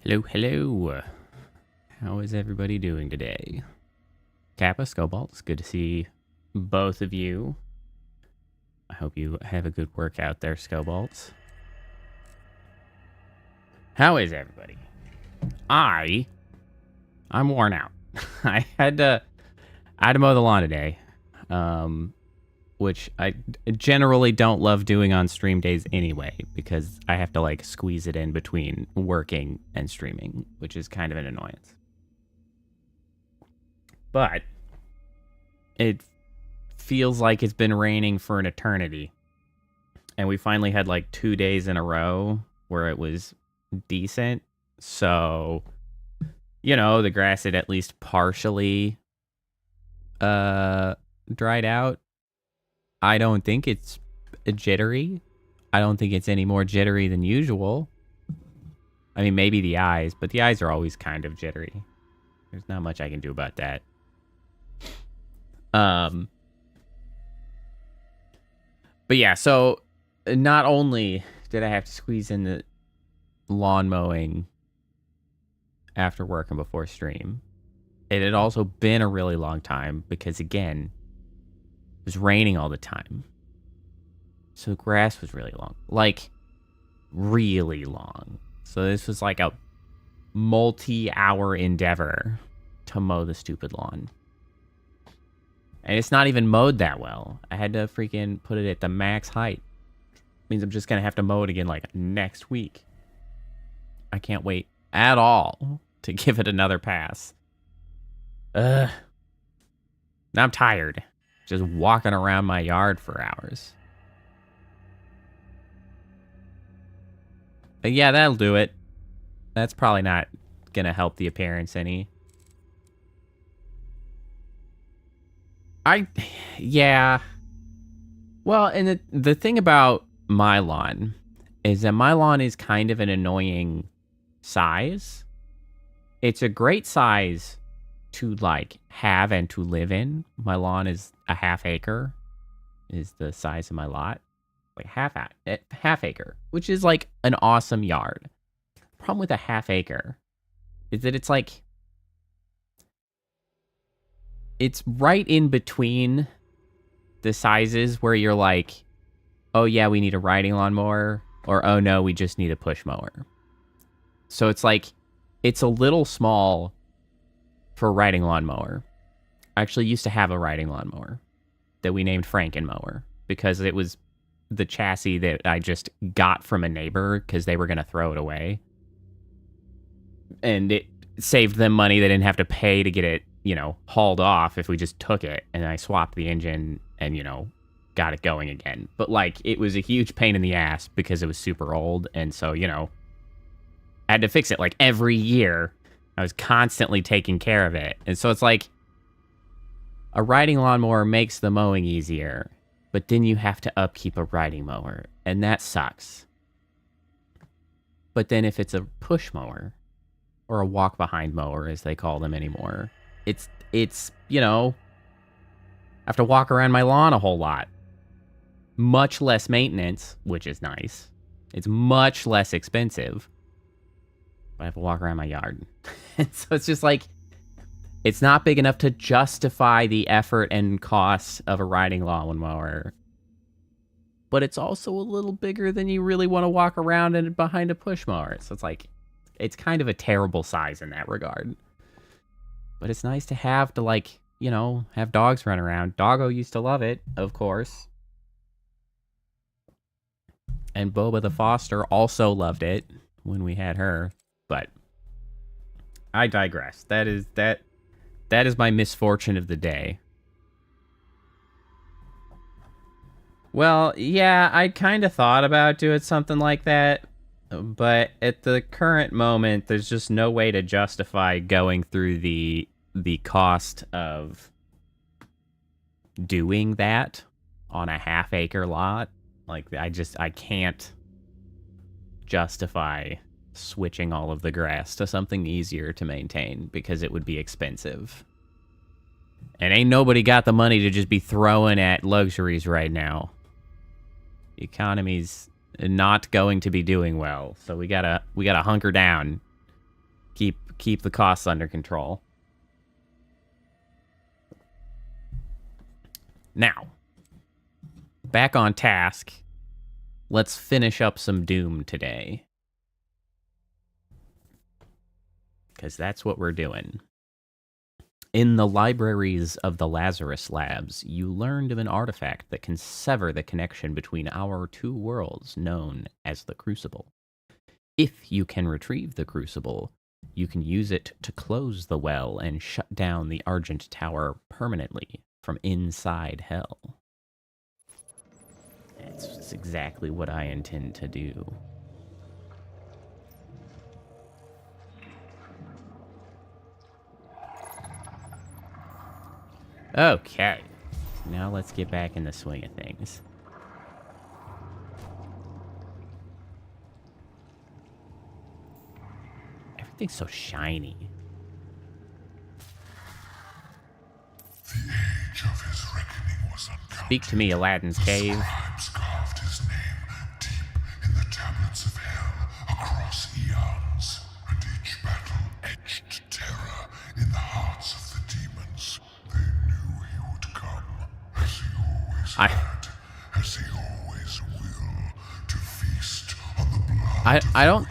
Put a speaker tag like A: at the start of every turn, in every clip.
A: Hello, hello. How is everybody doing today? Kappa, Scobalt, it's good to see both of you. I hope you have a good workout there, Scobalts. How is everybody? I'm worn out. I had to mow the lawn today, which I generally don't love doing on stream days anyway, because I have to like squeeze it in between working and streaming, which is kind of an annoyance. But it feels like it's been raining for an eternity. And we finally had like 2 days in a row where it was decent. So, you know, the grass had at least partially dried out. I don't think it's jittery. I don't think it's any more jittery than usual. I mean, maybe the eyes, but the eyes are always kind of jittery. There's not much I can do about that. But yeah, so not only did I have to squeeze in the lawn mowing after work and before stream, it had also been a really long time because, again, it was raining all the time. So the grass was really long. Like, really long. So this was like a multi-hour endeavor to mow the stupid lawn. And it's not even mowed that well. I had to freaking put it at the max height. Means I'm just going to have to mow it again like next week. I can't wait at all to give it another pass. Now I'm tired. Just walking around my yard for hours. But yeah, that'll do it. That's probably not going to help the appearance any. Yeah. Well, and the thing about my lawn is that my lawn is kind of an annoying size. It's a great size to like have and to live in. My lawn is a half acre is the size of my lot. Like half acre, which is like an awesome yard. Problem with a half acre is that it's like it's right in between the sizes where you're like, oh yeah, we need a riding lawnmower, or oh no, we just need a push mower. So it's like, it's a little small for a riding lawnmower. I actually used to have a riding lawnmower that we named Frankenmower because it was the chassis that I just got from a neighbor because they were going to throw it away. And it saved them money. They didn't have to pay to get it, you know, hauled off if we just took it. And I swapped the engine and, you know, got it going again. But like, it was a huge pain in the ass because it was super old. And so, you know, I had to fix it like every year. I was constantly taking care of it. And so it's like, a riding lawnmower makes the mowing easier, but then you have to upkeep a riding mower, and that sucks. But then if it's a push mower, or a walk-behind mower, as they call them anymore, it's you know, I have to walk around my lawn a whole lot. Much less maintenance, which is nice. It's much less expensive. But I have to walk around my yard. And so it's just like, it's not big enough to justify the effort and costs of a riding lawnmower. But it's also a little bigger than you really want to walk around and behind a push mower. So it's like, it's kind of a terrible size in that regard. But it's nice to have to, like, you know, have dogs run around. Doggo used to love it, of course. And Boba the Foster also loved it when we had her. But I digress. That is my misfortune of the day. Well, yeah, I kind of thought about doing something like that. But at the current moment, there's just no way to justify going through the cost of doing that on a half-acre lot. Like, I can't justify switching all of the grass to something easier to maintain because it would be expensive. And ain't nobody got the money to just be throwing at luxuries right now. The economy's not going to be doing well, so we gotta hunker down keep the costs under control. Now, back on task. Let's finish up some Doom today. Because that's what we're doing. In the libraries of the Lazarus Labs, you learned of an artifact that can sever the connection between our two worlds, known as the Crucible. If you can retrieve the Crucible, you can use it to close the well and shut down the Argent Tower permanently from inside Hell. That's exactly what I intend to do. Okay, now let's get back in the swing of things. Everything's so shiny.
B: The age of his reckoning was uncounted.
A: Speak to me, Aladdin's Cave.
B: Scribes carved his name deep in the tablets of hell across eons, and each battle etched terror in the hearts of the demons. They knew he would come, as he always had, as he always will, to feast on the blood
A: I don't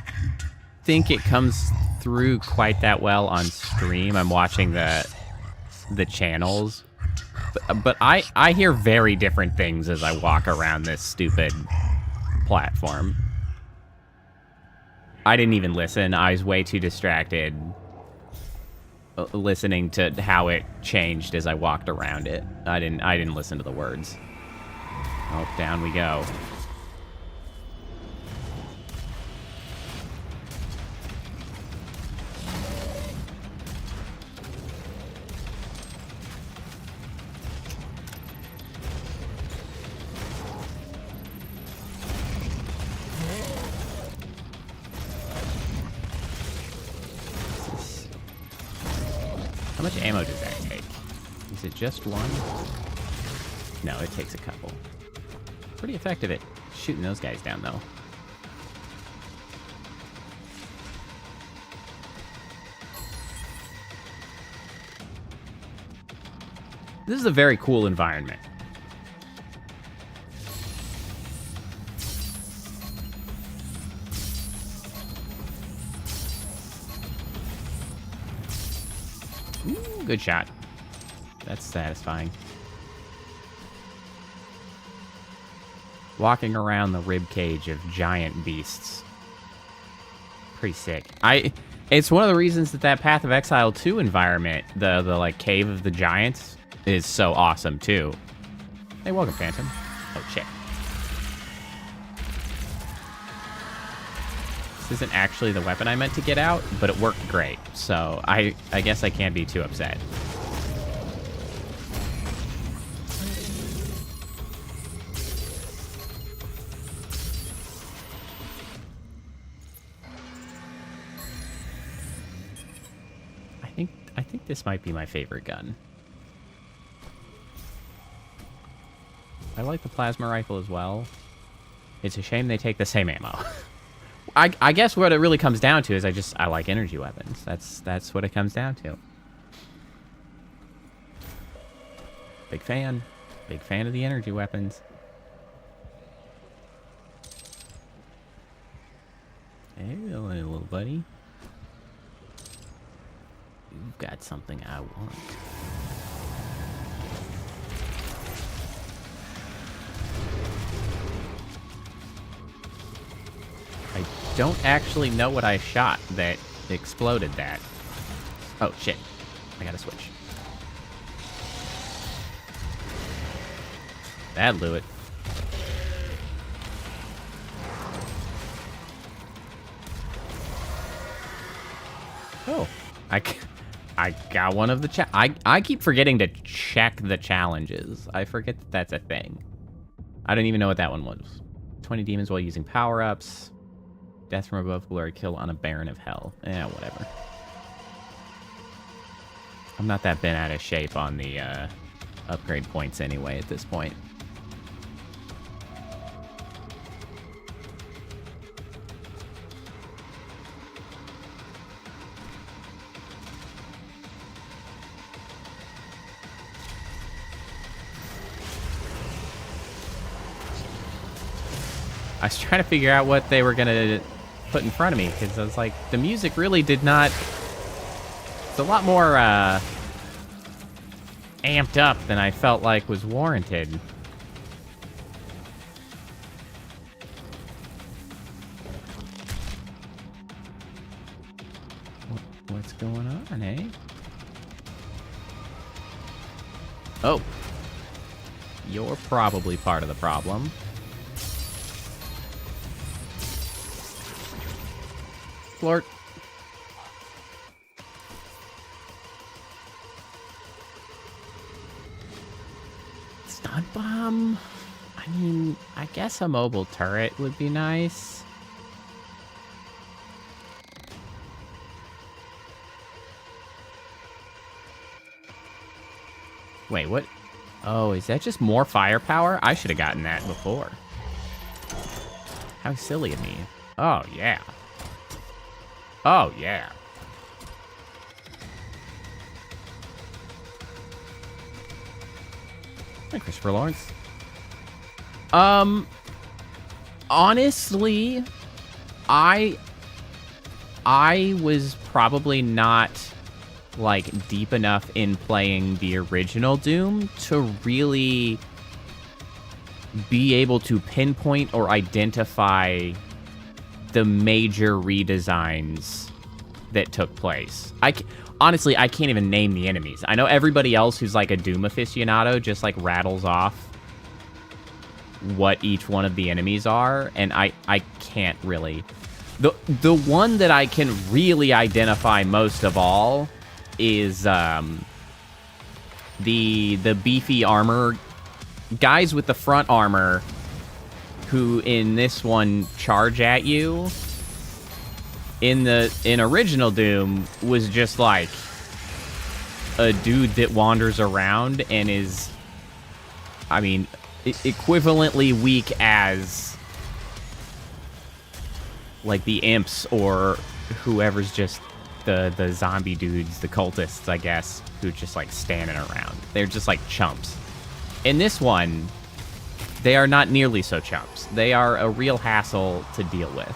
A: think it comes through quite that well on stream. I'm watching the channels, but I hear very different things as I walk around this stupid platform. I didn't even listen. I was way too distracted listening to how it changed as I walked around it. I didn't listen to the words. Oh, down we go. How much ammo does that take? Is it just one? No, it takes a couple. Pretty effective at shooting those guys down, though. This is a very cool environment. Ooh, good shot. That's satisfying. Walking around the ribcage of giant beasts. Pretty sick. It's one of the reasons that Path of Exile 2 environment, the like Cave of the Giants, is so awesome too. Hey, welcome, Phantom. Oh shit. This isn't actually the weapon I meant to get out, but it worked great. So I guess I can't be too upset. I think this might be my favorite gun. I like the plasma rifle as well. It's a shame they take the same ammo. I guess what it really comes down to is I like energy weapons. That's what it comes down to. Big fan of the energy weapons. Hey, little buddy. You've got something I want. I don't actually know what I shot that exploded that. Oh, shit. I gotta switch. That blew it. Oh. I got one of the I keep forgetting to check the challenges. I forget that that's a thing. I don't even know what that one was. 20 demons while using power-ups. Death from above glory, kill on a Baron of Hell. Whatever. I'm not that bent out of shape on the upgrade points anyway at this point. I was trying to figure out what they were going to put in front of me, because I was like, the music really did not... It's a lot more amped up than I felt like was warranted. What's going on, eh? Oh. You're probably part of the problem. Flirt. Stun bomb? I mean, I guess a mobile turret would be nice. Wait, what? Oh, is that just more firepower? I should have gotten that before. How silly of me. Oh, yeah. Oh, yeah. Hi, Christopher Lawrence. Honestly, I was probably not, like, deep enough in playing the original Doom to really be able to pinpoint or identify the major redesigns that took place. Honestly, I can't even name the enemies. I know everybody else who's like a Doom aficionado just like rattles off what each one of the enemies are, and I can't really. The one that I can really identify most of all is the beefy armor guys with the front armor who in this one charge at you. In original Doom was just like a dude that wanders around and is, I mean, equivalently weak as like the imps or whoever's just the zombie dudes, the cultists, I guess, who just like standing around. They're just like chumps. In this one, they are not nearly so chumps. They are a real hassle to deal with.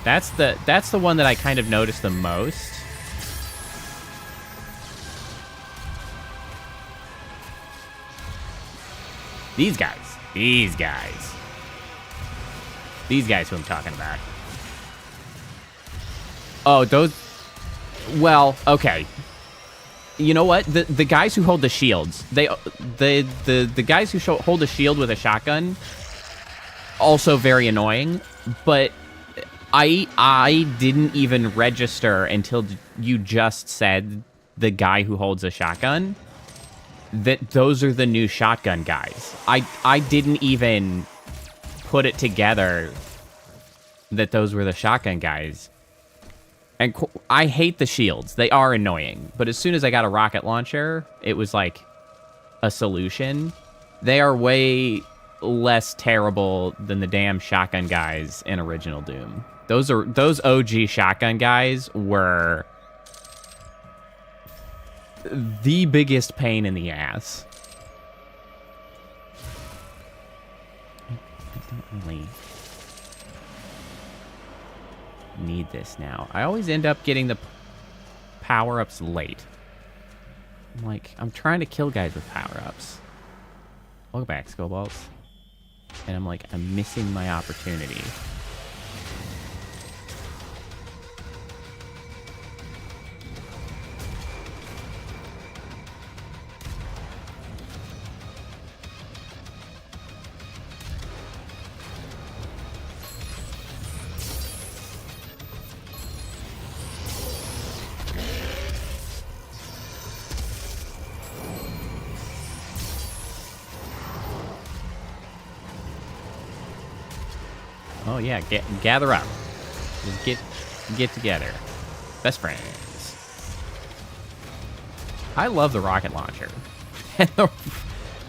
A: That's the one that I kind of noticed the most. These guys who I'm talking about. Oh, those. Well, okay. You know what? The guys who hold the shields, the guys who hold a shield with a shotgun, also very annoying. But I didn't even register until you just said the guy who holds a shotgun that those are the new shotgun guys. I didn't even put it together that those were the shotgun guys. And I hate the shields. They are annoying. But as soon as I got a rocket launcher, it was like a solution. They are way less terrible than the damn shotgun guys in original Doom. Those OG shotgun guys were the biggest pain in the ass. I don't really need this now. I always end up getting the power-ups late. I'm trying to kill guys with power-ups. Welcome back, Skullballs. And I'm missing my opportunity. Oh yeah, gather up. Just get together. Best friends. I love the rocket launcher.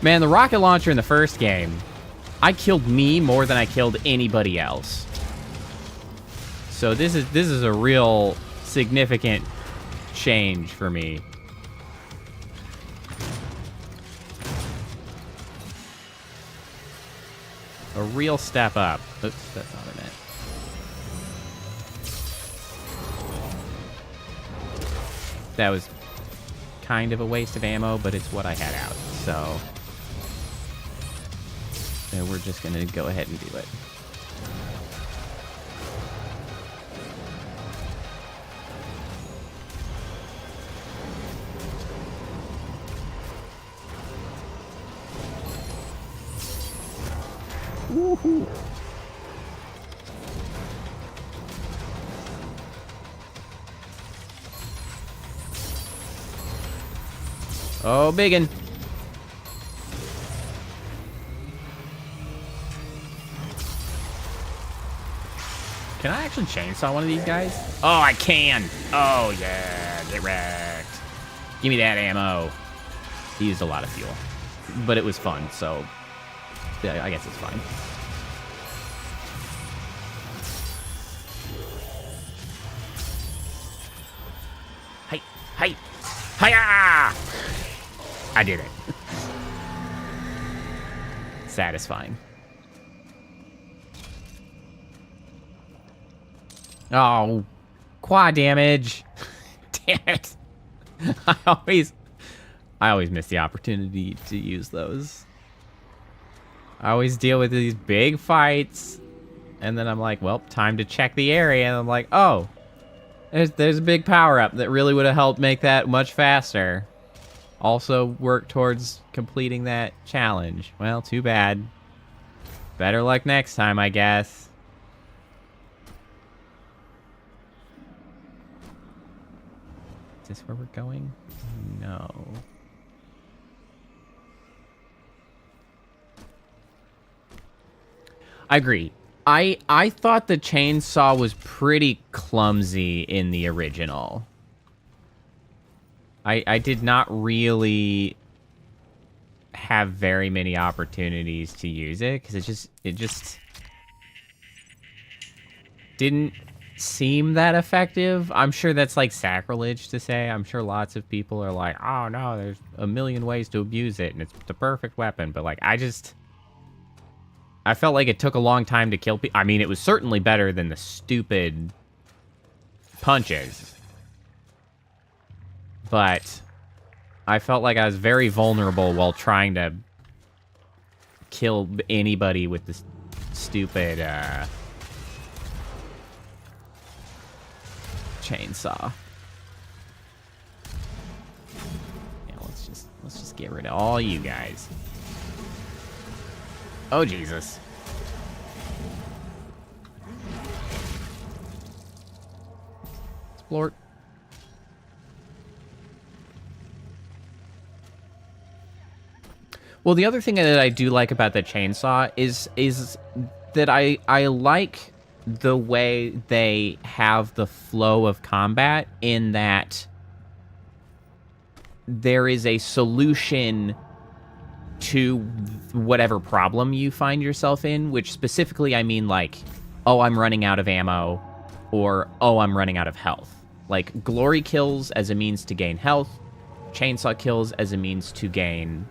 A: Man, the rocket launcher in the first game, I killed me more than I killed anybody else. So this is a real significant change for me. A real step up. Oops, that's not what I meant. That was kind of a waste of ammo, but it's what I had out. So we're just going to go ahead and do it. Woohoo! Oh, biggin. Can I actually chainsaw one of these guys? Oh, I can. Oh, yeah. Get wrecked. Give me that ammo. He used a lot of fuel. But it was fun, so yeah, I guess it's fine. Hey, hey, hiya! I did it. Satisfying. Oh, quad damage. Damn it. I always miss the opportunity to use those. I always deal with these big fights, and then I'm like, well, time to check the area, and I'm like, oh, there's a big power-up that really would have helped make that much faster. Also work towards completing that challenge. Well, too bad. Better luck next time, I guess. Is this where we're going? No. I agree. I thought the chainsaw was pretty clumsy in the original. I did not really have very many opportunities to use it because it just didn't seem that effective. I'm sure that's like sacrilege to say. I'm sure lots of people are like, oh no, there's a million ways to abuse it and it's the perfect weapon. But like, I felt like it took a long time to kill people. I mean, it was certainly better than the stupid punches. But I felt like I was very vulnerable while trying to kill anybody with this stupid chainsaw. Yeah, let's just get rid of all you guys. Oh, Jesus. Splort. Well, the other thing that I do like about the chainsaw is that I like the way they have the flow of combat in that there is a solution to whatever problem you find yourself in, which specifically I mean like, oh, I'm running out of ammo, or oh, I'm running out of health. Like, glory kills as a means to gain health, chainsaw kills as a means to gain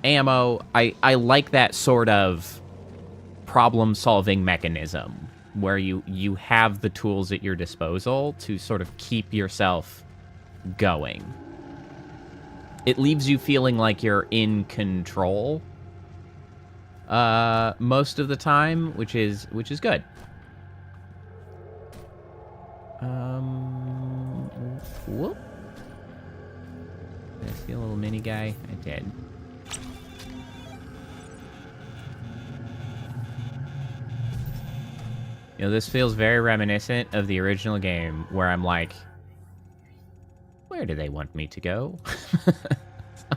A: ammo. I like that sort of problem-solving mechanism where you have the tools at your disposal to sort of keep yourself going. It leaves you feeling like you're in control most of the time, which is good. Whoop. Did I see a little mini guy? I did. You know, this feels very reminiscent of the original game, where I'm like, where do they want me to go?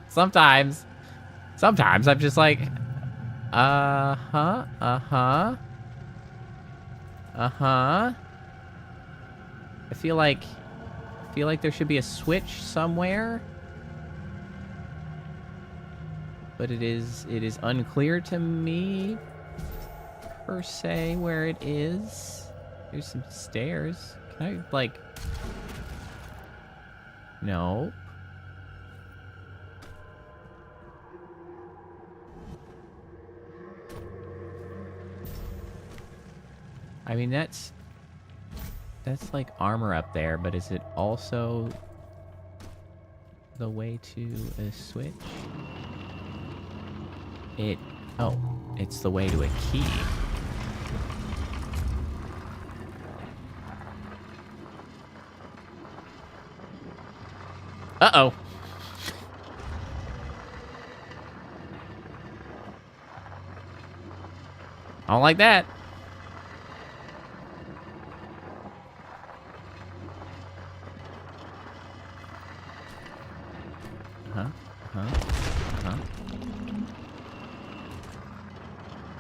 A: Sometimes I'm just like, uh-huh. I feel like there should be a switch somewhere, but it is unclear to me per se where it is. There's some stairs. Can I like? No. I mean, that's like armor up there, but is it also the way to a switch? Oh, it's the way to a key. Uh-oh. I don't like that.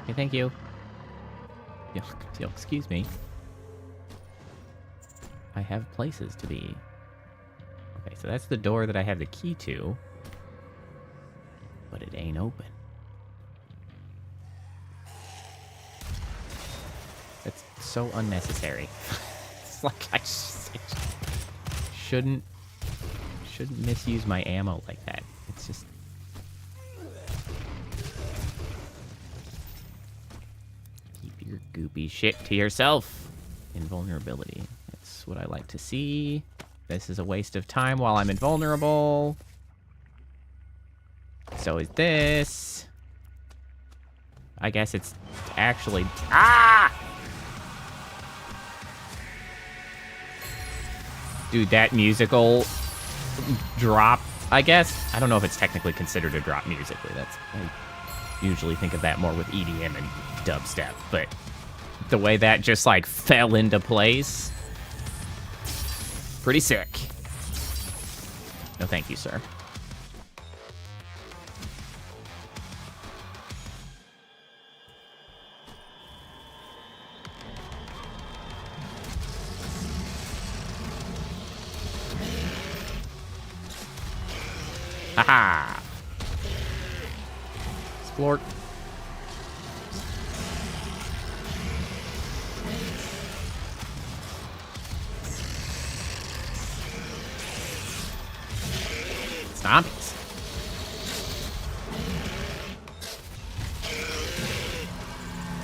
A: Okay, thank you. Yo, excuse me. I have places to be. Okay, so that's the door that I have the key to. But it ain't open. That's so unnecessary. It's like I shouldn't misuse my ammo like that. It's just... Keep your goopy shit to yourself. Invulnerability. That's what I like to see. This is a waste of time while I'm invulnerable. So is this. I guess it's actually... Ah! Dude, that musical drop, I guess. I don't know if it's technically considered a drop musically. I usually think of that more with EDM and dubstep, but the way that just like fell into place, pretty sick. No, thank you, sir. Haha! Splort. Zombies.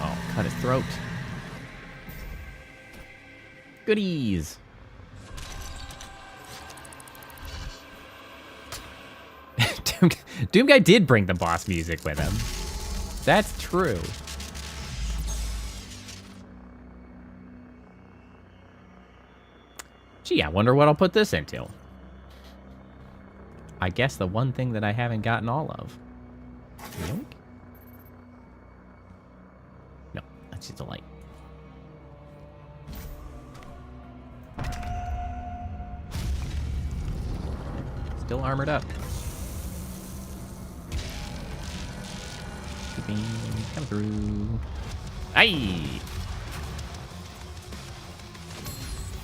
A: Oh, cut his throat. Goodies. Doom Guy did bring the boss music with him. That's true. Gee, I wonder what I'll put this into. I guess the one thing that I haven't gotten all of. Yoink? No, that's just a light. Still armored up. Come through. Aye!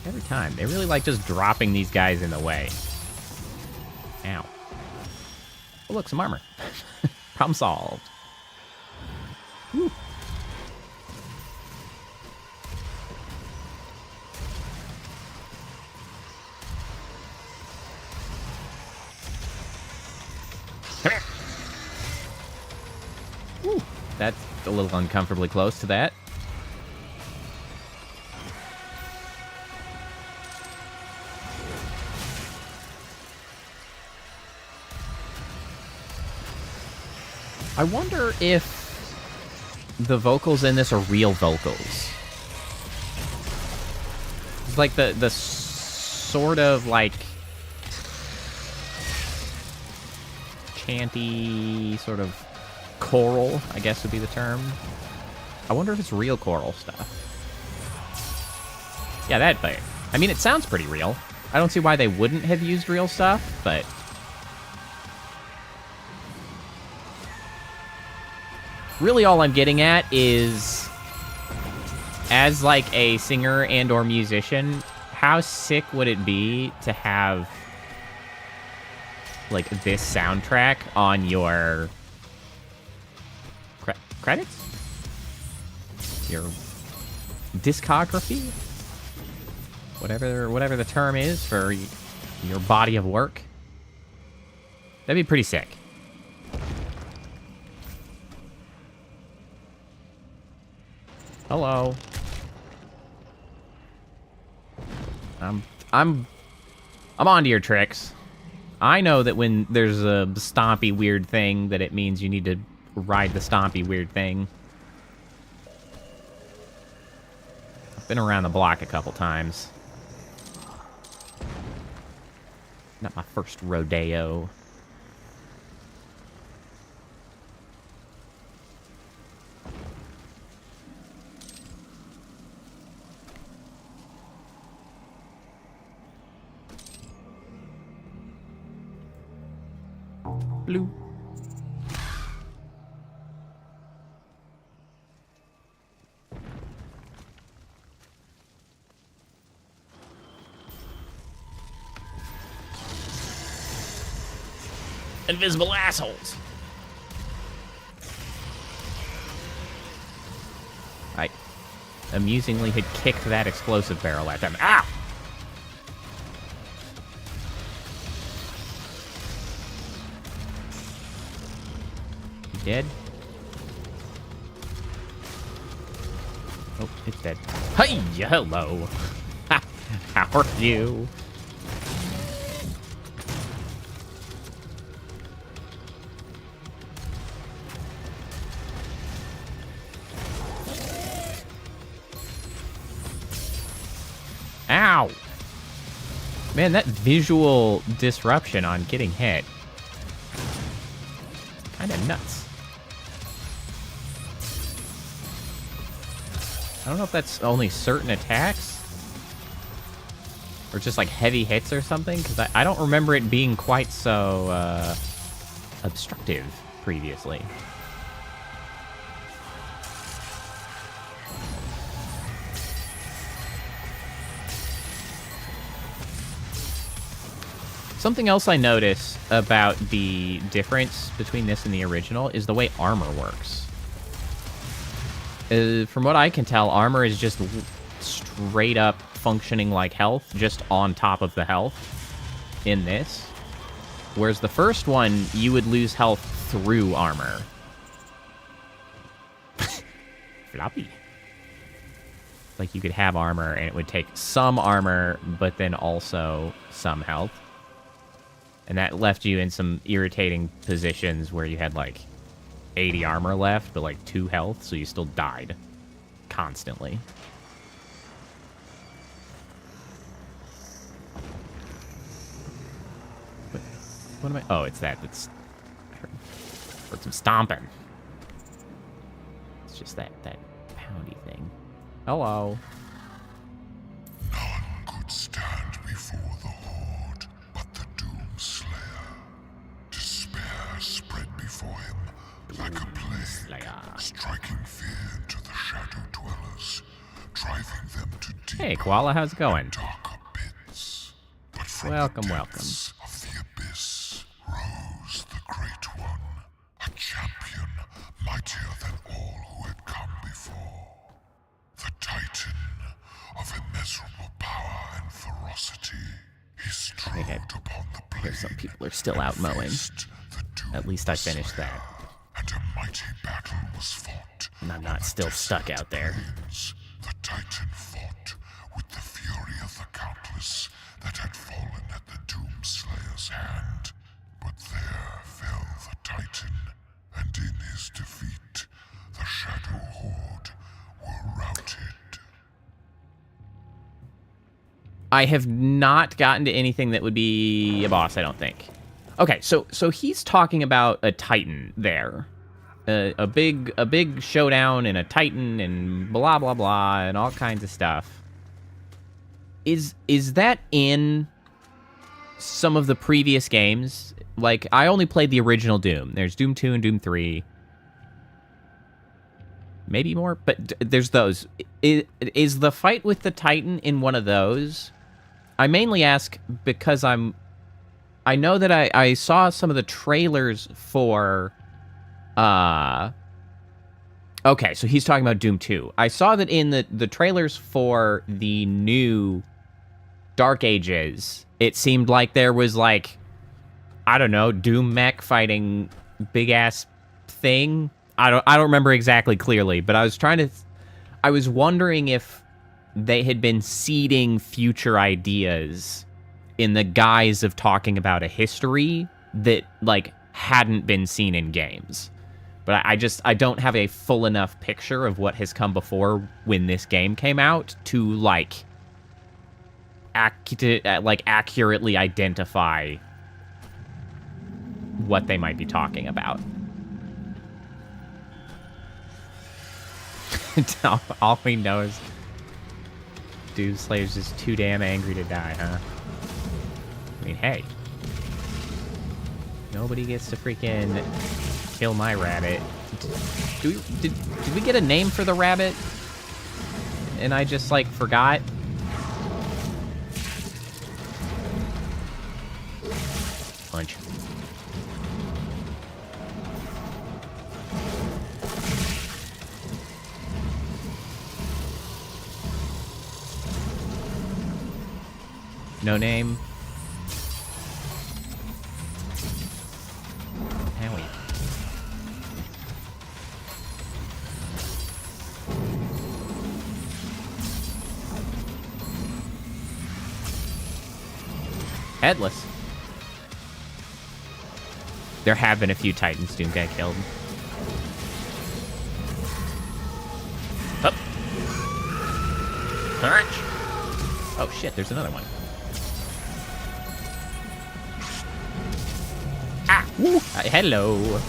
A: Every time. They really like just dropping these guys in the way. Ow. Oh, look, some armor. Problem solved. Whew. Come here. Whew. That's a little uncomfortably close to that. I wonder if the vocals in this are real vocals. It's like the sort of like chanty sort of choral, I guess would be the term. I wonder if it's real choral stuff. Yeah, that bit. I mean, it sounds pretty real. I don't see why they wouldn't have used real stuff, but... really all I'm getting at is, as like a singer and or musician, how sick would it be to have like this soundtrack on your credits? Your discography? Whatever the term is for your body of work. That'd be pretty sick. Hello. I'm on to your tricks. I know that when there's a stompy weird thing, that it means you need to ride the stompy weird thing. I've been around the block a couple times. Not my first rodeo. Blue. Invisible assholes. I amusingly had kicked that explosive barrel at them. Ow! You dead? Oh, it's dead. Hey, hello. How are you? Ow! Man, that visual disruption on getting hit. Kinda nuts. I don't know if that's only certain attacks. Or just like heavy hits or something, because I don't remember it being quite so obstructive previously. Something else I notice about the difference between this and the original is the way armor works. From what I can tell, armor is just straight up functioning like health, just on top of the health in this. Whereas the first one, you would lose health through armor. Floppy. Like, you could have armor, and it would take some armor, but then also some health. And that left you in some irritating positions where you had, like, 80 armor left, but, like, 2 health, so you still died. Constantly. What am I... Oh, it's that. It's... I heard some stomping. It's just that poundy thing. Hello.
B: None could stand before the Horde, but the Doomslayer. Despair spread before him like a plague, striking fear into the Shadow Dwellers, driving them to deeper
A: Hey, Koala, how's it going?
B: darker pits. But from
A: Welcome,
B: the
A: welcome.
B: depths of the abyss rose the Great One, a champion mightier than all who had come before. The Titan of immeasurable power and ferocity. He strode upon the
A: I
B: plain.
A: guess some people are still out mowing. At least I finished that.
B: And a mighty battle was fought.
A: And I'm not still stuck out there.
B: Plains. The Titan fought with the fury of the countless that had fallen at the Doomslayer's hand. But there fell the Titan, and in his defeat, the Shadow Horde were routed.
A: I have not gotten to anything that would be a boss, I don't think. Okay, so he's talking about a Titan there. A big showdown and a Titan and blah, blah, blah, and all kinds of stuff. Is that in some of the previous games? Like, I only played the original Doom. There's Doom 2 and Doom 3. Maybe more, but there's those. Is the fight with the Titan in one of those? I mainly ask because I know that I saw some of the trailers for... Okay, so he's talking about Doom 2. I saw that in the trailers for the new Dark Ages, it seemed like there was, like, I don't know, Doom mech fighting big-ass thing. I don't remember exactly clearly, but I was wondering if they had been seeding future ideas in the guise of talking about a history that, like, hadn't been seen in games. But I don't have a full enough picture of what has come before when this game came out to, like, accurately identify what they might be talking about. All we know is Dude Slayer's just too damn angry to die, huh? I mean, hey. Nobody gets to freaking kill my rabbit. Did we get a name for the rabbit? And I just, like, forgot? Punch. No name. Howie. Headless. There have been a few Titans Doom get killed. Up. Punch. Oh shit, there's another one. Ah! Woo! Hello.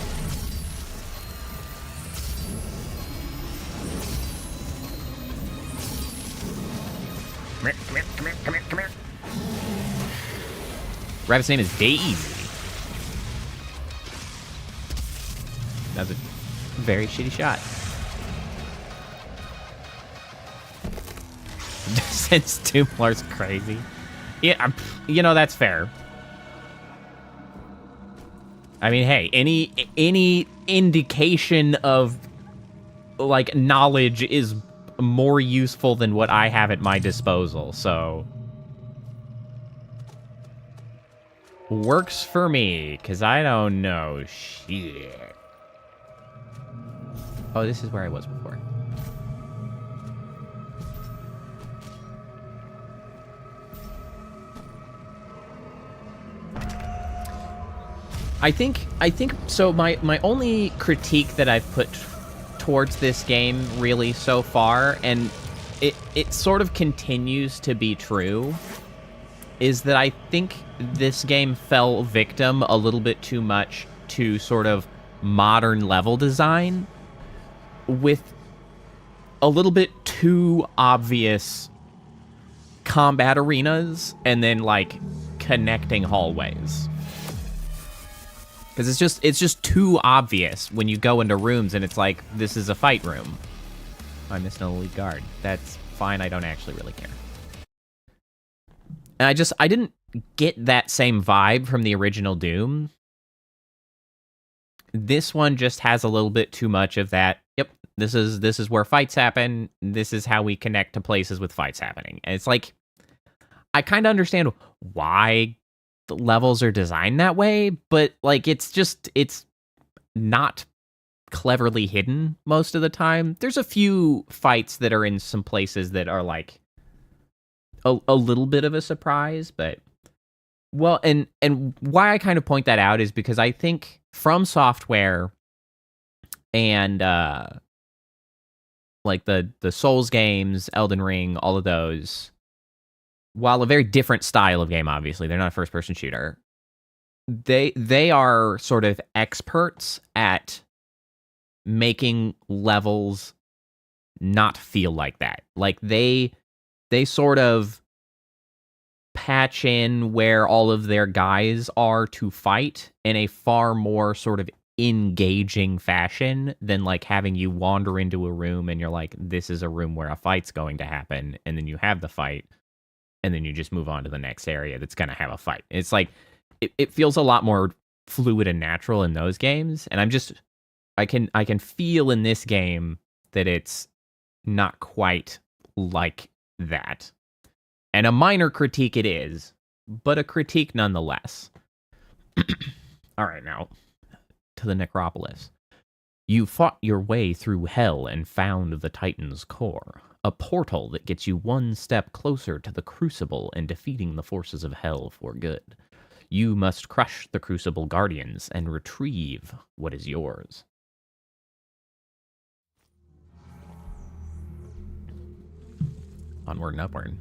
A: Come here. Rabbit's name is Daisy. That was a very shitty shot. Since Doomlar's crazy. Yeah, you know, that's fair. I mean, hey, any indication of, like, knowledge is more useful than what I have at my disposal, so... Works for me, because I don't know shit. Oh, this is where I was before. I think so. My only critique that I've put towards this game really so far, and it sort of continues to be true, is that I think this game fell victim a little bit too much to sort of modern level design with a little bit too obvious combat arenas and then, like, connecting hallways. Because it's just too obvious when you go into rooms and it's like, this is a fight room. I missed an elite guard. That's fine, I don't actually really care. And I didn't get that same vibe from the original Doom. This one just has a little bit too much of that, yep, this is where fights happen, this is how we connect to places with fights happening. And it's like, I kind of understand why the levels are designed that way, but, like, it's not cleverly hidden most of the time. There's a few fights that are in some places that are, like, a little bit of a surprise, but, well, and why I kind of point that out is because I think From Software and like the Souls games, Elden Ring, all of those, while a very different style of game, obviously, they're not a first-person shooter, they are sort of experts at making levels not feel like that. Like, they sort of patch in where all of their guys are to fight in a far more sort of engaging fashion than, like, having you wander into a room and you're like, this is a room where a fight's going to happen, and then you have the fight, and then you just move on to the next area that's going to have a fight. It's like, it feels a lot more fluid and natural in those games, and I can feel in this game that it's not quite like that. And a minor critique it is, but a critique nonetheless. All right, now, to the Necropolis. You fought your way through hell and found the Titan's core, a a portal that gets you one step closer to the Crucible and defeating the forces of hell for good. You must crush the Crucible Guardians and retrieve what is yours. Onward and upward.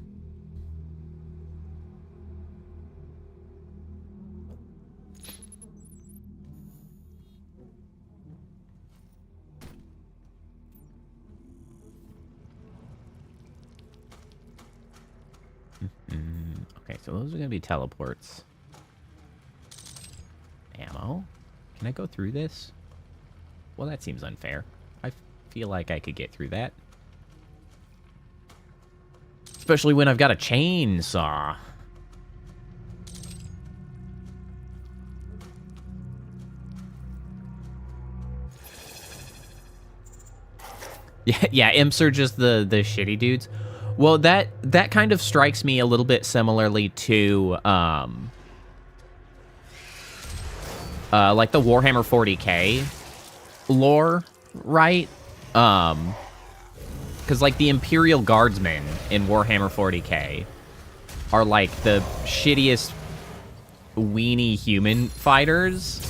A: Okay, so those are going to be teleports. Ammo. Can I go through this? Well, that seems unfair. I feel like I could get through that. Especially when I've got a chainsaw. Yeah, imps are just the shitty dudes. Well, that kind of strikes me a little bit similarly to like the Warhammer 40K lore, right? Because like the Imperial Guardsmen in Warhammer 40K are like the shittiest weenie human fighters,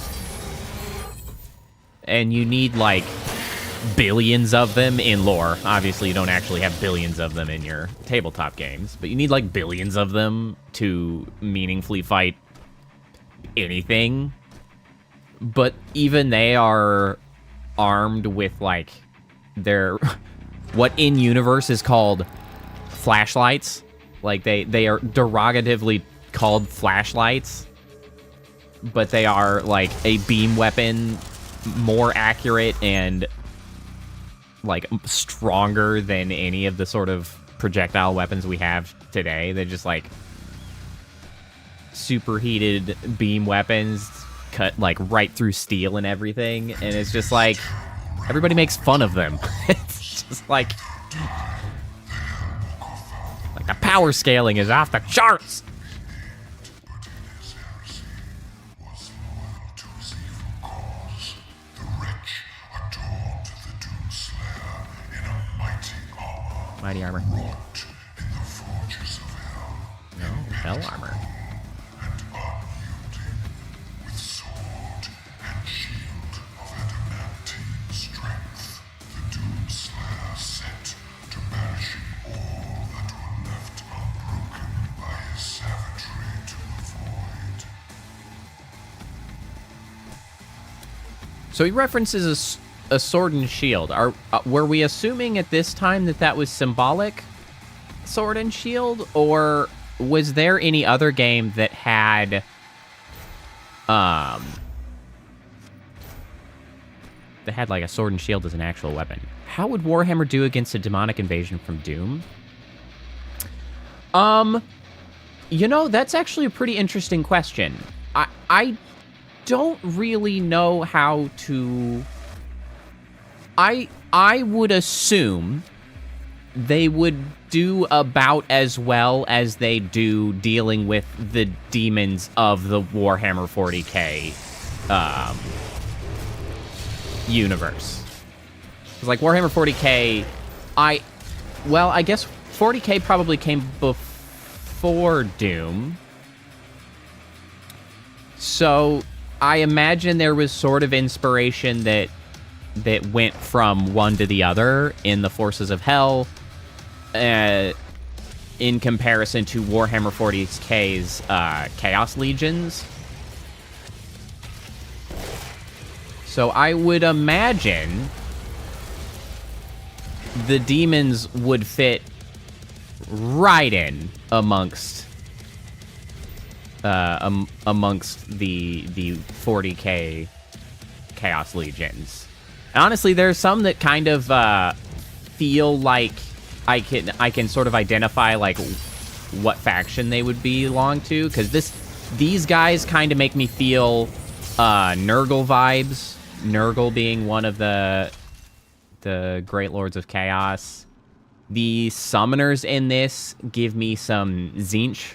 A: and you need like billions of them in lore. Obviously, you don't actually have billions of them in your tabletop games, but you need like billions of them to meaningfully fight anything. But even they are armed with like their what in universe is called flashlights. Like they are derogatively called flashlights, but they are like a beam weapon, more accurate and like stronger than any of the sort of projectile weapons we have today. They're just like superheated beam weapons cut like right through steel and everything, and it's just like everybody makes fun of them. It's just like the power scaling is off the charts. Mighty armor. No, hell armor. So he references a sword and shield. Were we assuming at this time that was symbolic sword and shield, or was there any other game that had like a sword and shield as an actual weapon? How would Warhammer do against a demonic invasion from Doom? You know, that's actually a pretty interesting question. I don't really know how to... I would assume they would do about as well as they do dealing with the demons of the Warhammer 40K universe. Because like Warhammer 40K, I guess 40K probably came before Doom. So I imagine there was sort of inspiration that went from one to the other in the Forces of Hell, in comparison to Warhammer 40K's Chaos Legions. So I would imagine the demons would fit right in amongst the 40K Chaos Legions. And honestly, there's some that kind of feel like I can sort of identify like what faction they would belong to, because these guys kind of make me feel Nurgle vibes. Nurgle being one of the Great Lords of Chaos. The summoners in this give me some Tzeentch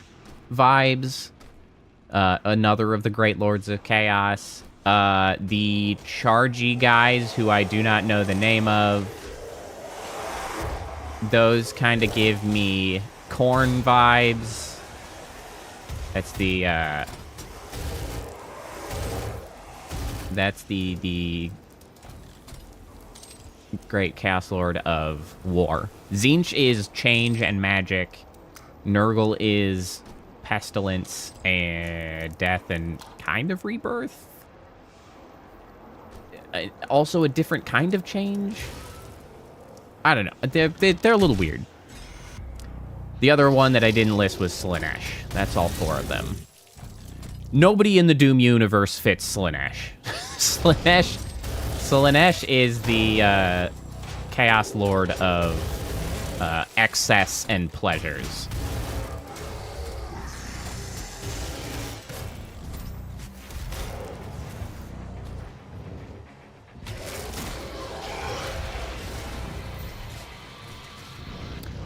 A: vibes. Another of the Great Lords of Chaos. The Chargy guys, who I do not know the name of, those kind of give me corn vibes. That's the Great Chaos Lord of War. Tzeentch is change and magic. Nurgle is pestilence and death and kind of rebirth. Also a different kind of change. I don't know. They're a little weird. The other one that I didn't list was Slaanesh. That's all 4 of them. Nobody in the Doom universe fits Slaanesh. Slaanesh is the Chaos Lord of excess and pleasures.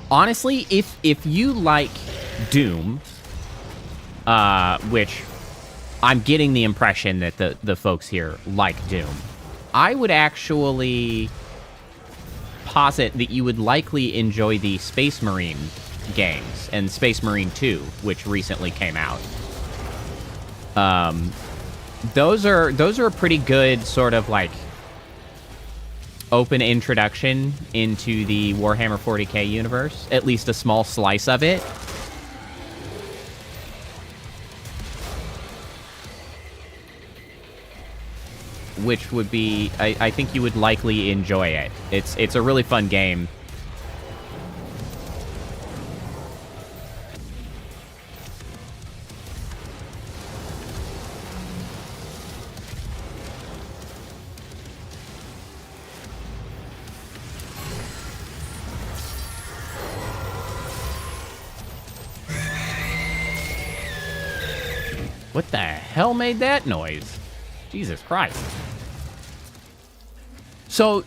A: Honestly, if you like Doom, which I'm getting the impression that the folks here like Doom, I would actually posit that you would likely enjoy the Space Marine games and Space Marine 2, which recently came out. Those are a pretty good sort of like open introduction into the Warhammer 40k universe, at least a small slice of it. Which would be, I think you would likely enjoy it. It's a really fun game. What the hell made that noise? Jesus Christ. So,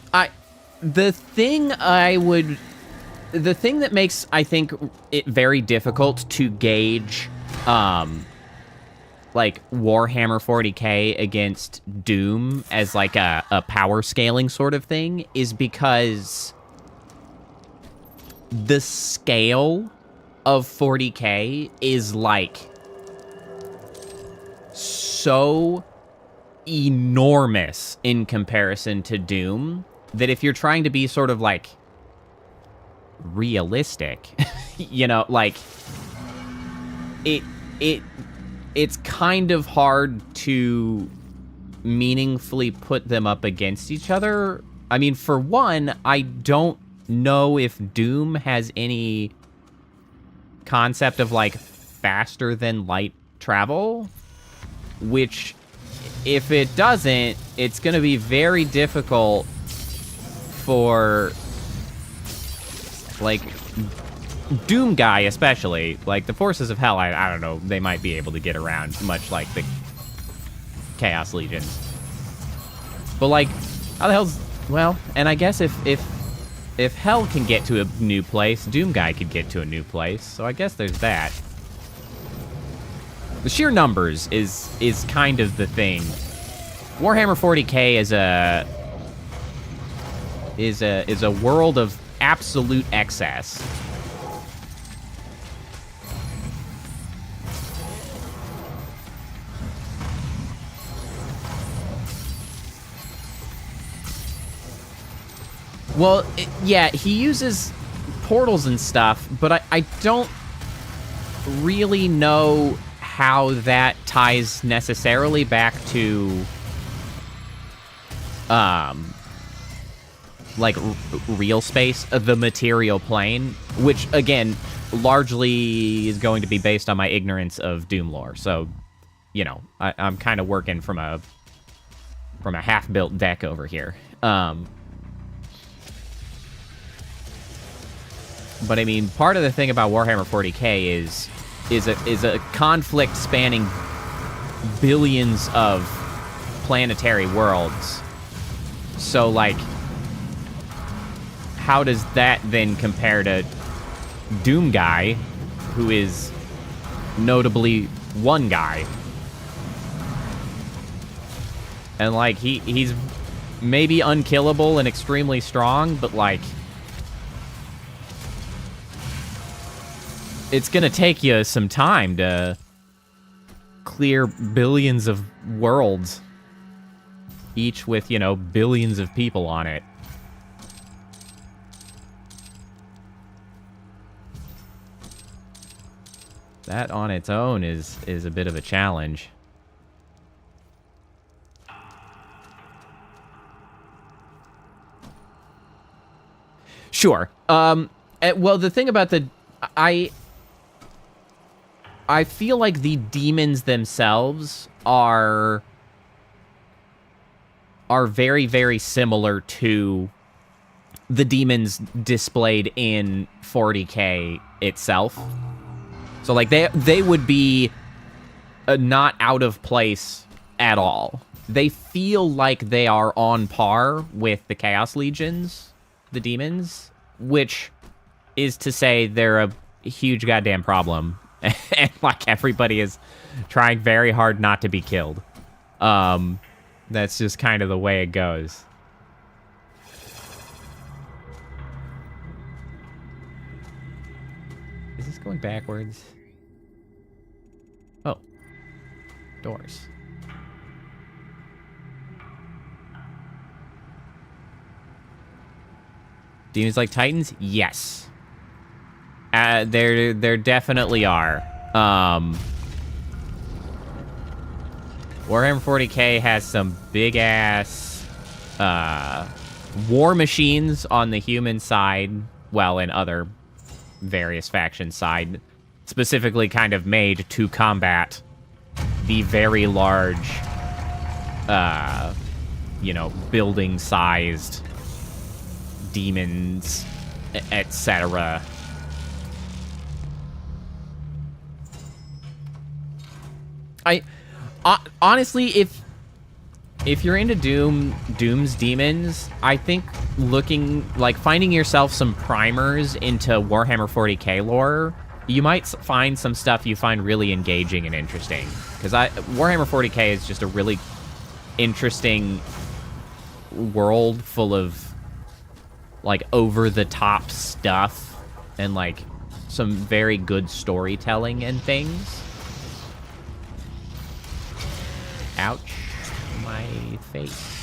A: the thing that makes, I think, it very difficult to gauge, like, Warhammer 40k against Doom as, like, a power scaling sort of thing is because the scale of 40k is, like, so enormous in comparison to Doom that if you're trying to be sort of like realistic, you know, like it's kind of hard to meaningfully put them up against each other. I mean, for one, I don't know if Doom has any concept of like faster than light travel, which, if it doesn't, it's going to be very difficult for, like, Doom guy especially. Like, the Forces of Hell, I don't know, they might be able to get around, much like the Chaos Legions. But, like, how the hell's... Well, and I guess if Hell can get to a new place, Doom guy could get to a new place, so I guess there's that. The sheer numbers is kind of the thing. Warhammer 40k is a world of absolute excess. Well, yeah, he uses portals and stuff, but I don't really know how that ties necessarily back to, like, real space, the material plane, which, again, largely is going to be based on my ignorance of Doom lore. So, you know, I'm kind of working from a half-built deck over here. But, I mean, part of the thing about Warhammer 40k is a conflict spanning billions of planetary worlds. So, like, how does that then compare to Doom guy, who is notably one guy? And, like, he's maybe unkillable and extremely strong, but, like, it's gonna take you some time to clear billions of worlds, each with, you know, billions of people on it. That on its own is a bit of a challenge. Sure. Well, the thing about I feel like the demons themselves are very, very similar to the demons displayed in 40K itself. So, like, they would be not out of place at all. They feel like they are on par with the Chaos Legions, the demons, which is to say they're a huge goddamn problem. And, like, everybody is trying very hard not to be killed. That's just kind of the way it goes. Is this going backwards? Oh. Doors. Demons like Titans? Yes. There definitely are. Warhammer 40K has some big-ass war machines on the human side, well, in other various faction side, specifically kind of made to combat the very large, you know, building-sized demons, etc. Honestly, if you're into Doom's demons, I think finding yourself some primers into Warhammer 40K lore, you might find some stuff you find really engaging and interesting. Because Warhammer 40K is just a really interesting world full of, like, over-the-top stuff and, like, some very good storytelling and things. Ouch. My face.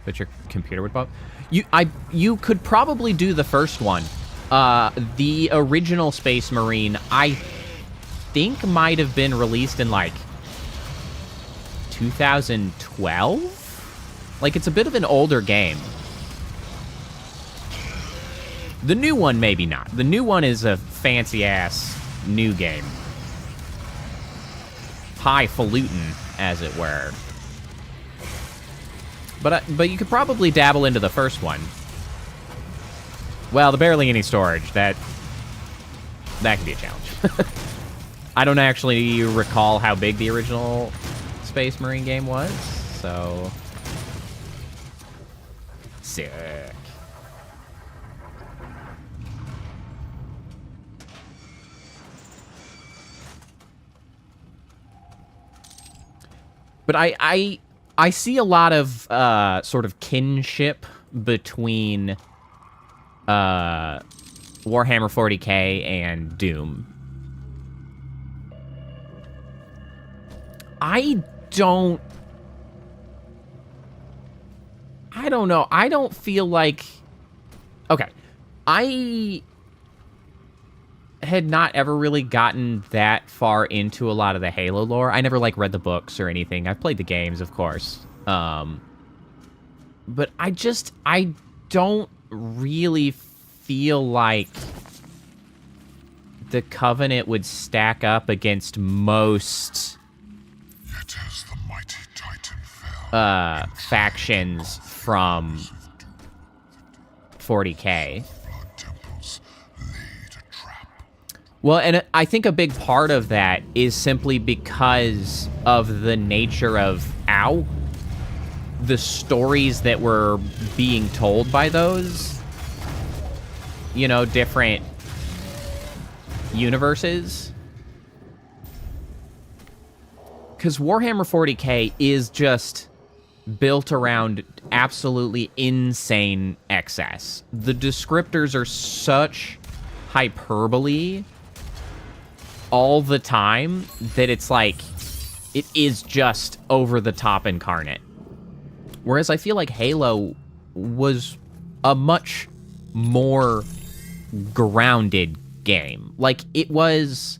A: But your computer would pop. You could probably do the first one. The original Space Marine, I think, might have been released in, like, 2012? Like, it's a bit of an older game. The new one, maybe not. The new one is a fancy-ass new game. Highfalutin, as it were. But you could probably dabble into the first one. Well, the barely any storage, that can be a challenge. I don't actually recall how big the original Space Marine game was, so... Sick. But I see a lot of sort of kinship between Warhammer 40K and Doom. I don't know. I don't feel like... Okay. I had not ever really gotten that far into a lot of the Halo lore. I never, like, read the books or anything. I've played the games, of course. But I don't really feel like the Covenant would stack up against most factions from 40K. Well, and I think a big part of that is simply because of the nature of, the stories that were being told by those, you know, different universes. Because Warhammer 40K is just built around absolutely insane excess. The descriptors are such hyperbole all the time that it's like, it is just over the top incarnate. Whereas I feel like Halo was a much more grounded game. Like, it was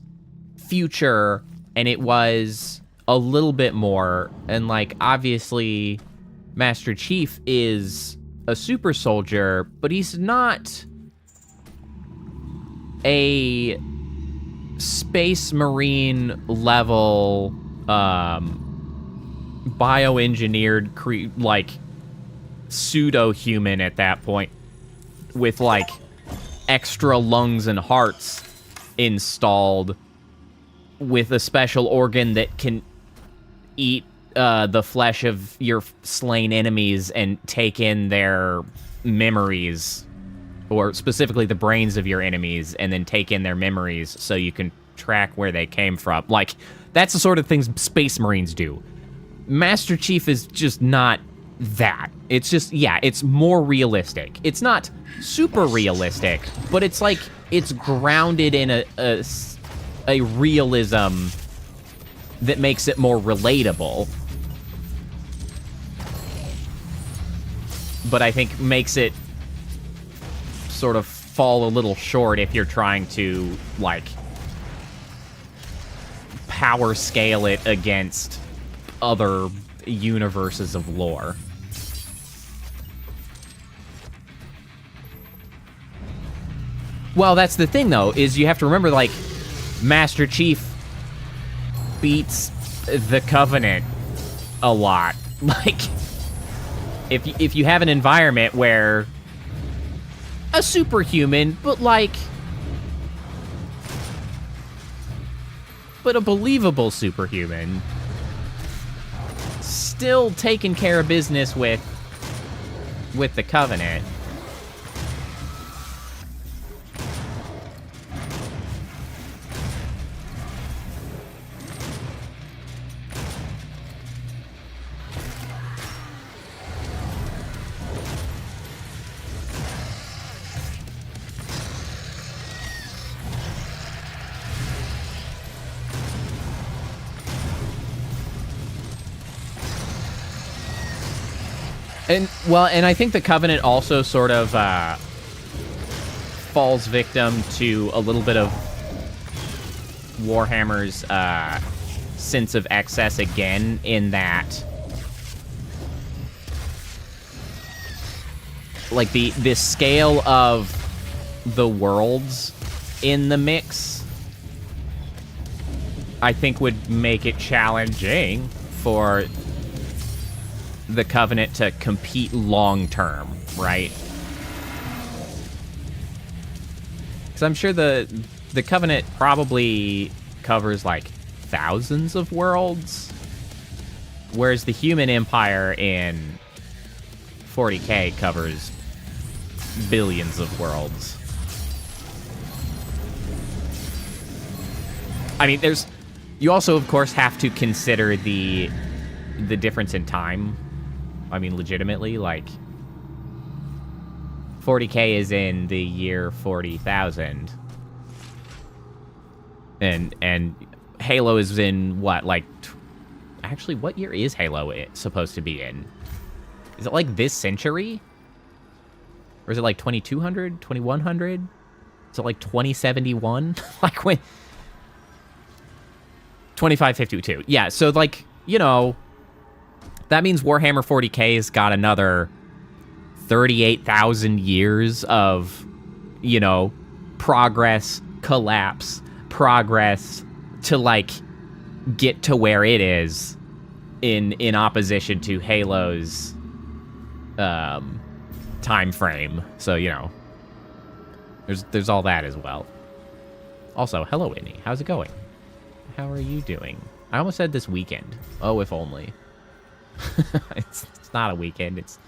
A: future, and it was a little bit more, and like, obviously, Master Chief is a super soldier, but he's not a Space Marine level, bioengineered, like, pseudo-human at that point, with, like, extra lungs and hearts installed, with a special organ that can eat the flesh of your slain enemies and take in their memories, or specifically the brains of your enemies, and then take in their memories so you can track where they came from. Like, that's the sort of things Space Marines do. Master Chief is just not that. It's just, yeah, it's more realistic. It's not super realistic, but it's like, it's grounded in a realism that makes it more relatable. But I think makes it sort of fall a little short if you're trying to, like, power scale it against other universes of lore. Well, that's the thing, though, is you have to remember, like, Master Chief beats the Covenant a lot. Like, if you have an environment where a superhuman, but a believable superhuman, still taking care of business with the Covenant. And I think the Covenant also sort of falls victim to a little bit of Warhammer's sense of excess again, in that, like, the scale of the worlds in the mix, I think would make it challenging for the Covenant to compete long-term, right? Because I'm sure the Covenant probably covers, like, thousands of worlds, whereas the human empire in 40K covers billions of worlds. I mean, you also, of course, have to consider the difference in time. I mean, legitimately, like, 40K is in the year 40,000. And Halo is in, what, like... Actually, what year is Halo supposed to be in? Is it, like, this century? Or is it, like, 2200? 2100? Is it, like, 2071? Like, when... 2552. Yeah, so, like, you know... That means Warhammer 40K's got another 38,000 years of, you know, progress, collapse, progress to, like, get to where it is in opposition to Halo's time frame. So, you know, there's all that as well. Also, hello, Whitney. How's it going? How are you doing? I almost said this weekend. Oh, if only. It's not a weekend, it's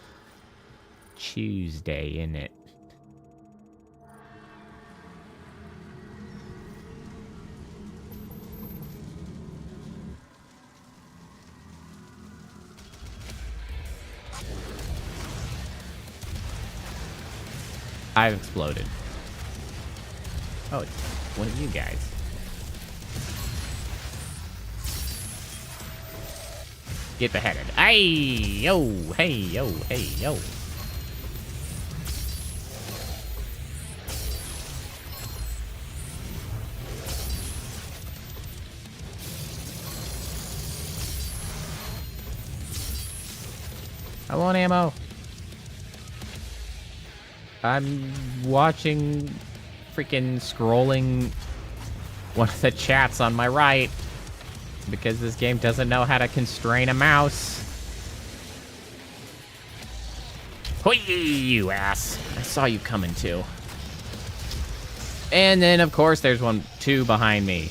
A: Tuesday, isn't it? I've exploded. Oh, it's one of you guys. Get beheaded. Hey, yo, hey, yo, hey, yo. I want ammo. I'm watching, freaking scrolling one of the chats on my right because this game doesn't know how to constrain a mouse. Hoi, you ass. I saw you coming too. And then, of course, there's two behind me.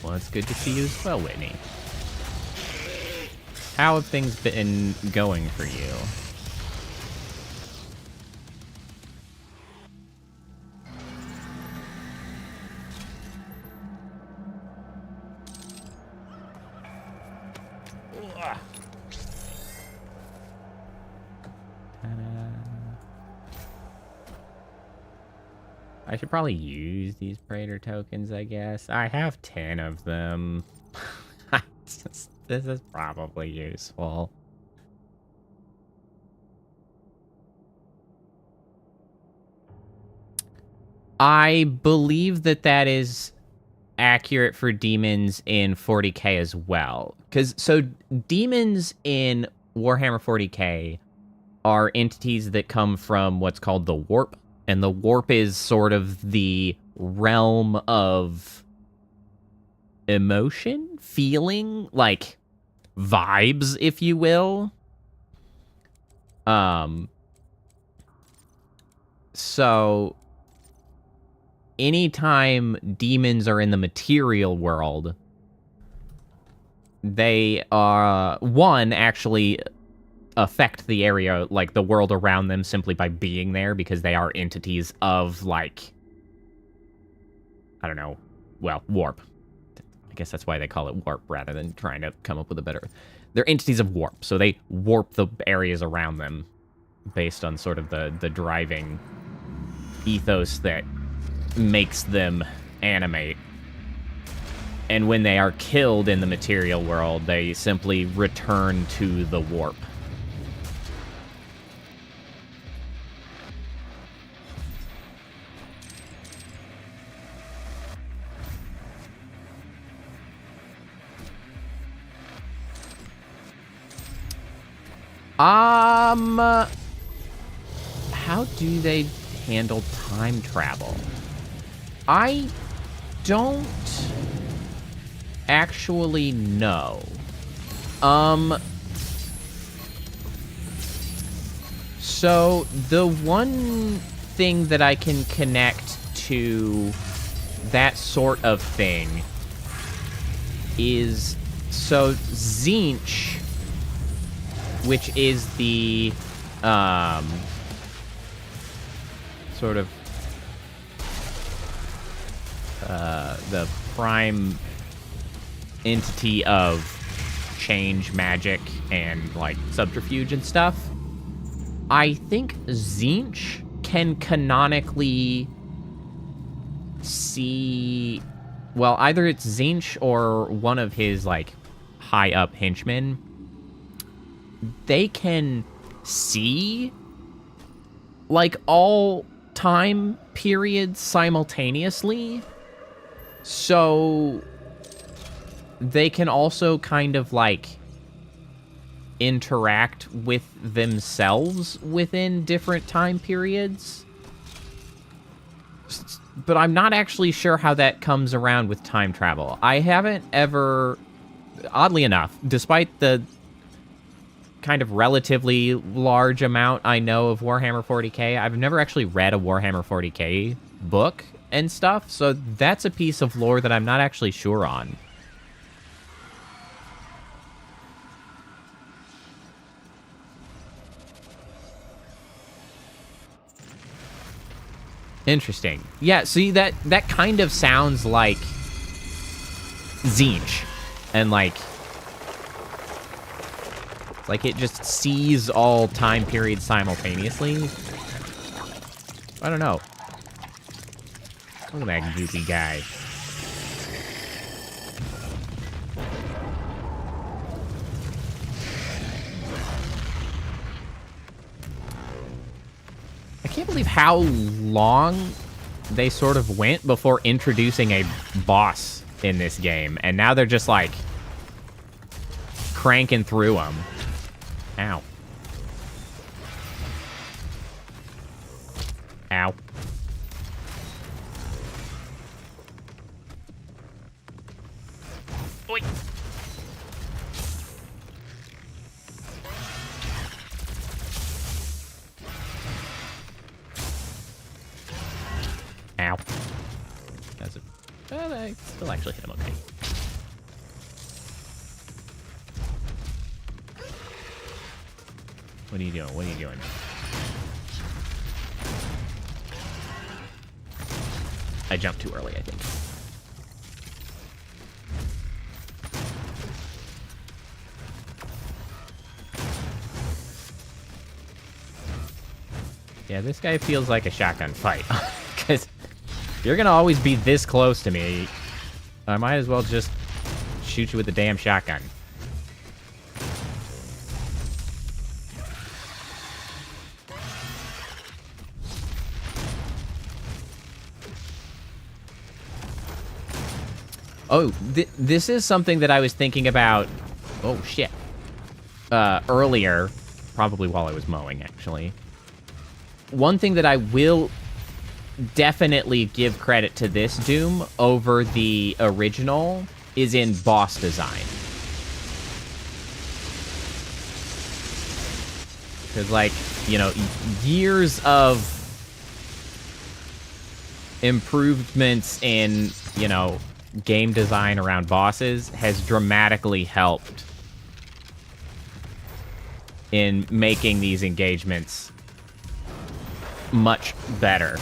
A: Well, it's good to see you as well, Whitney. How have things been going for you? I should probably use these Praetor tokens, I guess. I have 10 of them. This is probably useful. I believe that is accurate for demons in 40k as well. So demons in Warhammer 40k are entities that come from what's called the warp. And the warp is sort of the realm of emotion, feeling, like vibes, if you will. So anytime demons are in the material world, they are, actually affect the area, like the world around them, simply by being there, because they are entities of, like, I don't know, well, warp. I guess that's why they call it warp rather than trying to come up with a better... They're entities of warp, so they warp the areas around them based on sort of the driving ethos that makes them animate. And when they are killed in the material world, they simply return to the warp. How do they handle time travel? I don't actually know. So the one thing that I can connect to that sort of thing is, so Tzeentch, which is the sort of the prime entity of change magic and like subterfuge and stuff. I think Tzeentch can canonically see, well, either it's Tzeentch or one of his like high up henchmen. They can see like all time periods simultaneously. So they can also kind of like interact with themselves within different time periods. But I'm not actually sure how that comes around with time travel. I haven't ever, oddly enough, despite the kind of relatively large amount I know of Warhammer 40k, I've never actually read a Warhammer 40k book and stuff, so that's a piece of lore that I'm not actually sure on. Interesting. Yeah, see, that kind of sounds like Zinch. And, like... Like, it just sees all time periods simultaneously. I don't know. Look at that goopy guy. I can't believe how long they sort of went before introducing a boss in this game. And now they're just, like, cranking through them. Ow. Ow. Oi. Ow. That's it. Well, I still actually hit him okay. What are you doing? What are you doing? I jumped too early, I think. Yeah, this guy feels like a shotgun fight. Because you're going to always be this close to me. I might as well just shoot you with the damn shotgun. Oh, this is something that I was thinking about... Oh, shit. Earlier. Probably while I was mowing, actually. One thing that I will definitely give credit to this Doom over the original is in boss design. Because, like, you know, years of improvements in, you know, game design around bosses has dramatically helped in making these engagements much better.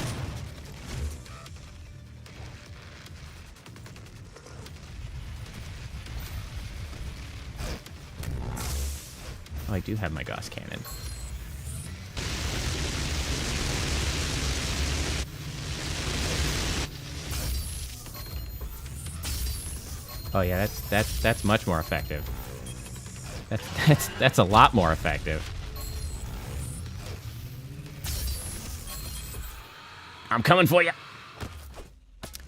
A: Oh, I do have my Gauss cannon. Oh yeah, that's much more effective. That's a lot more effective. I'm coming for you.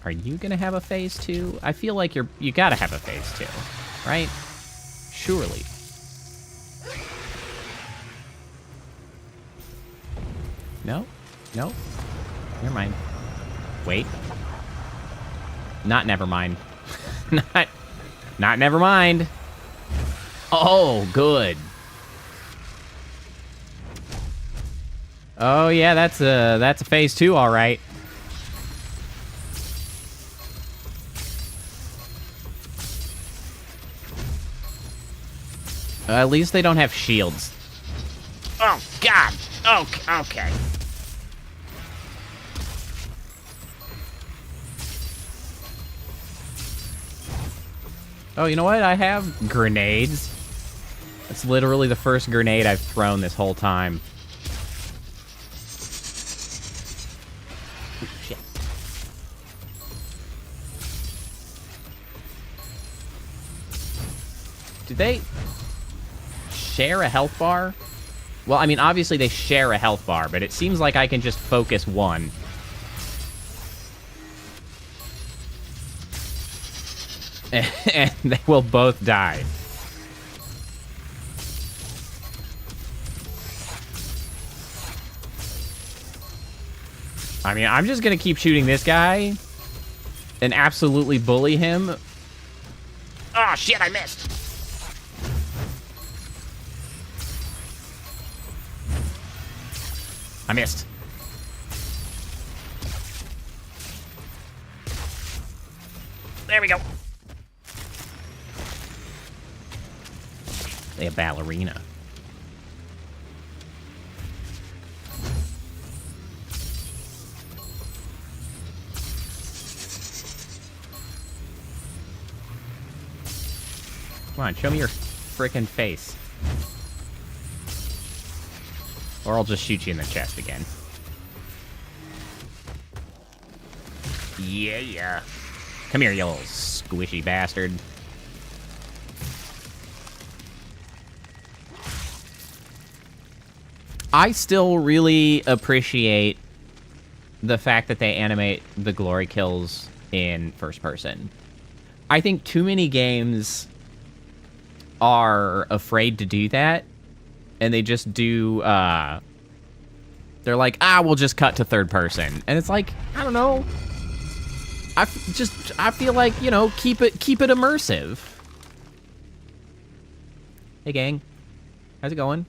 A: Are you gonna have a phase 2? I feel like you gotta have a phase 2, right? Surely. No? No? Never mind. Wait. Not never mind. Not never mind. Oh, good. Oh yeah, that's a phase 2, all right. At least they don't have shields. Oh God. Oh, okay. Oh, you know what? I have grenades. That's literally the first grenade I've thrown this whole time. Ooh, shit. Do they share a health bar? Well, I mean, obviously they share a health bar, but it seems like I can just focus one. And they will both die. I mean, I'm just gonna keep shooting this guy and absolutely bully him. Oh, shit, I missed. I missed. There we go. A ballerina. Come on, show me your frickin' face. Or I'll just shoot you in the chest again. Yeah. Come here, you little squishy bastard. I still really appreciate the fact that they animate the glory kills in first person. I think too many games are afraid to do that, and they just do, they're like, we'll just cut to third person. And it's like, I don't know. I feel like, you know, keep it immersive. Hey, gang. How's it going?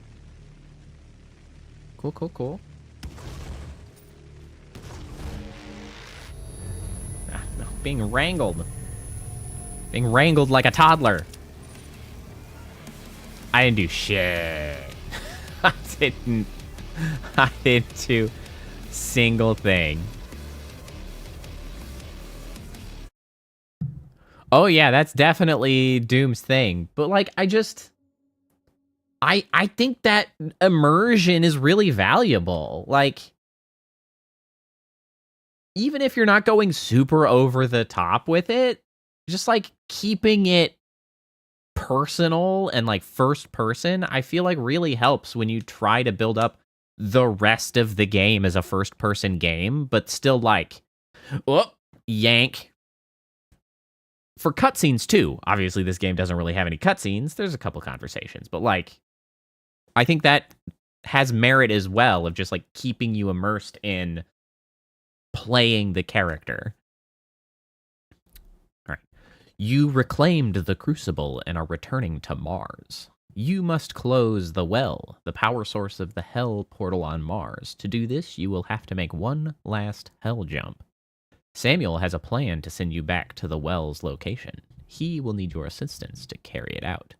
A: Cool. No, being wrangled. Being wrangled like a toddler. I didn't do shit. I didn't do single thing. Oh yeah, that's definitely Doom's thing. But like, I think that immersion is really valuable. Like, even if you're not going super over the top with it, just like keeping it personal and like first person, I feel like really helps when you try to build up the rest of the game as a first person game, but still like, yank. For cutscenes too. Obviously, this game doesn't really have any cutscenes. There's a couple conversations, but like, I think that has merit as well of just like keeping you immersed in playing the character. All right. You reclaimed the Crucible and are returning to Mars. You must close the well, the power source of the Hell portal on Mars. To do this, you will have to make one last Hell jump. Samuel has a plan to send you back to the well's location. He will need your assistance to carry it out.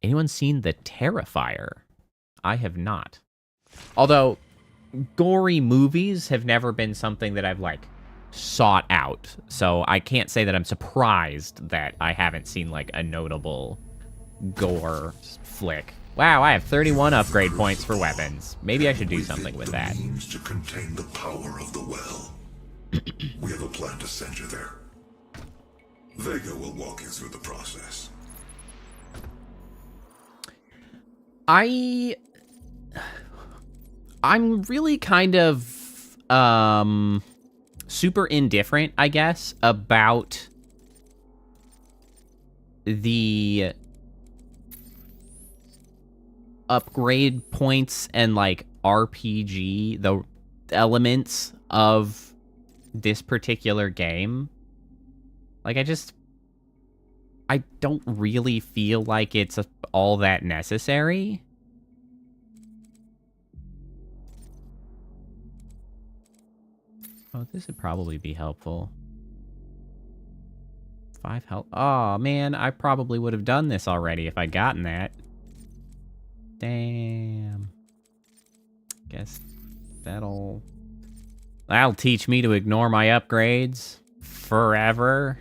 A: Anyone seen The Terrifier? I have not. Although, gory movies have never been something that I've, like, sought out. So I can't say that I'm surprised that I haven't seen, like, a notable gore flick. Wow, I have 31 upgrade points for weapons. Maybe I should do something with that.
B: Means to contain the power of the well. We have a plan to send you there. Vega will walk you through the process.
A: I'm really kind of super indifferent, I guess, about the upgrade points and like RPG, the elements of this particular game. Like, I don't really feel like it's all that necessary. Oh, this would probably be helpful. 5 health. Oh, man, I probably would have done this already if I'd gotten that. Damn. Guess that'll teach me to ignore my upgrades forever.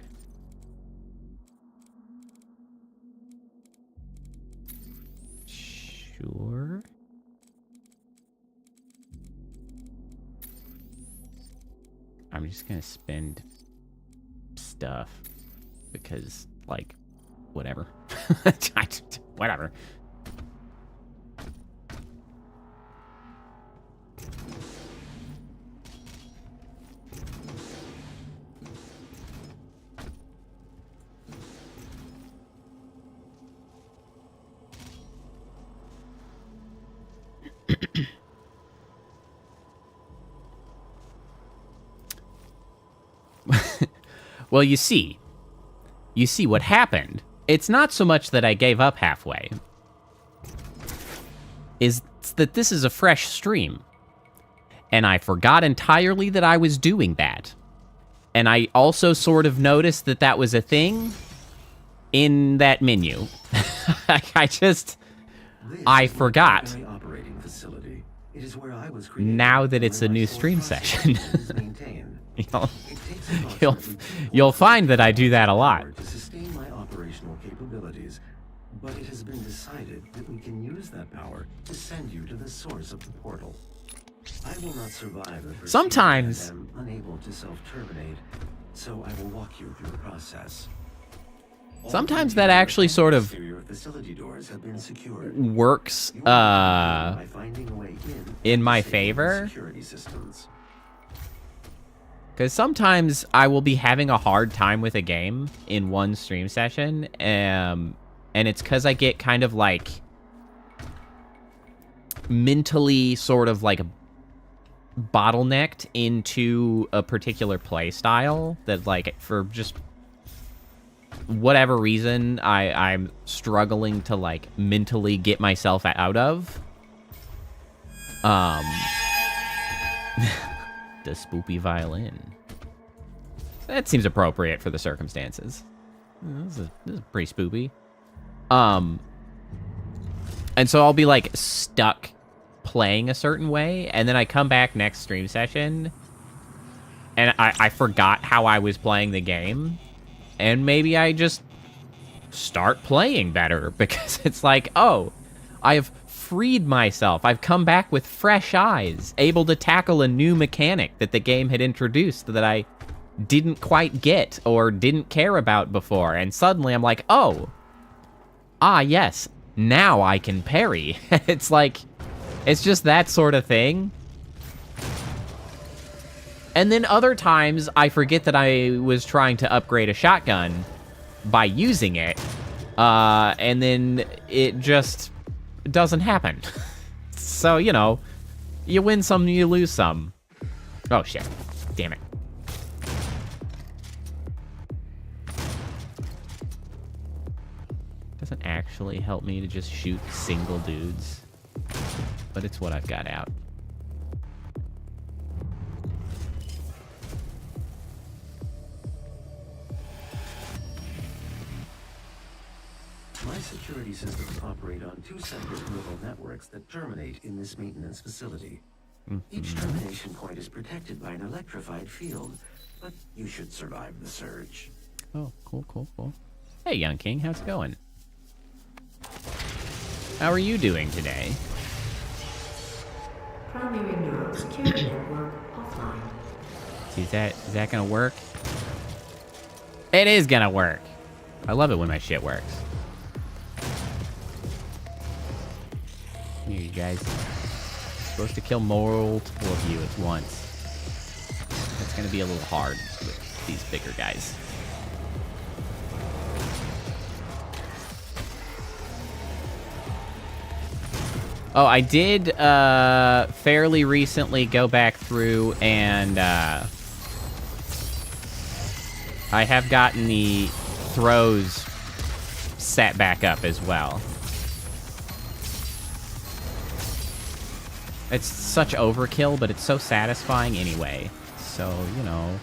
A: Sure. I'm just gonna spend stuff because, like, whatever. Whatever. Well, you see what happened. It's not so much that I gave up halfway. It's that this is a fresh stream. And I forgot entirely that I was doing that. And I also sort of noticed that that was a thing in that menu. I forgot. Now that it's a new stream session. You'll find that I do that a lot.
C: power to send you to the source of the portal. I will not survive the first
A: Sometimes.
C: season and am unable to self-terminate, so I will walk you through the process.
A: Sometimes that actually sort of
C: facility doors have been secured.
A: Works
C: By finding a way
A: in my favor.
C: Security systems.
A: Because sometimes I will be having a hard time with a game in one stream session, and it's because I get kind of like mentally sort of like bottlenecked into a particular play style that, like, for just whatever reason I'm struggling to like mentally get myself out of. The spoopy violin. That seems appropriate for the circumstances. This is pretty spoopy. And so I'll be like stuck playing a certain way, and then I come back next stream session and I forgot how I was playing the game, and maybe I just start playing better because it's like, oh, I have freed myself. I've come back with fresh eyes, able to tackle a new mechanic that the game had introduced that I didn't quite get or didn't care about before. And suddenly I'm like, oh, yes, now I can parry. It's like, it's just that sort of thing. And then other times I forget that I was trying to upgrade a shotgun by using it. And then it just doesn't happen. So, you know, you win some, you lose some. Oh, shit. Damn it. Doesn't actually help me to just shoot single dudes. But it's what I've got out.
C: My security systems operate on 2 separate neural networks that terminate in this maintenance facility. Each termination point is protected by an electrified field, but you should survive the surge.
A: Oh, cool, cool, cool. Hey, Young King, how's it going? How are you doing today?
D: Primary neural security network offline.
A: See, is that gonna work? It is gonna work. I love it when my shit works. Here, you guys. Supposed to kill multiple of you at once. That's gonna be a little hard with these bigger guys. Oh, I did fairly recently go back through and I have gotten the throws set back up as well. It's such overkill, but it's so satisfying anyway. So, you know.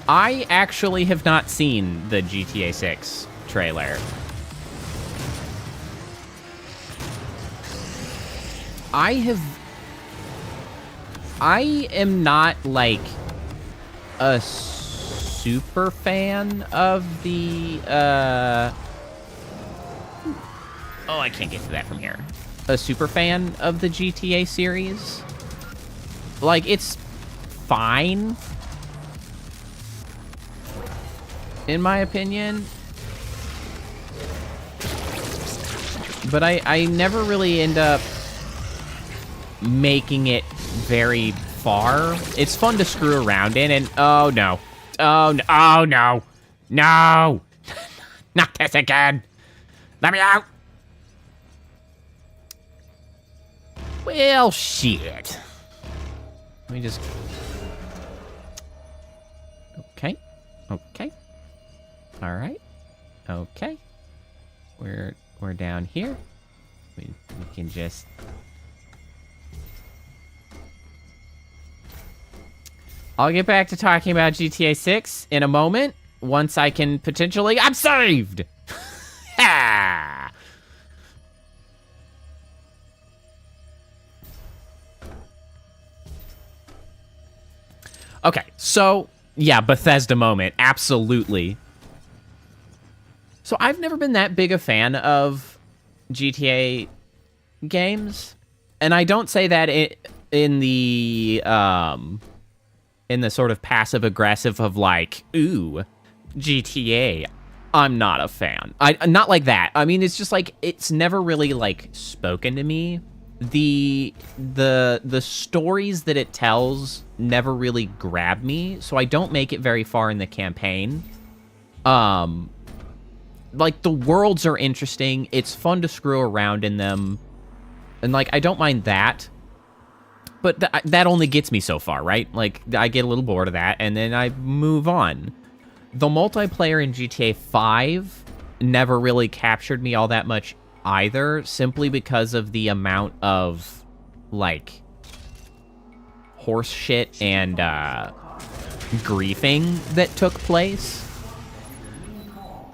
A: I actually have not seen the GTA 6 trailer. I am not, like, a super fan of the, Oh, I can't get to that from here. A super fan of the GTA series. Like, it's fine, in my opinion. But I never really end up making it very far. It's fun to screw around in, and oh no. Oh no. Oh no. No. Not this again. Let me out. Well, shit. Let me just... Okay. Okay. All right. Okay. We're down here. We can just... I'll get back to talking about GTA 6 in a moment. Once I can potentially... I'm saved! Ha! Okay, so, yeah, Bethesda moment. Absolutely. So I've never been that big a fan of GTA games, and I don't say that in the sort of passive aggressive of like, ooh, GTA, I'm not a fan. Not like that. I mean, it's just like it's never really like spoken to me. The stories that it tells never really grab me, so I don't make it very far in the campaign. Like, the worlds are interesting. It's fun to screw around in them. And, like, I don't mind that. But that only gets me so far, right? Like, I get a little bored of that, and then I move on. The multiplayer in GTA 5 never really captured me all that much either, simply because of the amount of, like, horse shit and, griefing that took place.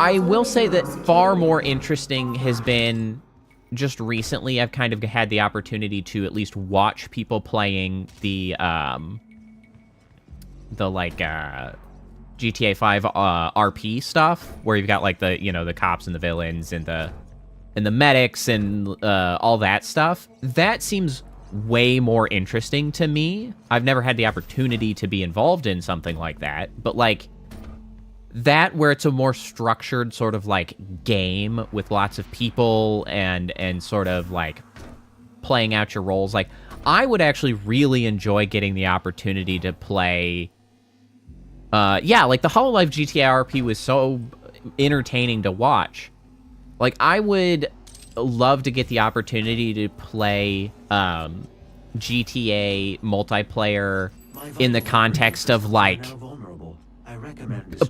A: I will say that far more interesting has been just recently. I've kind of had the opportunity to at least watch people playing the GTA 5 RP stuff, where you've got like the, you know, the cops and the villains and the medics and all that stuff. That seems way more interesting to me. I've never had the opportunity to be involved in something like that, but like that, where it's a more structured sort of like game with lots of people and sort of like playing out your roles, like I would actually really enjoy getting the opportunity to play like the Hololive GTA RP was so entertaining to watch. Like, I would love to get the opportunity to play GTA multiplayer in the context of like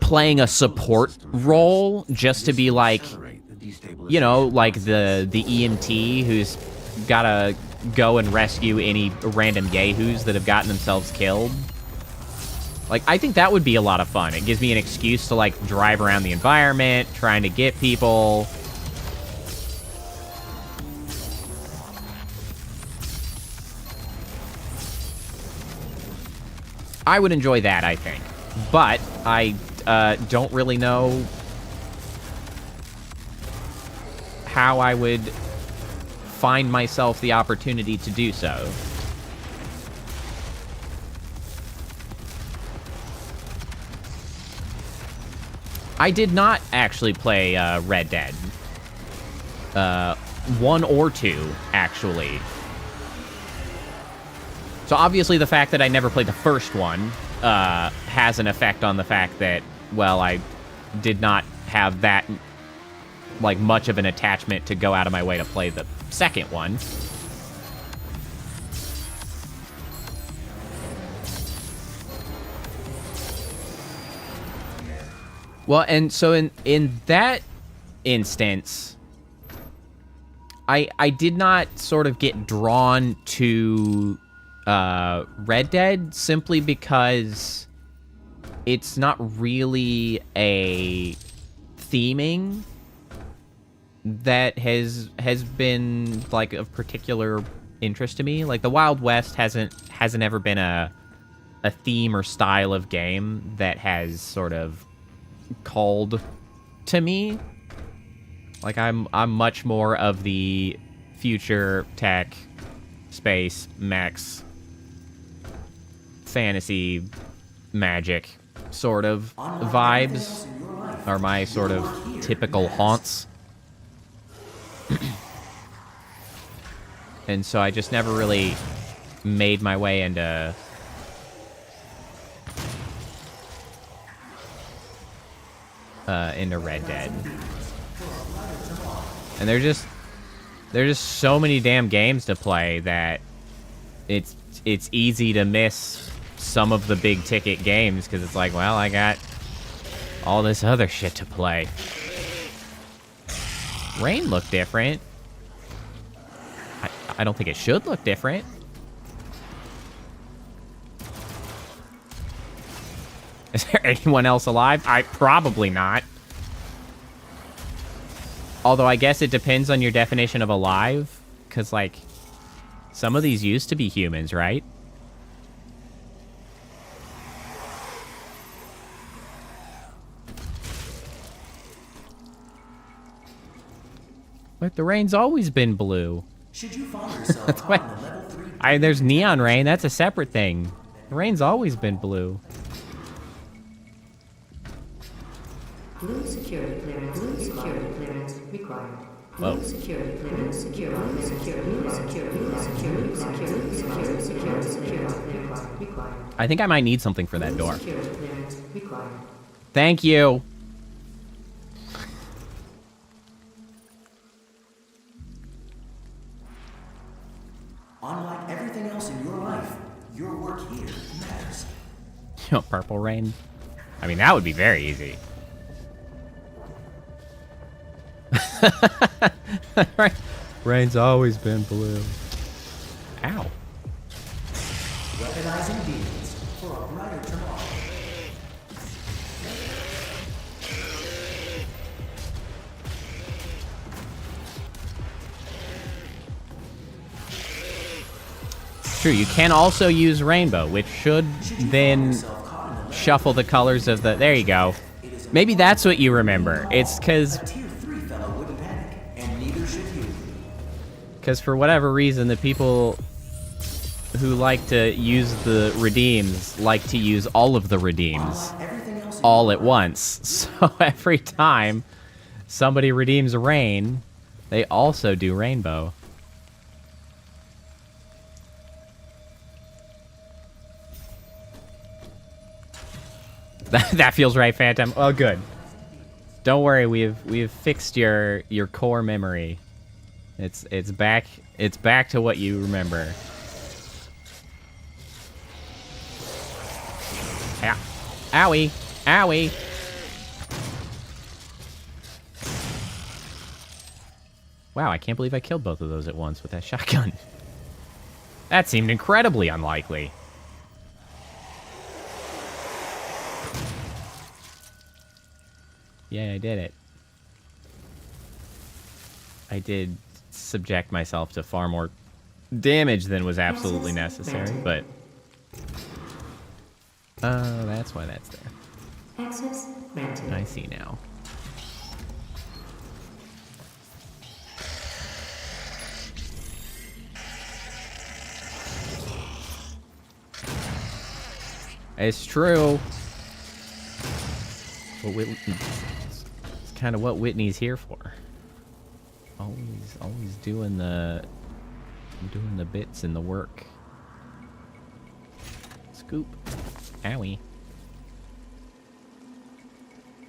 A: playing a support role, just to be like, you know, like the EMT who's gotta go and rescue any random yahoos that have gotten themselves killed. Like, I think that would be a lot of fun. It gives me an excuse to, like, drive around the environment, trying to get people. I would enjoy that, I think. But I don't really know how I would find myself the opportunity to do so. I did not actually play Red Dead. 1 or 2, actually. So obviously the fact that I never played the first one has an effect on the fact that, well, I did not have that, like, much of an attachment to go out of my way to play the second one. Well, and so in that instance, I did not sort of get drawn to Red Dead simply because it's not really a theming that has been like of particular interest to me. Like the Wild West hasn't ever been a theme or style of game that has sort of called to me. Like I'm much more of the future tech, space, mechs, fantasy, magic sort of vibes are my sort of typical haunts. And so I just never really made my way into Red Dead. And there's just so many damn games to play that it's easy to miss some of the big ticket games because it's like, well, I got all this other shit to play. Rain looked different. I don't think it should look different. Is there anyone else alive? Probably not. Although I guess it depends on your definition of alive, because, like, some of these used to be humans, right? But the rain's always been blue.
E: Should you find yourself caught in a level 3
A: There's neon rain. That's a separate thing. The rain's always been blue.
D: Blue security clearance. Blue security clearance required.
A: Whoa.
D: Blue security clearance. Security. Security. Security. Security. Security. Security. Security. Required.
A: I think I might need something for that door.
D: Security clearance required.
A: Thank you.
E: Unlike everything else in your life, your work here matters.
A: Purple rain. I mean, that would be very easy. Rain's always been blue. Ow.
E: Weaponizing demons for a brighter tomorrow.
A: True, you can also use rainbow, which should then shuffle the colors of the... There you go. Maybe that's what you remember. It's because...
E: A tier 3 fellow wouldn't panic, and neither should you.
A: Because for whatever reason, the people who like to use the redeems like to use all of the redeems all at once. So every time somebody redeems rain, they also do rainbow. That feels right, Phantom. Oh, good. Don't worry, we've fixed your core memory. It's back to what you remember. Ow. Owie. Owie. Wow, I can't believe I killed both of those at once with that shotgun. That seemed incredibly unlikely. Yeah, I did it. I did subject myself to far more damage than was absolutely necessary, but... Oh, that's why that's there.
D: Access granted.
A: I see now. It's true. Well, it's kind of what Whitney's here for. Always doing the bits and the work. Scoop. Owie.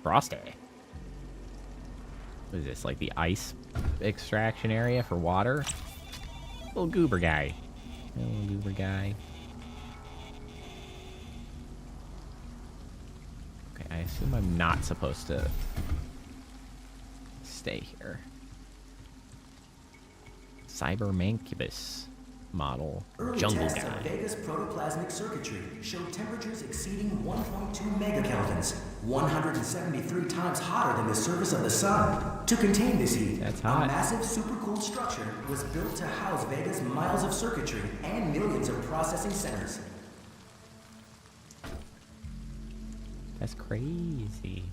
A: Frosty. What is this, like the ice extraction area for water? Little goober guy. Little goober guy. Okay, I assume I'm not supposed to stay here. Cyber Mancubus model.
E: Early
A: Jungle
E: tests of
A: guy.
E: Vega's protoplasmic circuitry showed temperatures exceeding 1.2 megakelvins, 173 times hotter than the surface of the sun. To contain this heat,
A: That's hot.
E: a massive supercooled structure was built to house Vega's miles of circuitry and millions of processing centers.
A: That's crazy.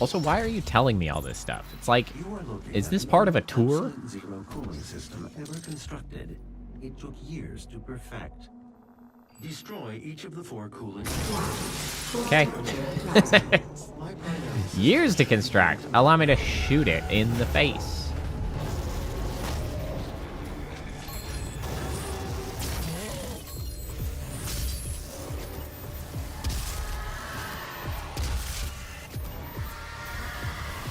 A: Also, why are you telling me all this stuff? It's like,
C: You are looking
A: is
C: at
A: this
C: the
A: part of a
C: only
A: tour?
C: absolute zero cooling system ever constructed. It took years to perfect. Destroy each of the 4 cooling
A: Okay.
C: My primary
A: Years to construct. Allow me to shoot it in the face.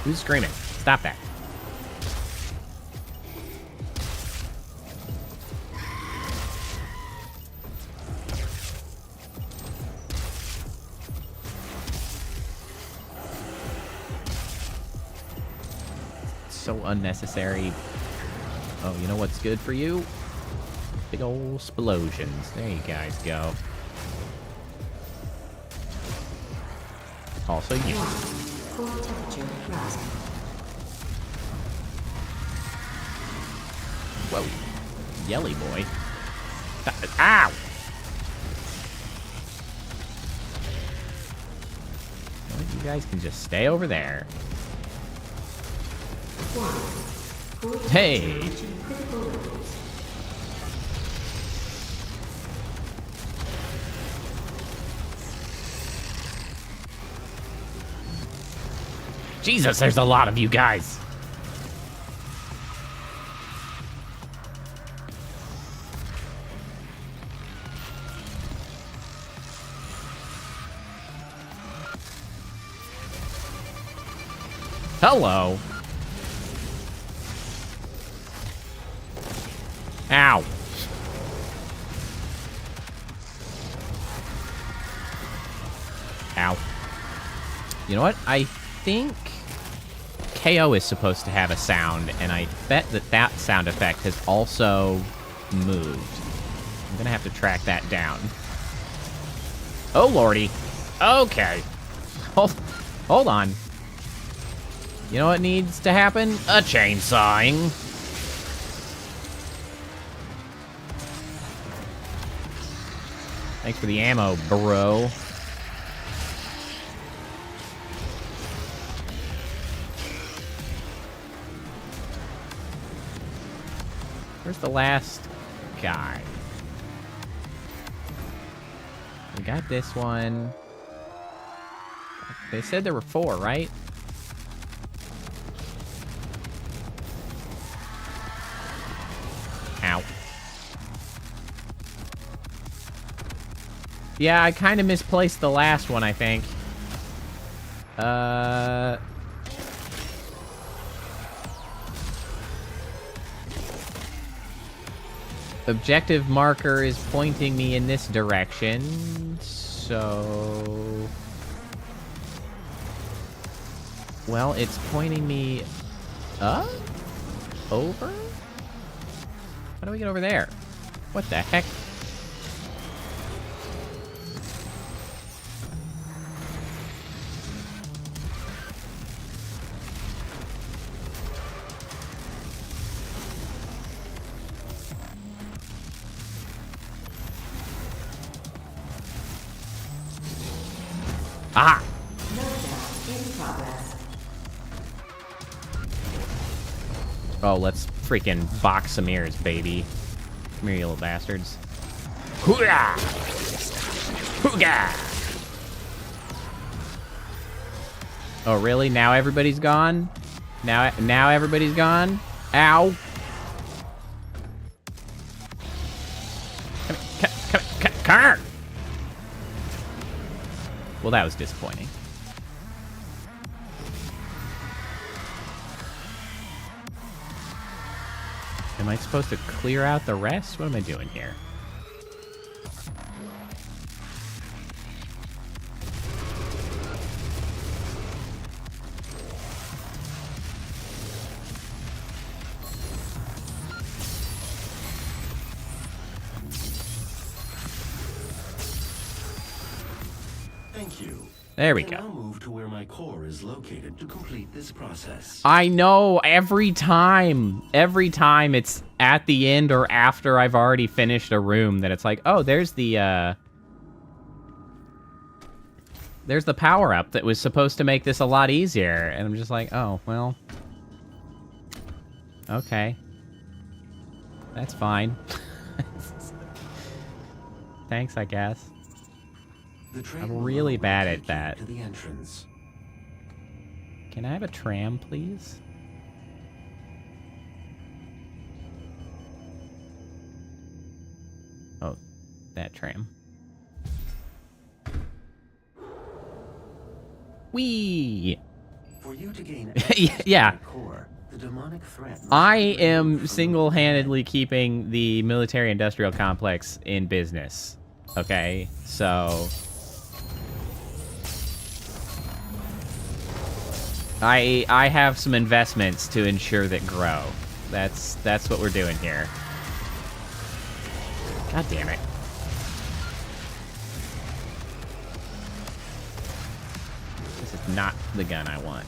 A: Who's screaming? Stop that. So unnecessary. Oh, you know what's good for you? Big ol' explosions. There you guys go. Also you.
D: Core temperature rising.
A: Whoa. Yelly boy. Ow! You guys can just stay over there. Hey! Jesus, there's a lot of you guys. Hello. Ow. Ow. You know what? I think KO is supposed to have a sound, and I bet that that sound effect has also moved. I'm gonna have to track that down. Oh, lordy. Okay. Hold on. You know what needs to happen? A chainsawing. Thanks for the ammo, bro. Where's the last guy? We got this one. They said there were 4, right? Ow. Yeah, I kind of misplaced the last one, I think. Objective marker is pointing me in this direction, so... Well, it's pointing me up? Over? How do we get over there? What the heck? Ah! Oh, let's freaking box some ears, baby. Come here, you little bastards. Hooyah! Hooga! Oh, really? Now everybody's gone? Now everybody's gone? Ow! Come here! Well, that was disappointing. Am I supposed to clear out the rest? What am I doing here?
C: Thank you.
A: There we
C: I can
A: go.
C: now move to where my core is located to complete this process.
A: I know, every time it's at the end or after I've already finished a room that it's like, oh, there's the power-up that was supposed to make this a lot easier. And I'm just like, oh, well. Okay. That's fine. Thanks, I guess. I'm really bad at that.
C: To the entrance.
A: Can I have a tram, please? Oh, that tram. Whee!
C: For you to gain
A: Yeah.
C: to my core, the demonic threat must
A: I
C: be
A: am
C: removed from
A: single-handedly keeping the military-industrial complex in business. Okay, so... I have some investments to ensure that grow. That's what we're doing here. God damn it. This is not the gun I want.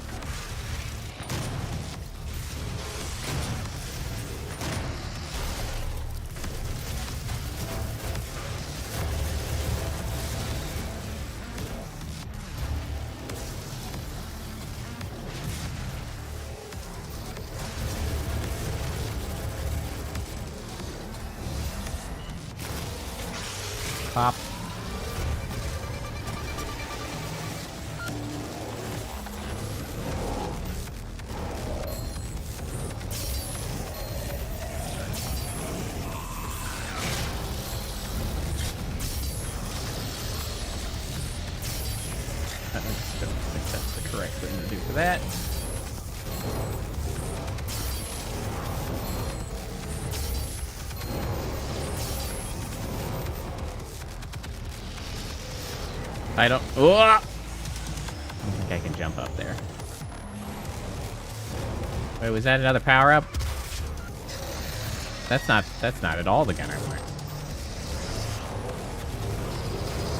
A: Pop. I just don't think that's the correct thing to do for that. I don't. Oh! I don't think I can jump up there. Wait, was that another power up? That's not at all the gun I want.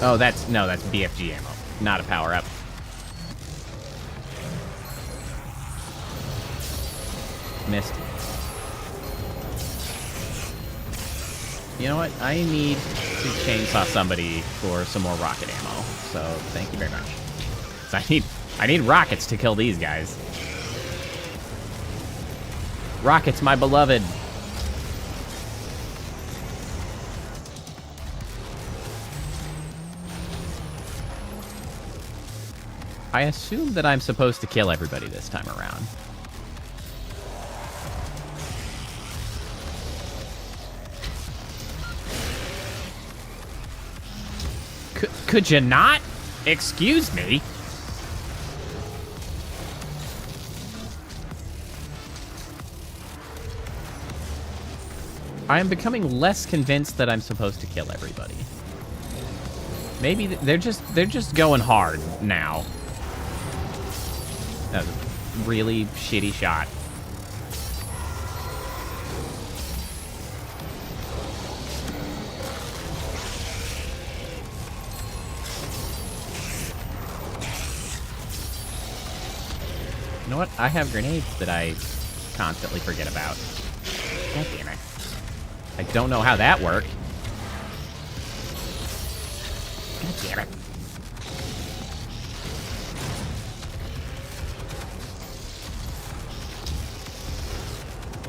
A: Oh, that's BFG ammo, not a power up. Missed. You know what? I need to chainsaw somebody for some more rocket ammo. So thank you very much. 'Cause I need rockets to kill these guys. Rockets, my beloved. I assume that I'm supposed to kill everybody this time around. Could you not? Excuse me? I am becoming less convinced that I'm supposed to kill everybody. Maybe they're just going hard now. That was a really shitty shot. You know what? I have grenades that I constantly forget about. God damn it. I don't know how that worked. God damn it.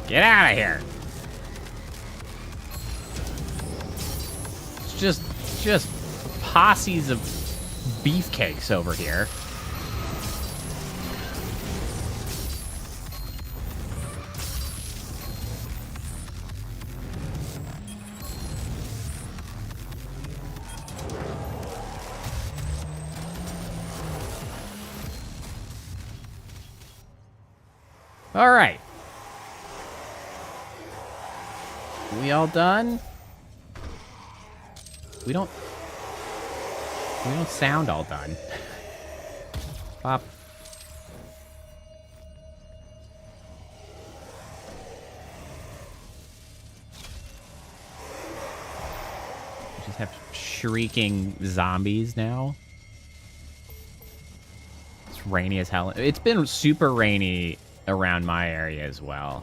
A: Get out of here. It's just posses of beefcakes over here. All right. We all done? We don't sound all done. Pop. We just have shrieking zombies now. It's rainy as hell. It's been super rainy around my area as well.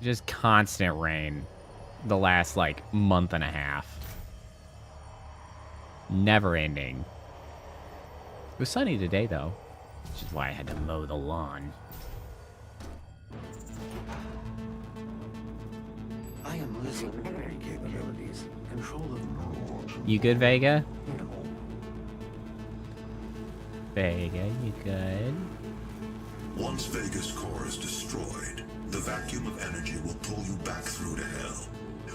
A: Just constant rain the last, like, month and a half. Never ending. It was sunny today, though, which is why I had to mow the lawn.
C: I am listening to your capabilities. Control of
A: You good, Vega?
C: minimal.
A: Vega, you good?
B: Once Vega's core is destroyed, the vacuum of energy will pull you back through to hell.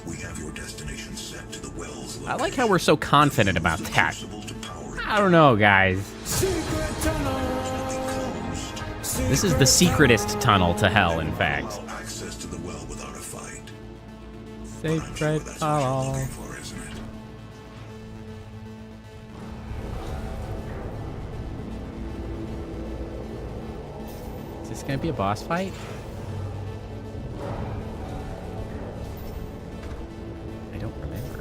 B: We have your destination set to the well's location.
A: I like how we're so confident about that.
B: Crucible to power it.
A: I don't know, guys. This is the secretest tunnel to hell, in fact.
B: Allow access to the well without a fight.
A: Secret
B: That's what you're
A: tunnel.
B: looking for, isn't it?
A: Is this gonna be a boss fight? I don't remember.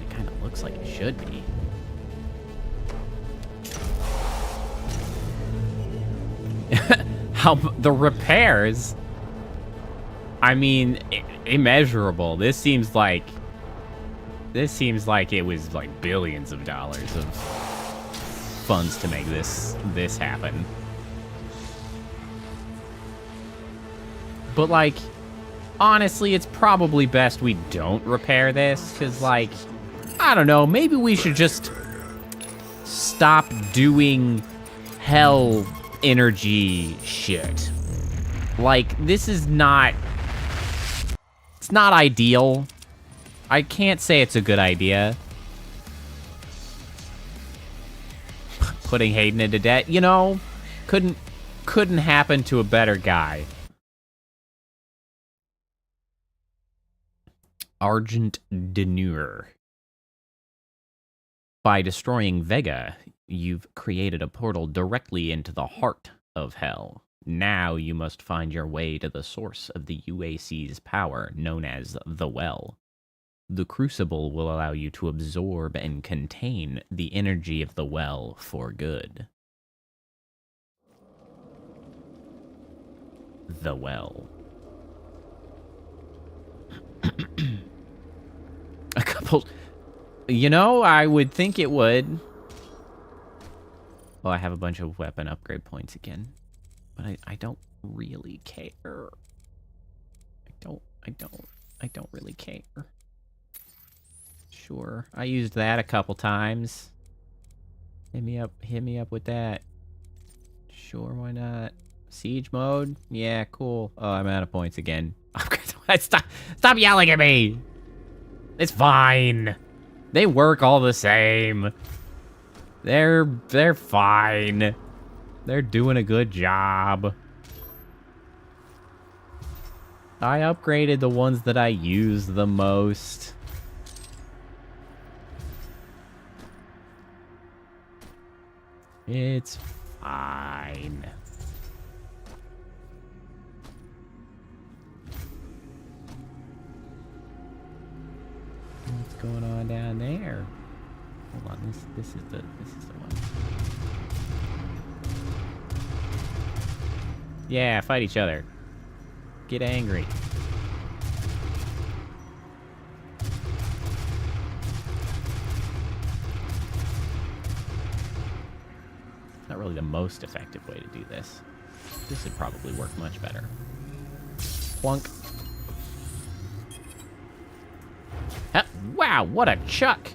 A: It kind of looks like it should be. How the repairs? I mean, immeasurable. This seems like it was like billions of dollars of funds to make this happen. But like, honestly, it's probably best we don't repair this, because, like, I don't know, maybe we should just stop doing hell energy shit. Like, this is not... It's not ideal. I can't say it's a good idea. Putting Hayden into debt, you know, couldn't happen to a better guy. Argent Denure. By destroying Vega, you've created a portal directly into the heart of hell. Now you must find your way to the source of the UAC's power, known as the Well. The Crucible will allow you to absorb and contain the energy of the Well for good. The Well. A couple... You know, I would think it would. Well, I have a bunch of weapon upgrade points again. But I don't really care. I don't really care. Sure, I used that a couple times. Hit me up with that. Sure, why not? Siege mode? Yeah, cool. Oh, I'm out of points again. Stop yelling at me! It's fine. They work all the same. They're fine. They're doing a good job. I upgraded the ones that I use the most. It's fine. What's going on down there? Hold on, this is the one. Yeah, fight each other. Get angry. Not really the most effective way to do this. This would probably work much better. Plunk. Wow, what a chuck!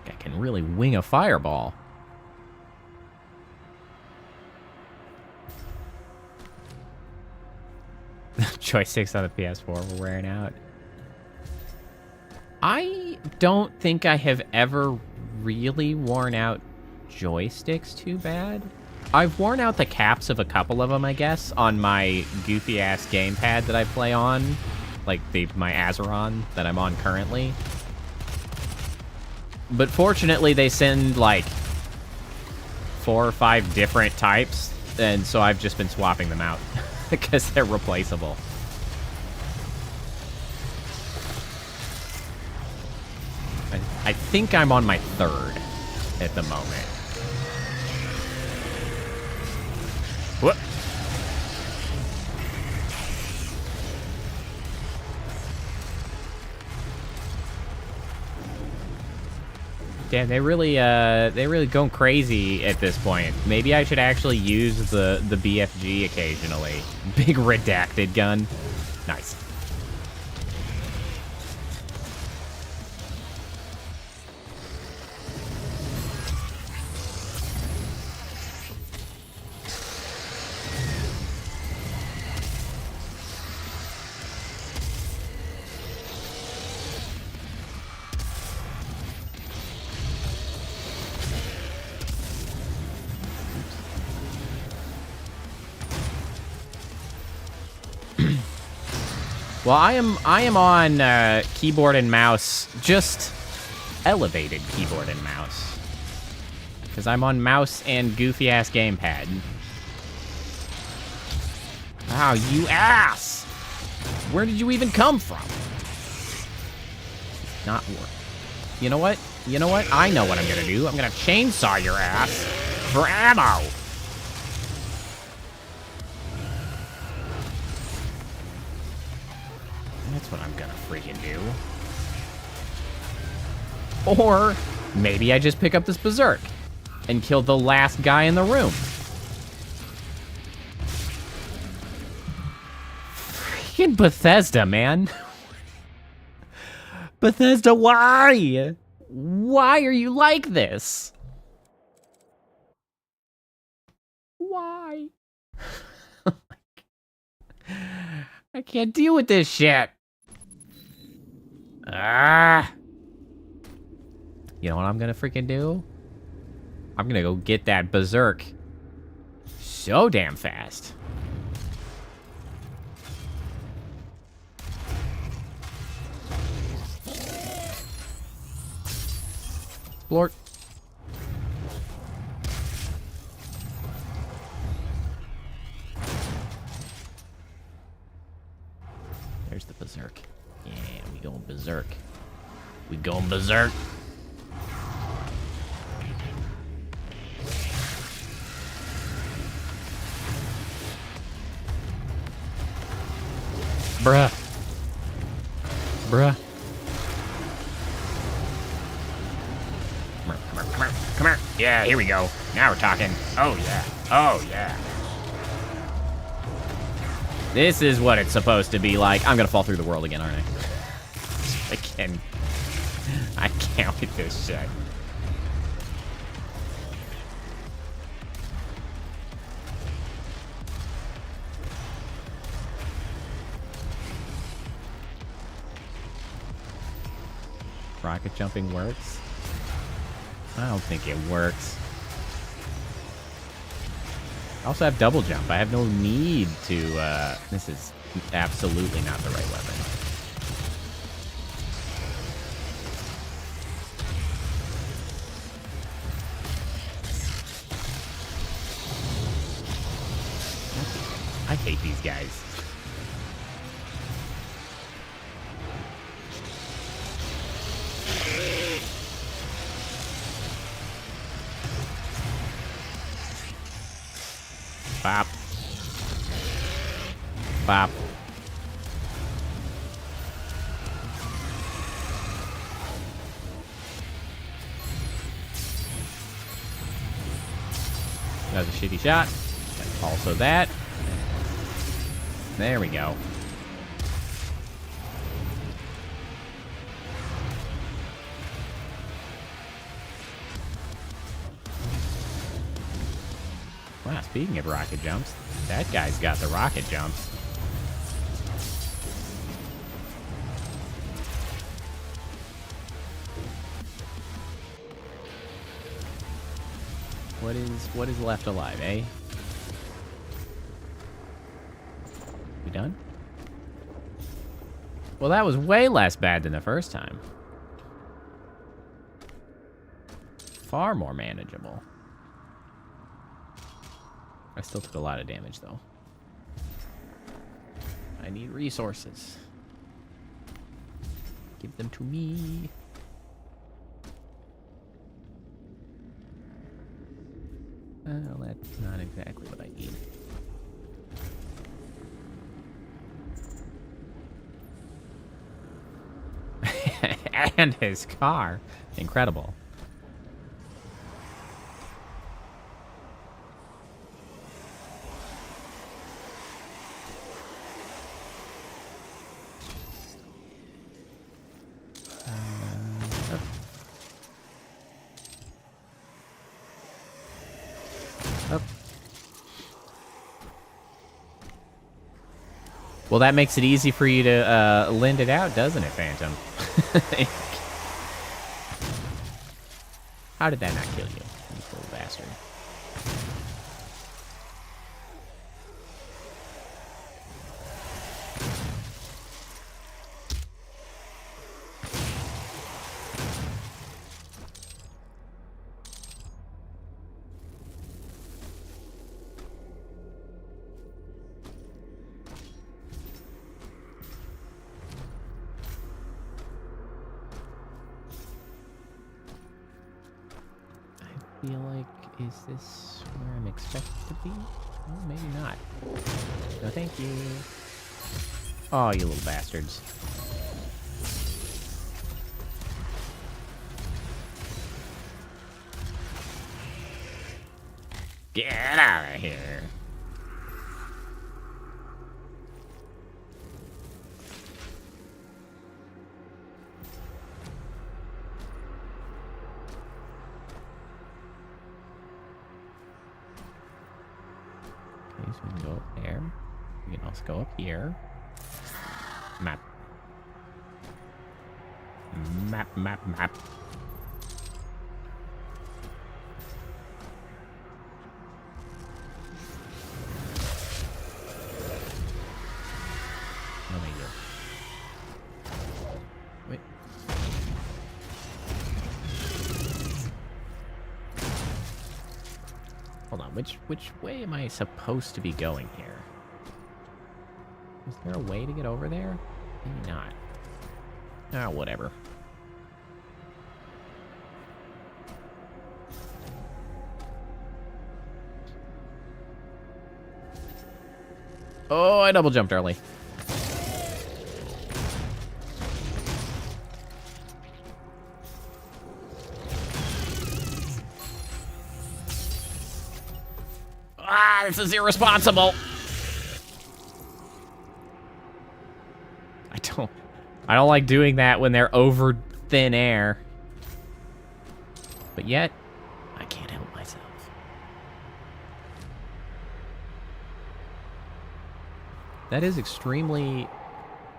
A: I can really wing a fireball. Joysticks on the PS4 were wearing out. I don't think I have ever really worn out joysticks too bad. I've worn out the caps of a couple of them, I guess, on my goofy-ass gamepad that I play on. Like my Azeron that I'm on currently. But fortunately, they send, like, 4 or 5 different types, and so I've just been swapping them out because they're replaceable. I think I'm on my 3rd at the moment. Whoop. Damn, they really going crazy at this point. Maybe I should actually use the BFG occasionally. Big redacted gun. Nice. Well, I am on keyboard and mouse, just elevated keyboard and mouse. Because I'm on mouse and goofy-ass gamepad. Wow, you ass! Where did you even come from? Not work. You know what? You know what? I know what I'm gonna do. I'm gonna chainsaw your ass for ammo! That's what I'm gonna freaking do. Or Maybe I just pick up this berserk and kill the last guy in the room. Freaking Bethesda, man. Bethesda, why? Why are you like this? Why? I can't deal with this shit. Ah. You know what I'm gonna freaking do? I'm gonna go get that berserk so damn fast. Explore. There's the berserk. Yeah, we going berserk. We going berserk. Bruh. Bruh. Come here. Yeah, here we go. Now we're talking. Oh, yeah. Oh, yeah. This is what it's supposed to be like. I'm gonna fall through the world again, aren't I? Again. I can't with this shit. Rocket jumping works? I don't think it works. I also have double jump. I have no need to, this is absolutely not the right weapon. I hate these guys. Bop. Bop. That was a shitty shot. Also that. There we go. Wow, speaking of rocket jumps, that guy's got the rocket jumps. What is left alive, eh? We done? Well, that was way less bad than the first time. Far more manageable. I still took a lot of damage, though. I need resources. Give them to me. Well, that's not exactly what I need. And his car. Incredible. Well, that makes it easy for you to lend it out, doesn't it, Phantom? How did that not kill you, you little bastard? I feel like, is this where I'm expected to be? Well, maybe not. No, thank you. Oh, you little bastards. Get out of here. Okay, so we can go up there. We can also go up here. Map. Map, map, map. Oh, thank you. Wait. Hold on, which way am I supposed to be going here? Is there a way to get over there? Maybe not. Ah, whatever. Oh, I double jumped early. Ah, this is irresponsible. I don't like doing that when they're over thin air. But yet, I can't help myself. That is extremely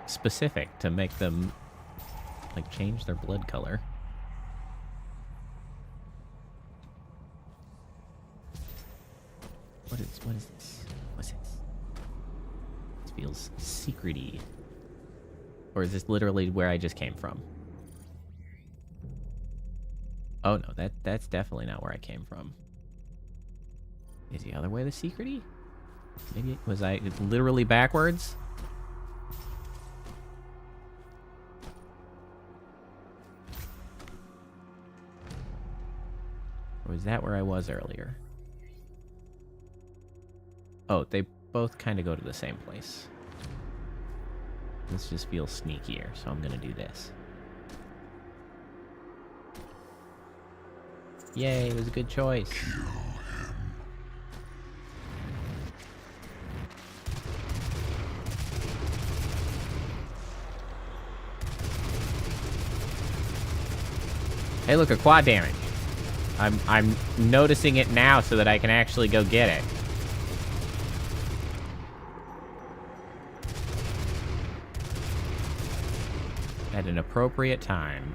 A: specific to make them, like, change their blood color. What is this? What's this? This feels secret-y. Or is this literally where I just came from? Oh no, that's definitely not where I came from. Is the other way the secret-y? Maybe was I literally backwards? Or was that where I was earlier? Oh, they both kind of go to the same place. This just feels sneakier, so I'm gonna do this. Yay, it was a good choice. Hey, look, a quad damage. I'm noticing it now so that I can actually go get it. At an appropriate time.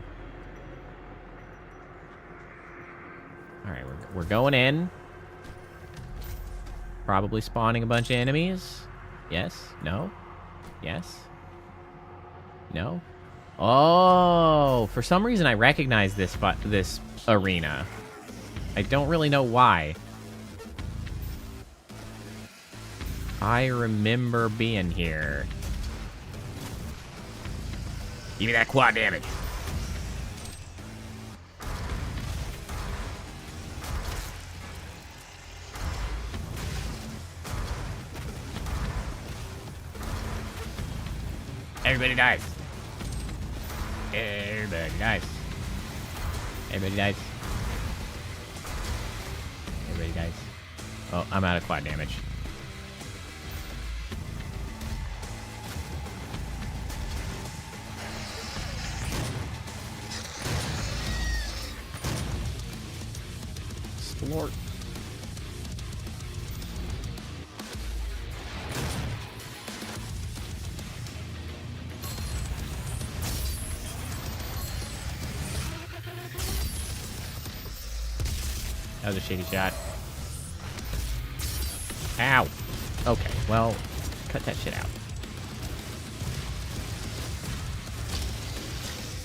A: Alright, we're going in. Probably spawning a bunch of enemies. Yes? No? Yes? No? Oh! For some reason I recognize this arena. I don't really know why. I remember being here. Give me that quad damage. Everybody dies. Everybody dies. Everybody dies. Everybody dies. Oh, I'm out of quad damage. Lord. That was a shitty shot. Ow. Okay, well, cut that shit out.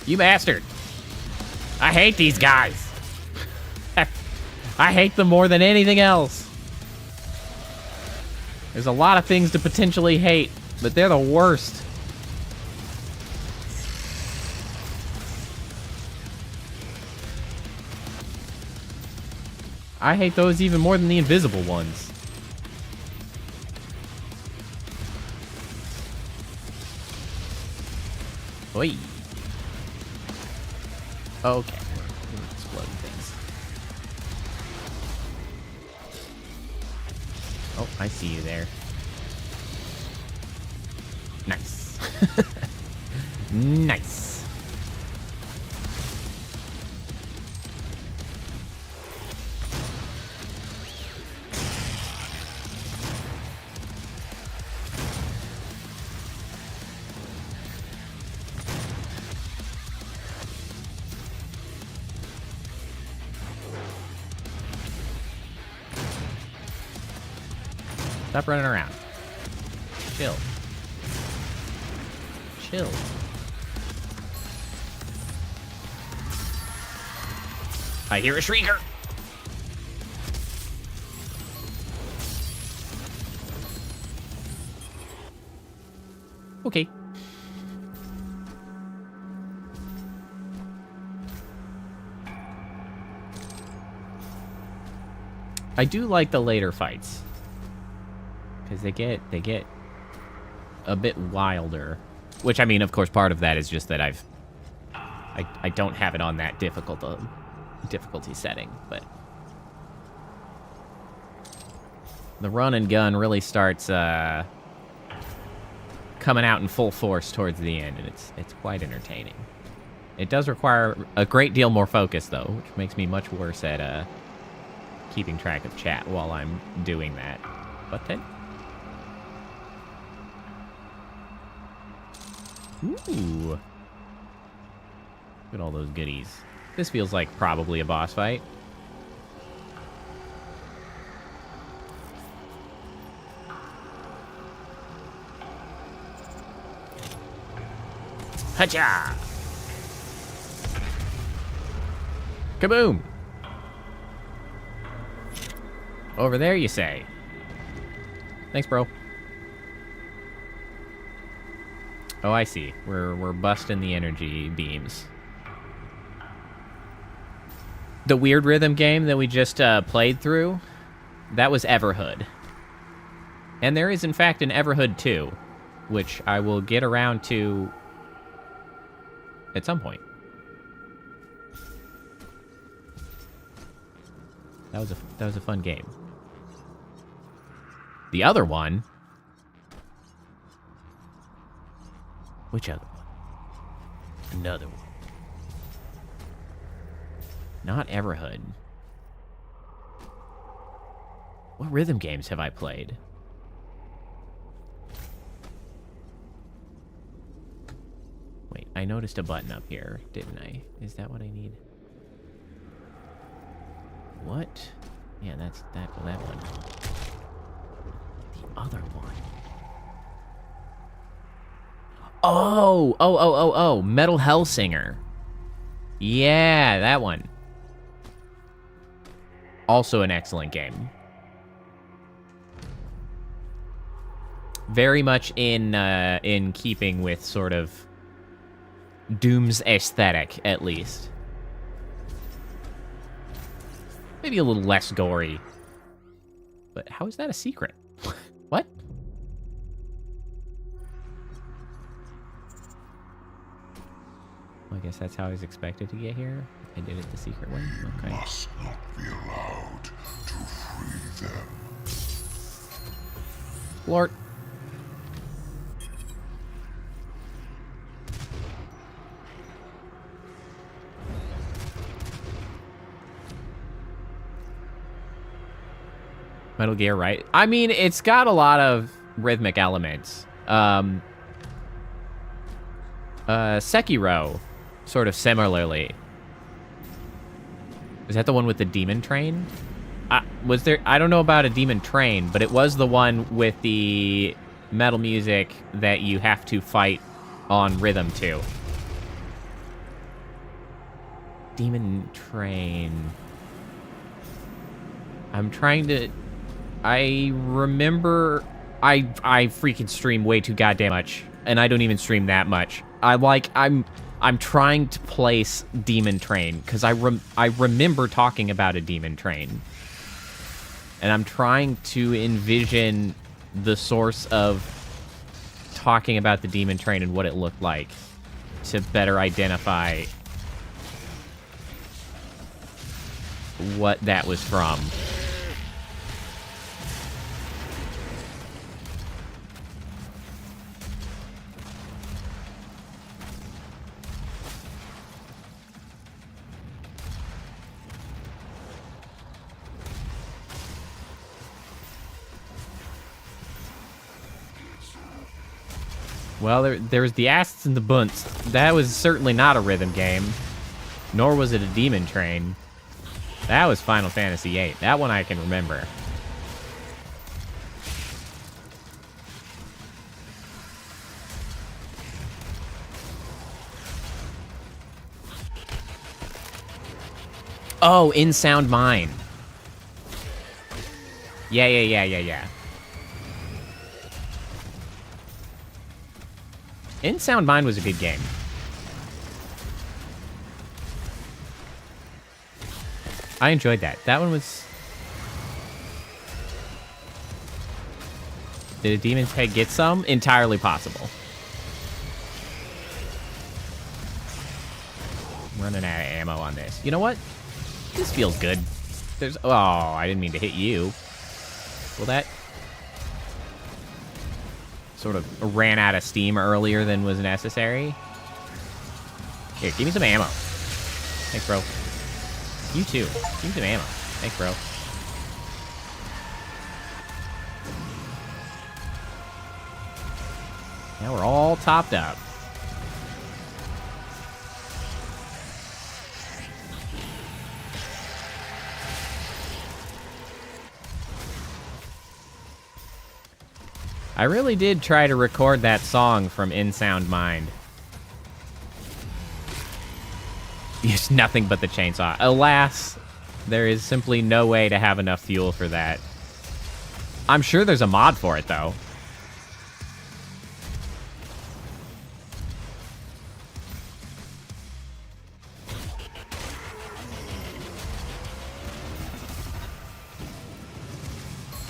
A: You bastard. I hate these guys. I hate them more than anything else. There's a lot of things to potentially hate, but they're the worst. I hate those even more than the invisible ones. Oi. Okay, we're exploding things. Oh, I see you there. Nice. Nice. Stop running around. Chill. Chill. I hear a shrieker. Okay. I do like the later fights. Because they get a bit wilder. Which, I mean, of course, part of that is just that I don't have it on that difficulty setting, but the run and gun really starts coming out in full force towards the end, and it's quite entertaining. It does require a great deal more focus, though, which makes me much worse at keeping track of chat while I'm doing that. But then... Ooh. Look at all those goodies. This feels like probably a boss fight. Hacha! Kaboom! Over there, you say? Thanks, bro. Oh, I see. We're busting the energy beams. The weird rhythm game that we just played through, that was Everhood. And there is, in fact, an Everhood 2, which I will get around to at some point. That was a fun game. The other one... Which other one? Another one. Not Everhood. What rhythm games have I played? Wait, I noticed a button up here, didn't I? Is that what I need? What? Yeah, that's that one. The other one. Oh, Metal Hellsinger. Yeah, that one. Also an excellent game. Very much in keeping with sort of Doom's aesthetic, at least. Maybe a little less gory. But how is that a secret? What? I guess that's how I was expected to get here. I did it the secret way. Okay.
B: Must not be allowed to free them.
A: Lord. Metal Gear, right? I mean, it's got a lot of rhythmic elements. Sekiro, sort of similarly. Is that the one with the demon train? Was there... I don't know about a demon train, but it was the one with the metal music that you have to fight on rhythm to. Demon train... I'm trying to... I remember... I freaking stream way too goddamn much, and I don't even stream that much. I'm trying to place Demon Train, because I remember talking about a Demon Train. And I'm trying to envision the source of talking about the Demon Train and what it looked like to better identify what that was from. Well, there was the asts and the bunts. That was certainly not a rhythm game. Nor was it a demon train. That was Final Fantasy VIII. That one I can remember. Oh, In Sound Mind. Yeah. In Sound Mind was a good game. I enjoyed that. That one was... Did a demon's head get some? Entirely possible. I'm running out of ammo on this. You know what? This feels good. There's... Oh, I didn't mean to hit you. Well, that... sort of ran out of steam earlier than was necessary. Here, give me some ammo. Thanks, bro. You too. Give me some ammo. Thanks, bro. Now we're all topped up. I really did try to record that song from In Sound Mind. Use nothing but the chainsaw. Alas, there is simply no way to have enough fuel for that. I'm sure there's a mod for it, though.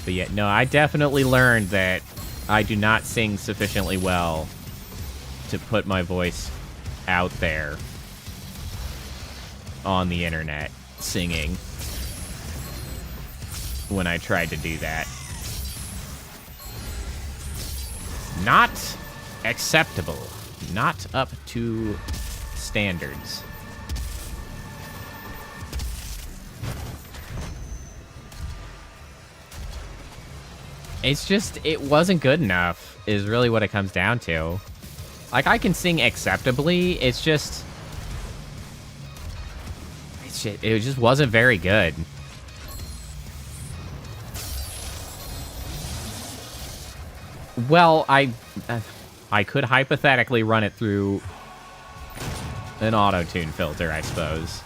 A: But yeah, no, I definitely learned that I do not sing sufficiently well to put my voice out there on the internet singing when I tried to do that. Not acceptable. Not up to standards. It's just, it wasn't good enough, is really what it comes down to. Like, I can sing acceptably, it just wasn't very good. Well, I could hypothetically run it through an auto-tune filter, I suppose.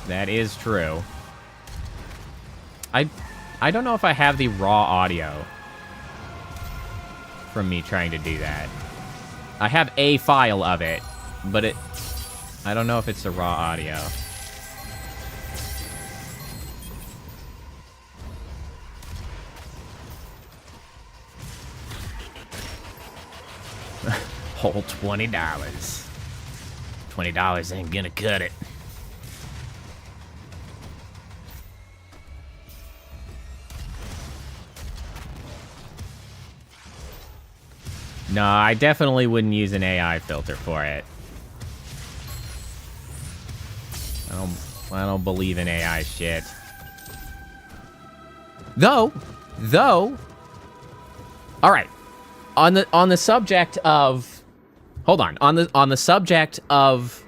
A: That is true. I don't know if I have the raw audio from me trying to do that. I have a file of it, but I don't know if it's the raw audio. Whole $20. $20 ain't gonna cut it. No, I definitely wouldn't use an AI filter for it. I don't believe in AI shit. Though, all right. On the subject of, hold on. On the subject of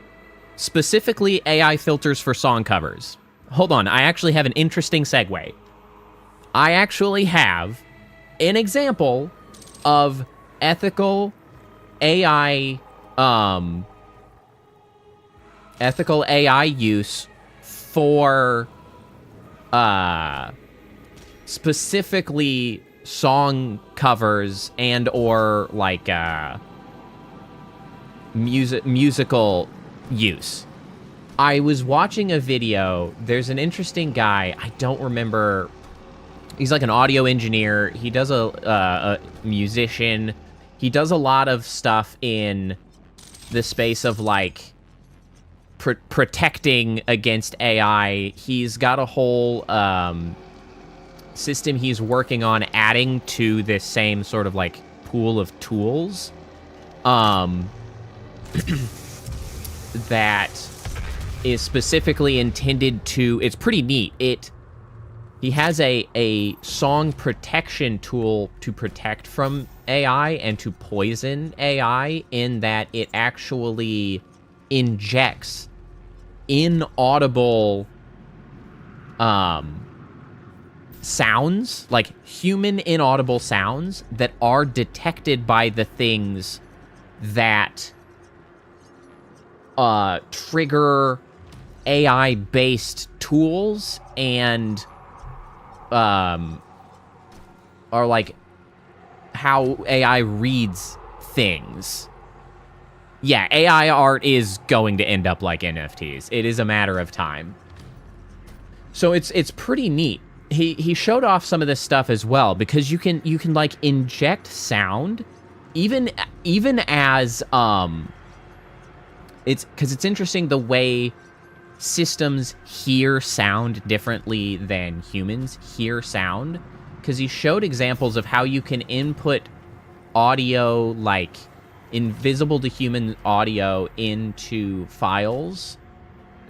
A: specifically AI filters for song covers. Hold on, I actually have an interesting segue. I actually have an example of ethical AI use for specifically song covers and or like musical use. I was watching a video. There's an interesting guy. I don't remember. He's like an audio engineer. He does a musician. He does a lot of stuff in the space of, like, protecting against AI. He's got a whole system he's working on adding to this same sort of, like, pool of tools. That is specifically intended to... It's pretty neat. He has a song protection tool to protect from AI and to poison AI in that it actually injects inaudible sounds, like human inaudible sounds that are detected by the things that trigger AI-based tools and are like how AI reads things. Yeah, AI art is going to end up like NFTs. It is a matter of time. So it's pretty neat. He showed off some of this stuff as well, because you can like inject sound even as it's interesting the way systems hear sound differently than humans hear sound, because he showed examples of how you can input audio, like invisible to human audio, into files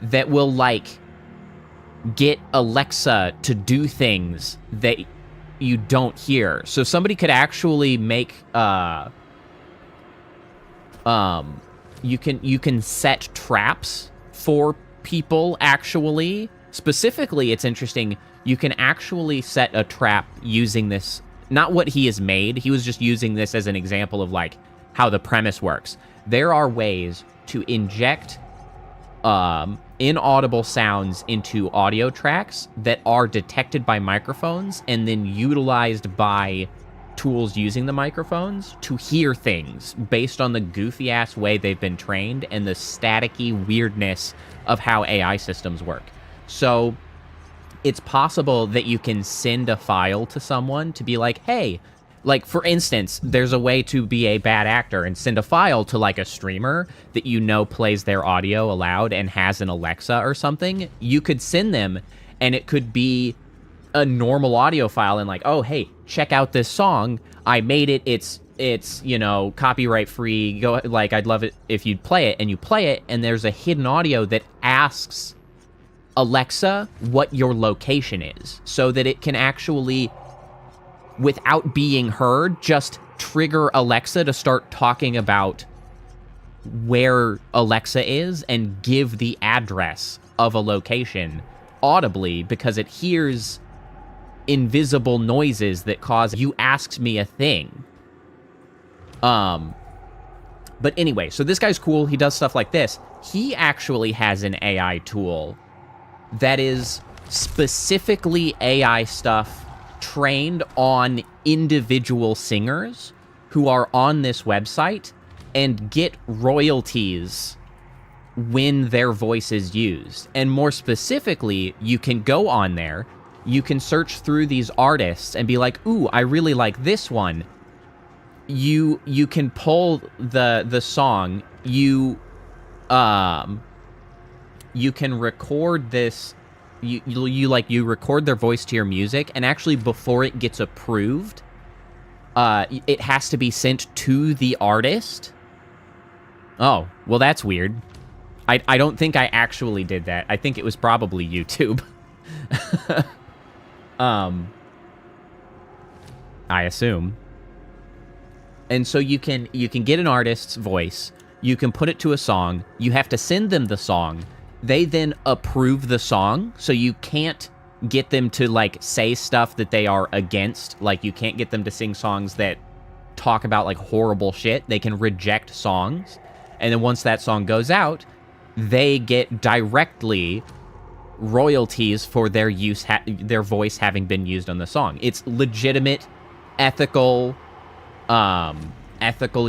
A: that will like get Alexa to do things that you don't hear. So somebody could actually make you can set traps for people. Actually, specifically, it's interesting, you can actually set a trap using this, not what he has made. He was just using this as an example of like how the premise works. There are ways to inject inaudible sounds into audio tracks that are detected by microphones and then utilized by tools using the microphones to hear things based on the goofy ass way they've been trained and the staticky weirdness of how AI systems work. So it's possible that you can send a file to someone to be like, hey, like, for instance, there's a way to be a bad actor and send a file to, like, a streamer that you know plays their audio aloud and has an Alexa or something. You could send them, and it could be a normal audio file and like, oh, hey, check out this song. I made it. It's you know, copyright free. Go, like, I'd love it if you'd play it. And you play it, and there's a hidden audio that asks Alexa what your location is, so that it can actually, without being heard, just trigger Alexa to start talking about where Alexa is and give the address of a location audibly, because it hears invisible noises that cause you asked me a thing. But anyway, so this guy's cool. He does stuff like this. He actually has an AI tool that is specifically AI stuff trained on individual singers who are on this website and get royalties when their voice is used. And more specifically, you can go on there, you can search through these artists and be like, ooh, I really like this one. You can pull the song, you can record this. You record their voice to your music, and actually before it gets approved, it has to be sent to the artist. Oh, well, that's weird. I don't think I actually did that. I think it was probably YouTube. I assume. And so you can get an artist's voice, you can put it to a song, you have to send them the song. They then approve the song, so you can't get them to, like, say stuff that they are against. Like, you can't get them to sing songs that talk about, like, horrible shit. They can reject songs. And then once that song goes out, they get directly royalties for their use, their voice having been used on the song. It's legitimate, ethical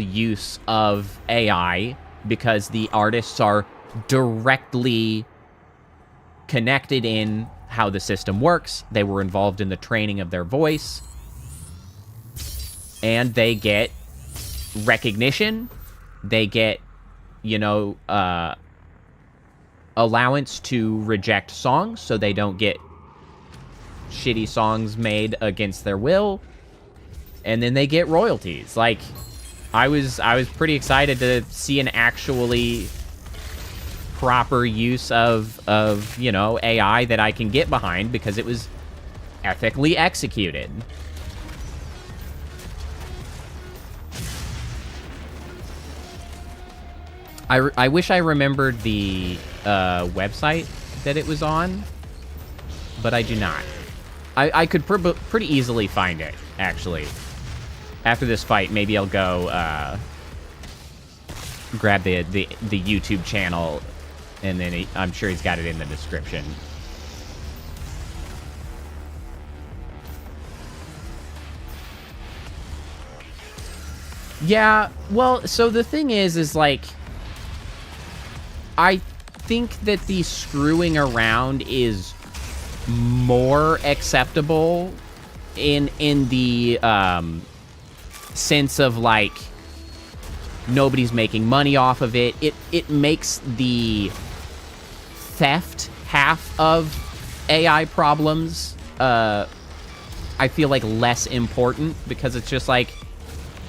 A: use of AI, because the artists are directly connected in how the system works. They were involved in the training of their voice, and they get recognition. They get, you know, allowance to reject songs, so they don't get shitty songs made against their will, and then they get royalties. Like, I was pretty excited to see an actually proper use of, you know, AI that I can get behind, because it was ethically executed. I wish I remembered the website that it was on, but I do not. I could pretty easily find it, actually. After this fight, maybe I'll go grab the YouTube channel, and then I'm sure he's got it in the description. Yeah, well, so the thing is like, I think that the screwing around is more acceptable in the sense of like nobody's making money off of it. It makes the theft half of AI problems I feel like less important, because it's just like,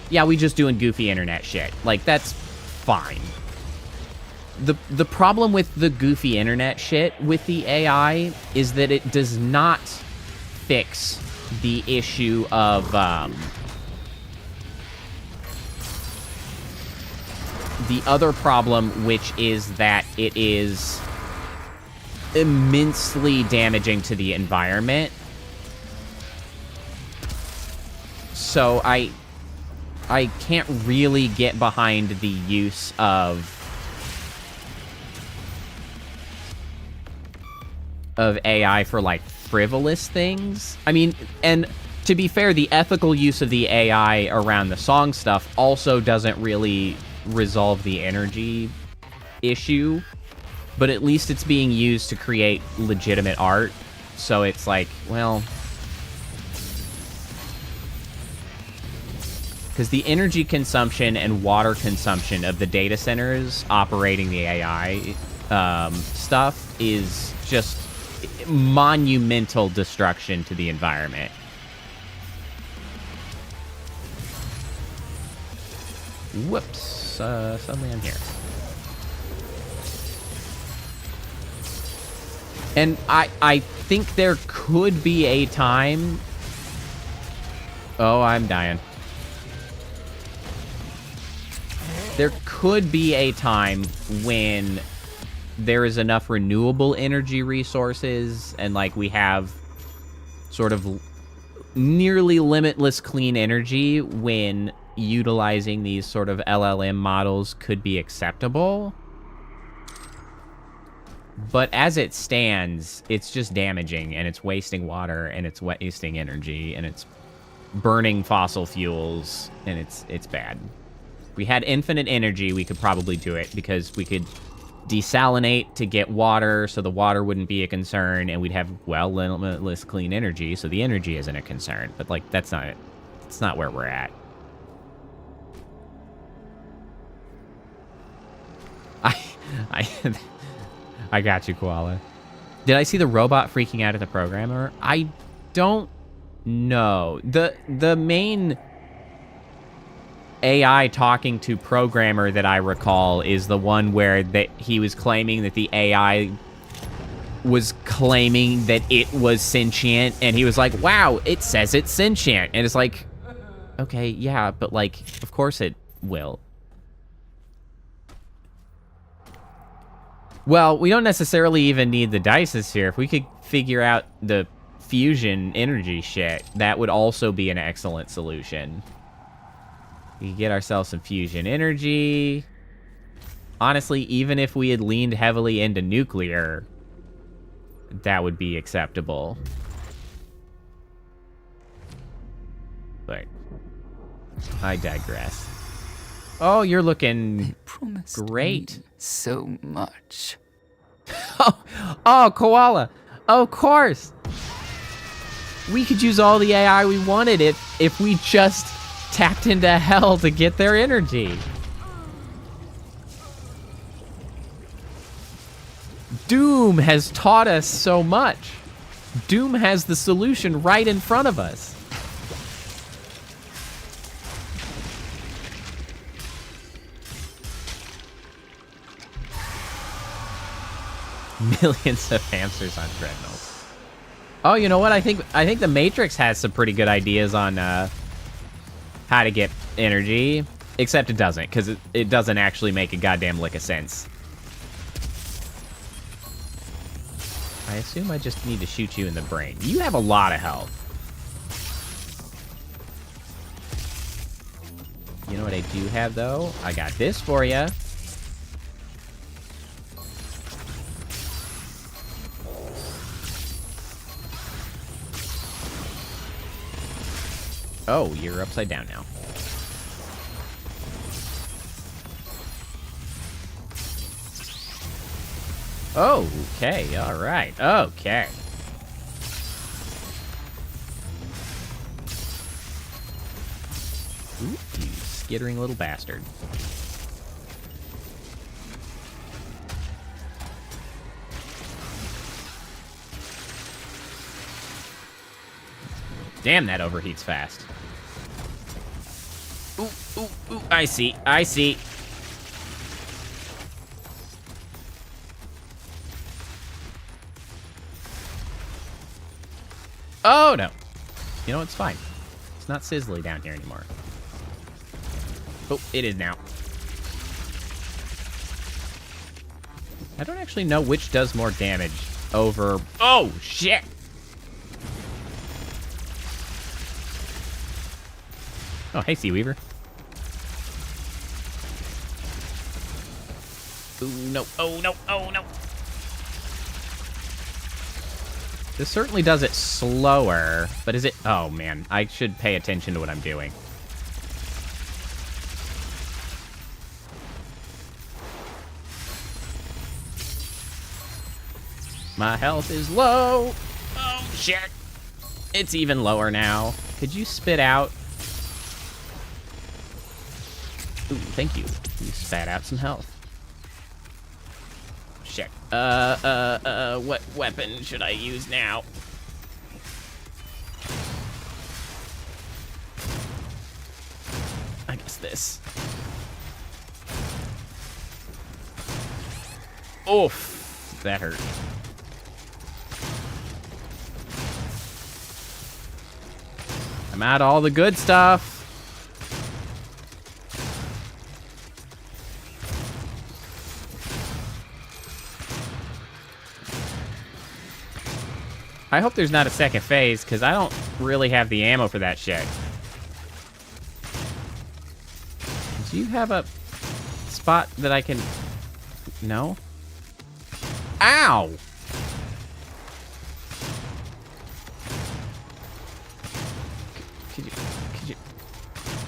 A: yeah, we just doing goofy internet shit. Like, that's fine. The problem with the goofy internet shit with the AI is that it does not fix the issue of the other problem, which is that it is immensely damaging to the environment. So I can't really get behind the use of AI for, like, frivolous things. I mean, and to be fair, the ethical use of the AI around the song stuff also doesn't really resolve the energy issue, but at least it's being used to create legitimate art. So it's like, well, because the energy consumption and water consumption of the data centers operating the AI stuff is just monumental destruction to the environment. Whoops. Suddenly I'm here. And I think there could be a time... Oh, I'm dying. There could be a time when there is enough renewable energy resources and, like, we have sort of nearly limitless clean energy when utilizing these sort of LLM models could be acceptable. But as it stands, it's just damaging, and it's wasting water, and it's wasting energy, and it's burning fossil fuels, and it's bad. If we had infinite energy, we could probably do it, because we could desalinate to get water, so the water wouldn't be a concern, and we'd have, well, limitless clean energy, so the energy isn't a concern. But, like, that's not it. It's not where we're at. I got you, Koala. Did I see the robot freaking out at the programmer? I don't know. The main AI talking to programmer that I recall is the one where he was claiming that the AI was claiming that it was sentient, and he was like, wow, it says it's sentient. And it's like, okay, yeah, but, like, of course it will. Well, we don't necessarily even need the dices here. If we could figure out the fusion energy shit, that would also be an excellent solution. We could get ourselves some fusion energy. Honestly, even if we had leaned heavily into nuclear, that would be acceptable. But I digress. Oh, you're looking great.
F: So much.
A: Oh, Koala. Of course. We could use all the AI we wanted if we just tapped into hell to get their energy. Doom has taught us so much. Doom has the solution right in front of us. Millions of hamsters on treadmills. Oh, you know what? I think the Matrix has some pretty good ideas on how to get energy. Except it doesn't, because it doesn't actually make a goddamn lick of sense. I assume I just need to shoot you in the brain. You have a lot of health. You know what I do have, though? I got this for you. Oh, you're upside down now. Oh, okay, alright, okay. Ooh, you skittering little bastard. Damn, that overheats fast. Ooh, ooh, ooh, I see, I see. Oh, no. You know, it's fine. It's not sizzly down here anymore. Oh, it is now. I don't actually know which does more damage over... Oh, shit! Oh, hey, Sea Weaver. Ooh, no. Oh, no. Oh, no. This certainly does it slower, but is it... Oh, man. I should pay attention to what I'm doing. My health is low. Oh, shit. It's even lower now. Could you spit out... Ooh, thank you. You spat out some health. Shit. What weapon should I use now? I guess this. Oof. That hurt. I'm out of all the good stuff. I hope there's not a second phase, because I don't really have the ammo for that shit. Do you have a spot that I can... No? Ow! Could you...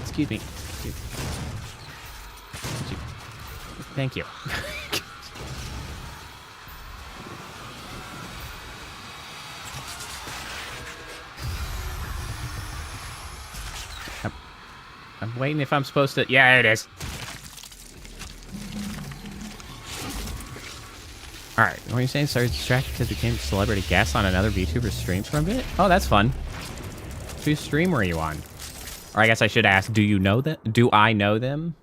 A: Excuse me. Could you... Thank you. I'm waiting if I'm supposed to... Yeah, there it is. Alright, what are you saying? Started distracted because became celebrity guest on another VTuber's stream for a bit? Oh, that's fun. Whose stream were you on? Or I guess I should ask, do you know them? Do I know them?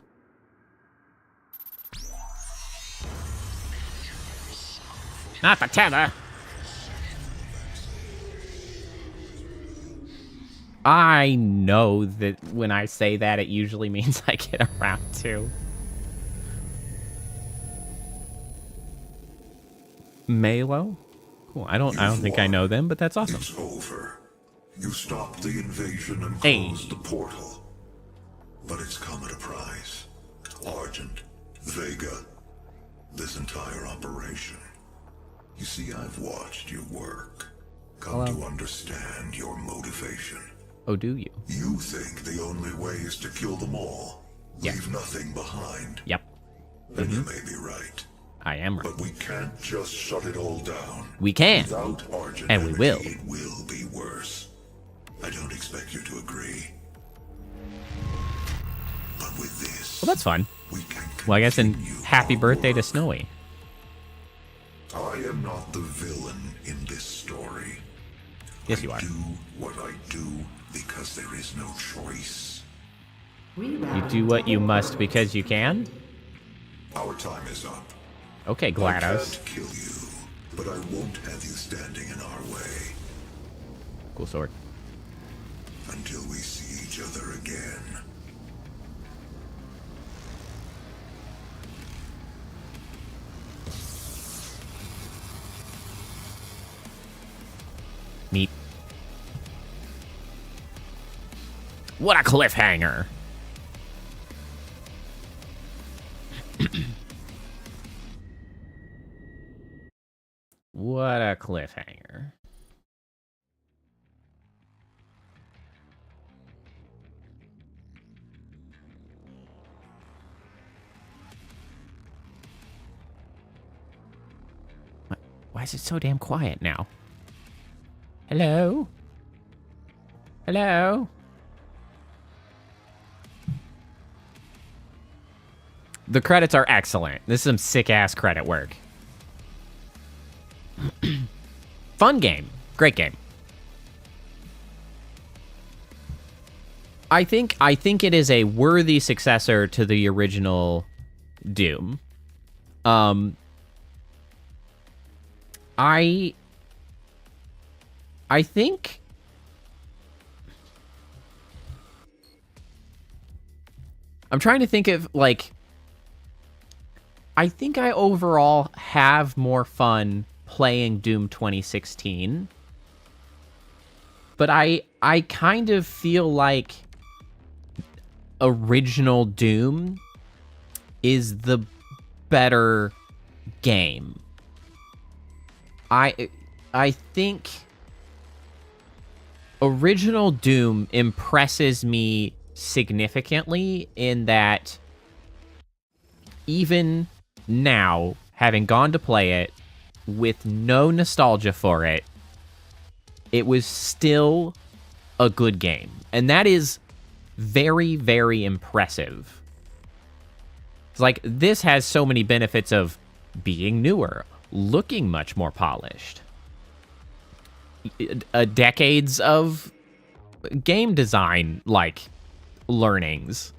A: Not the tether! I know that when I say that, it usually means I get around to. Malo? Cool. I don't think I know them, but that's awesome.
B: It's over. You stopped the invasion and
A: Hey.
B: closed the portal. But it's come at a price. Argent, Vega, this entire operation. You see, I've watched you work. Come to understand your motivation.
A: Oh, do you?
B: You think the only way is to kill them all.
A: Yeah.
B: Leave nothing behind.
A: Yep.
B: And you may be right.
A: I am right.
B: But we can't just shut it all down.
A: We can.
B: Without Argent
A: And we will.
B: it will be worse. I don't expect you to agree. But with this,
A: Well, that's fun.
B: we can
A: Well, I guess in
B: continue
A: happy
B: our
A: birthday to
B: work.
A: Snowy.
B: I am not the villain in this story.
A: Yes, you are.
B: I do what I do because there is no choice.
A: You do what you must because you can?
B: Our time is up.
A: Okay,
B: I
A: GLaDOS.
B: can't kill you, but I won't have you standing in our way
A: Cool sword.
B: until we see each other again.
A: Neat. What a cliffhanger. What a cliffhanger. Why is it so damn quiet now? Hello? Hello? The credits are excellent. This is some sick-ass credit work. Fun game. Great game. I think it is a worthy successor to the original Doom. I think I'm trying to think of, like, I think I overall have more fun playing Doom 2016. But I kind of feel like original Doom is the better game. I think original Doom impresses me significantly in that even now, having gone to play it with no nostalgia for it, it was still a good game. And that is very, very impressive. It's like, this has so many benefits of being newer, looking much more polished, decades of game design, like, learnings.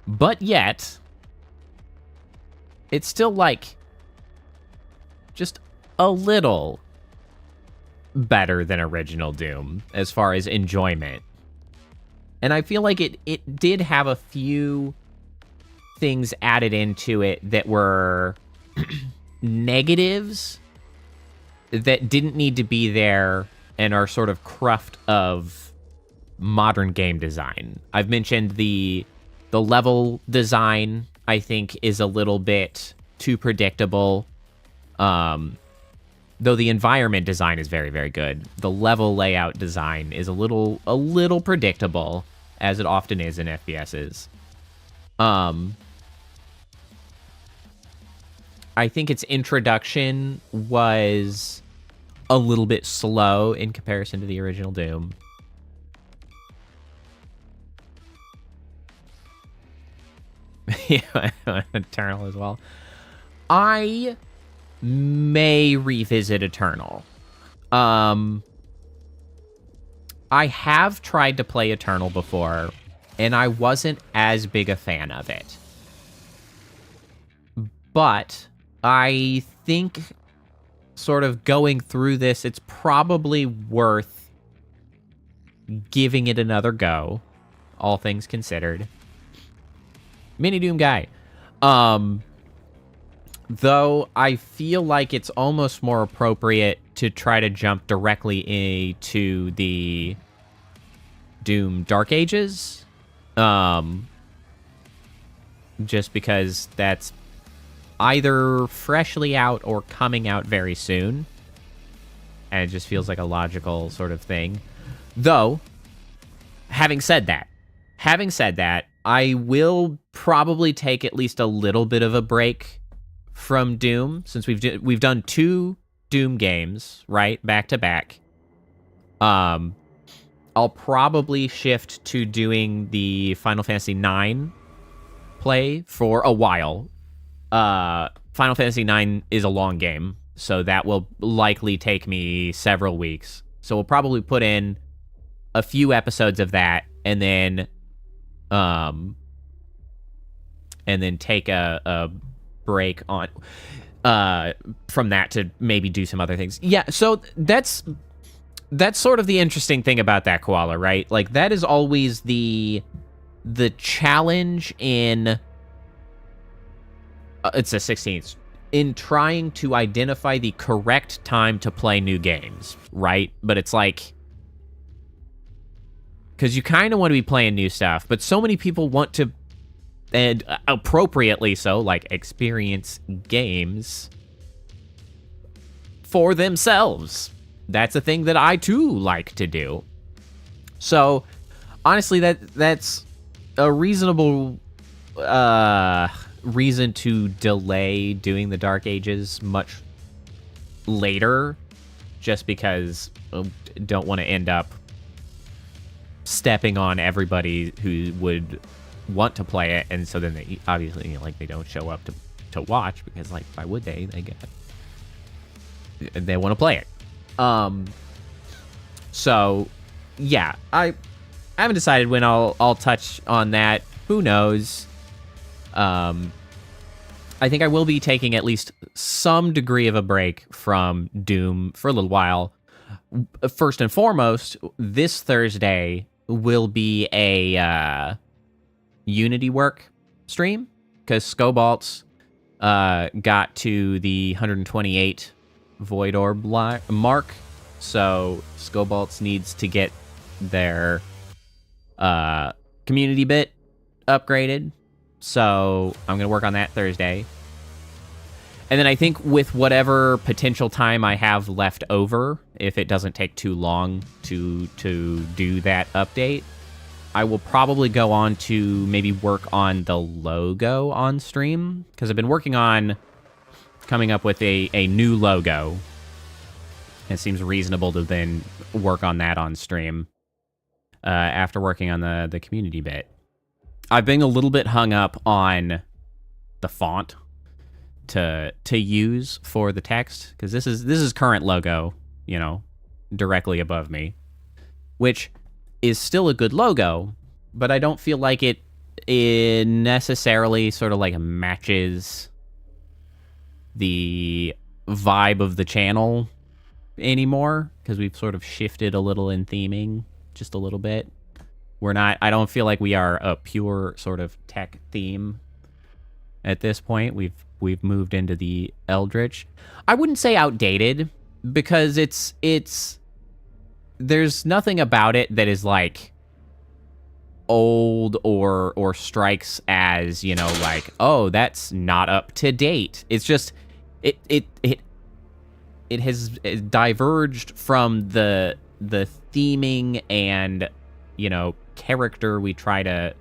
A: But yet, it's still, like, just a little better than original Doom as far as enjoyment. And I feel like it did have a few things added into it that were negatives that didn't need to be there and are sort of cruft of modern game design. I've mentioned the level design, I think, is a little bit too predictable. Though the environment design is very, very good. The level layout design is a little predictable, as it often is in FPSs. I think its introduction was a little bit slow in comparison to the original Doom. Yeah, Eternal as well. I may revisit Eternal. I have tried to play Eternal before, and I wasn't as big a fan of it. But I think sort of going through this, it's probably worth giving it another go, all things considered. Mini Doom guy. Though I feel like it's almost more appropriate to try to jump directly into the Doom Dark Ages. Just because that's either freshly out or coming out very soon. And it just feels like a logical sort of thing. Though, having said that, I will probably take at least a little bit of a break from Doom, since we've done 2 Doom games, right, back to back. I'll probably shift to doing the Final Fantasy IX play for a while. Final Fantasy IX is a long game, so that will likely take me several weeks. So we'll probably put in a few episodes of that, and then take a break on from that to maybe do some other things. Yeah, so that's sort of the interesting thing about that, Koala, right? Like, that is always the challenge in it's the 16th. in trying to identify the correct time to play new games, right? But it's like, because you kind of want to be playing new stuff, but so many people want to, and appropriately so, like, experience games for themselves. That's a thing that I too like to do. So honestly, that's a reasonable reason to delay doing the Dark Ages much later, just because I don't want to end up stepping on everybody who would want to play it, and so then they obviously, you know, like, they don't show up to watch, because, like, why would they want to play it. So yeah, I haven't decided when I'll touch on that. Who knows? I think I will be taking at least some degree of a break from Doom for a little while. First and foremost, this Thursday will be a Unity work stream, because Scobalt's got to the 128 Void Orb mark, so Scobalt's needs to get their community bit upgraded. So I'm going to work on that Thursday. And then I think with whatever potential time I have left over, if it doesn't take too long to do that update, I will probably go on to maybe work on the logo on stream, because I've been working on coming up with a new logo. It seems reasonable to then work on that on stream after working on the community bit. I've been a little bit hung up on the font to use for the text, because this is current logo, you know, directly above me, which is still a good logo, but I don't feel like it necessarily sort of like matches the vibe of the channel anymore, because we've sort of shifted a little in theming, just a little bit. I don't feel like we are a pure sort of tech theme at this point. We've moved into the Eldritch. I wouldn't say outdated, because there's nothing about it that is like old or strikes as, you know, like, oh, that's not up to date. It's just it has diverged from the theming and, you know, character we try to...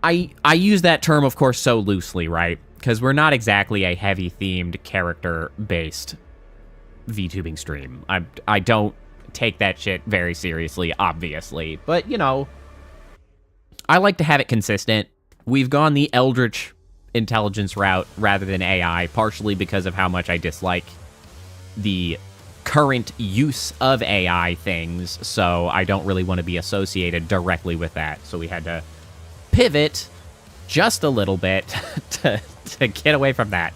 A: I use that term, of course, so loosely, right? Because we're not exactly a heavy-themed, character-based VTubing stream. I don't take that shit very seriously, obviously. But, you know, I like to have it consistent. We've gone the Eldritch intelligence route rather than AI, partially because of how much I dislike the current use of AI things, so I don't really want to be associated directly with that. So we had to pivot just a little bit to get away from that.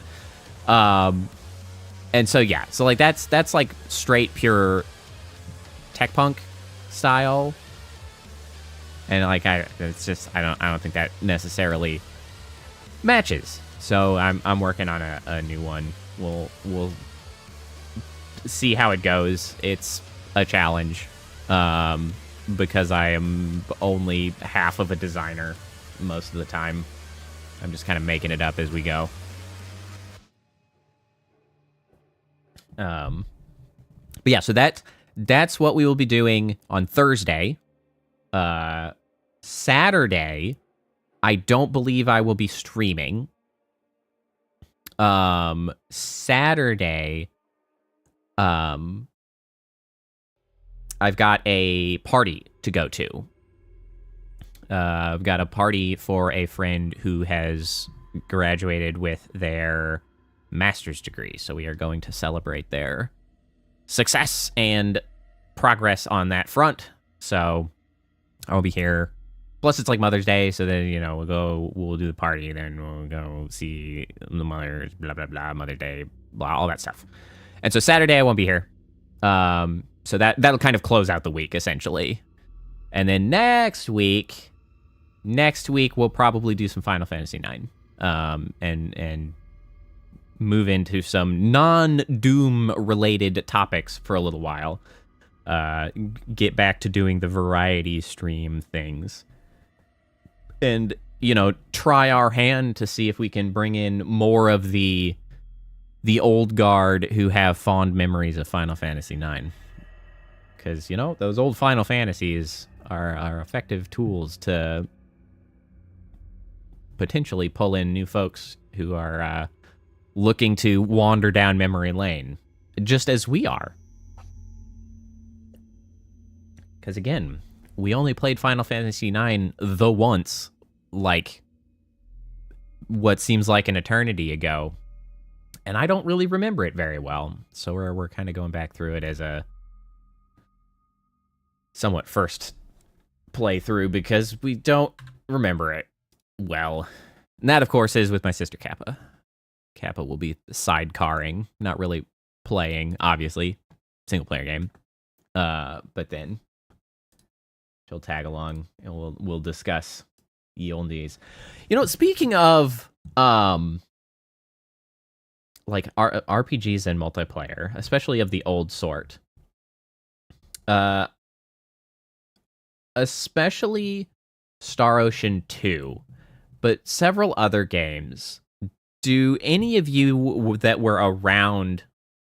A: And so yeah, so like that's like straight pure tech punk style. And like it's just I don't think that necessarily matches. So I'm working on a new one. We'll see how it goes. It's a challenge, because I am only half of a designer most of the time. I'm just kind of making it up as we go. But yeah, so that's what we will be doing on Thursday. Saturday, I don't believe I will be streaming. Saturday, I've got a party to go to. I've got a party for a friend who has graduated with their master's degree, so we are going to celebrate their success and progress on that front. So I'll be here. Plus, it's like Mother's Day, so then, you know, we'll do the party, then we'll go see the mothers, blah, blah, blah, Mother's Day, blah, all that stuff. And so Saturday, I won't be here. So that'll kind of close out the week, essentially. And then next week, we'll probably do some Final Fantasy IX. And move into some non-Doom related topics for a little while. Get back to doing the variety stream things. And, try our hand to see if we can bring in more of the old guard who have fond memories of Final Fantasy IX. Because, those old Final Fantasies are effective tools to potentially pull in new folks who are looking to wander down memory lane, just as we are. Because again, we only played Final Fantasy IX the once, like what seems like an eternity ago, and I don't really remember it very well. So we're kind of going back through it as a somewhat first playthrough because we don't remember it well. And that, of course, is with my sister Kappa. Kappa will be sidecarring, not really playing, obviously, single player game. But then she'll tag along and we'll discuss ye oldies. Speaking of like RPGs and multiplayer, especially of the old sort, especially Star Ocean 2, but several other games. Do any of you that were around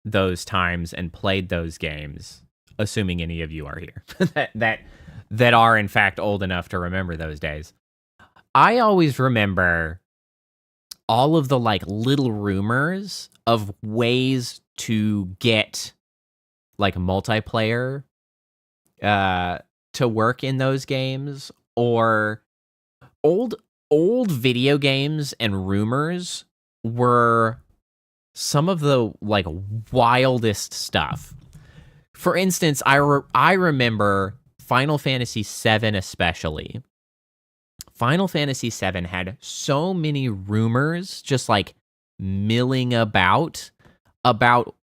A: those times and played those games, assuming any of you are here, that are in fact old enough to remember those days? I always remember all of the like little rumors of ways to get like multiplayer to work in those games, or old video games and rumors were some of the like wildest stuff. For instance, I remember Final Fantasy VII especially. Final Fantasy VII had so many rumors just like milling about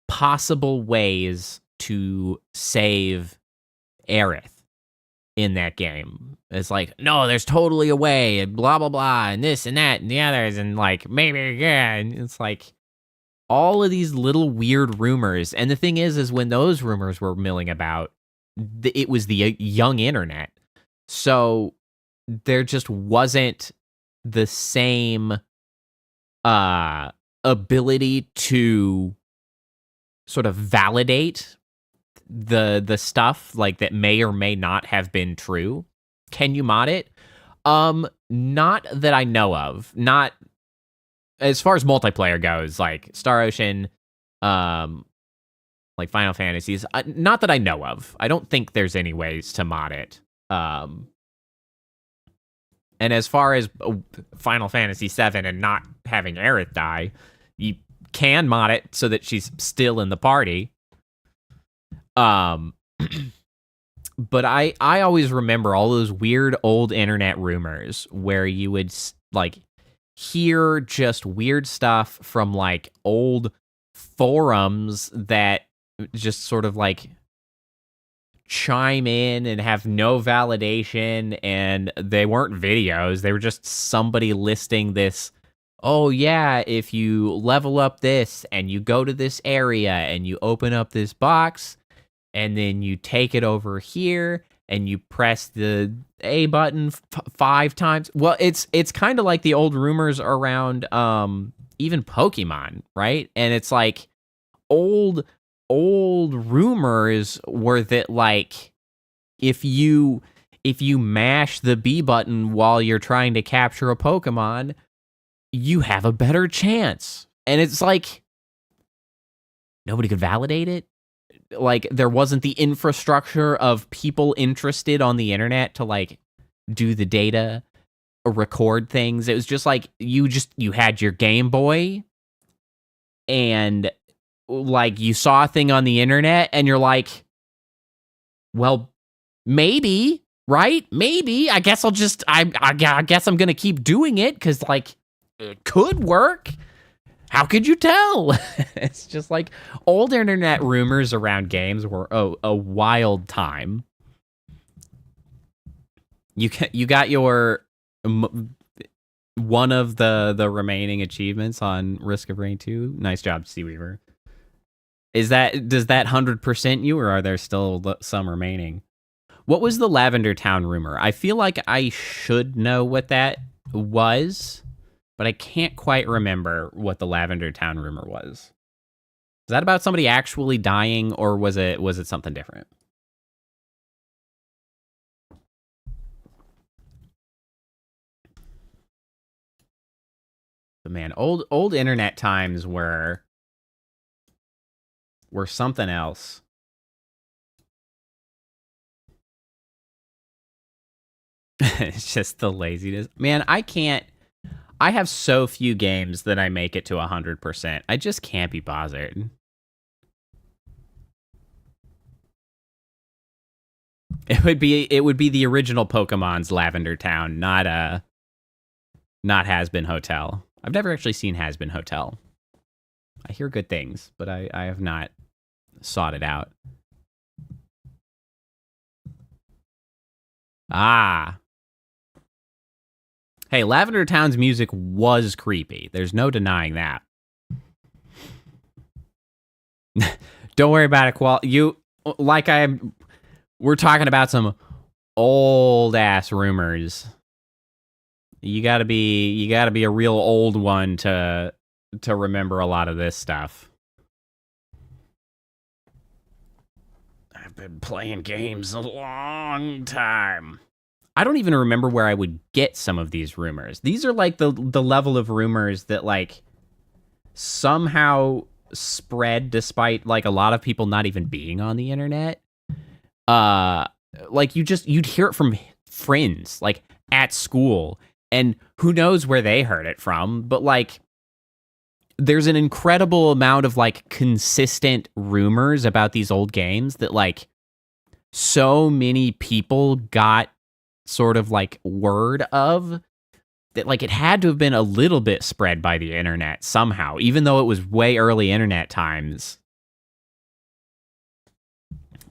A: possible ways to save Aerith in that game. It's like, no, there's totally a way, and blah, blah, blah, and this and that and the others, and like, maybe, yeah, and it's like all of these little weird rumors. And the thing is when those rumors were milling about, it was the young internet. So there just wasn't the same ability to sort of validate the stuff like that may or may not have been true. Can you mod it? Not that I know of. Not as far as multiplayer goes, like Star Ocean, like Final Fantasies. Not that I know of. I don't think there's any ways to mod it. And as far as Final Fantasy VII and not having Aerith die, you can mod it so that she's still in the party. But I always remember all those weird old internet rumors where you would like hear just weird stuff from like old forums that just sort of like chime in and have no validation, and they weren't videos. They were just somebody listing this. Oh yeah, if you level up this and you go to this area and you open up this box, and then you take it over here and you press the A button 5 times. Well, it's kind of like the old rumors around even Pokemon, right? And it's like old rumors were that like if you mash the B button while you're trying to capture a Pokemon, you have a better chance. And it's like nobody could validate it. Like there wasn't the infrastructure of people interested on the internet to like do the data or record things. It was just like you had your Game Boy and like you saw a thing on the internet and you're like, well, maybe, right? Maybe. I guess I guess I'm going to keep doing it cuz like it could work. How could you tell? It's just like old internet rumors around games were a wild time. You got your one of the remaining achievements on Risk of Rain 2. Nice job, Seaweaver. Does that 100% you, or are there still some remaining? What was the Lavender Town rumor? I feel like I should know what that was, but I can't quite remember what the Lavender Town rumor was. Is that about somebody actually dying, or was it something different? But man, old internet times were something else. It's just the laziness. Man, I have so few games that I make it to 100%. I just can't be bothered. It would be the original Pokemon's Lavender Town, not Has Been Hotel. I've never actually seen Has Been Hotel. I hear good things, but I have not sought it out. Ah. Hey, Lavender Town's music was creepy. There's no denying that. Don't worry about it, we're talking about some old ass rumors. You gotta be a real old one to remember a lot of this stuff. I've been playing games a long time. I don't even remember where I would get some of these rumors. These are like the level of rumors that like somehow spread despite like a lot of people not even being on the internet. Like you'd hear it from friends like at school, and who knows where they heard it from, but like there's an incredible amount of like consistent rumors about these old games that like so many people got sort of like word of that, like it had to have been a little bit spread by the internet somehow, even though it was way early internet times.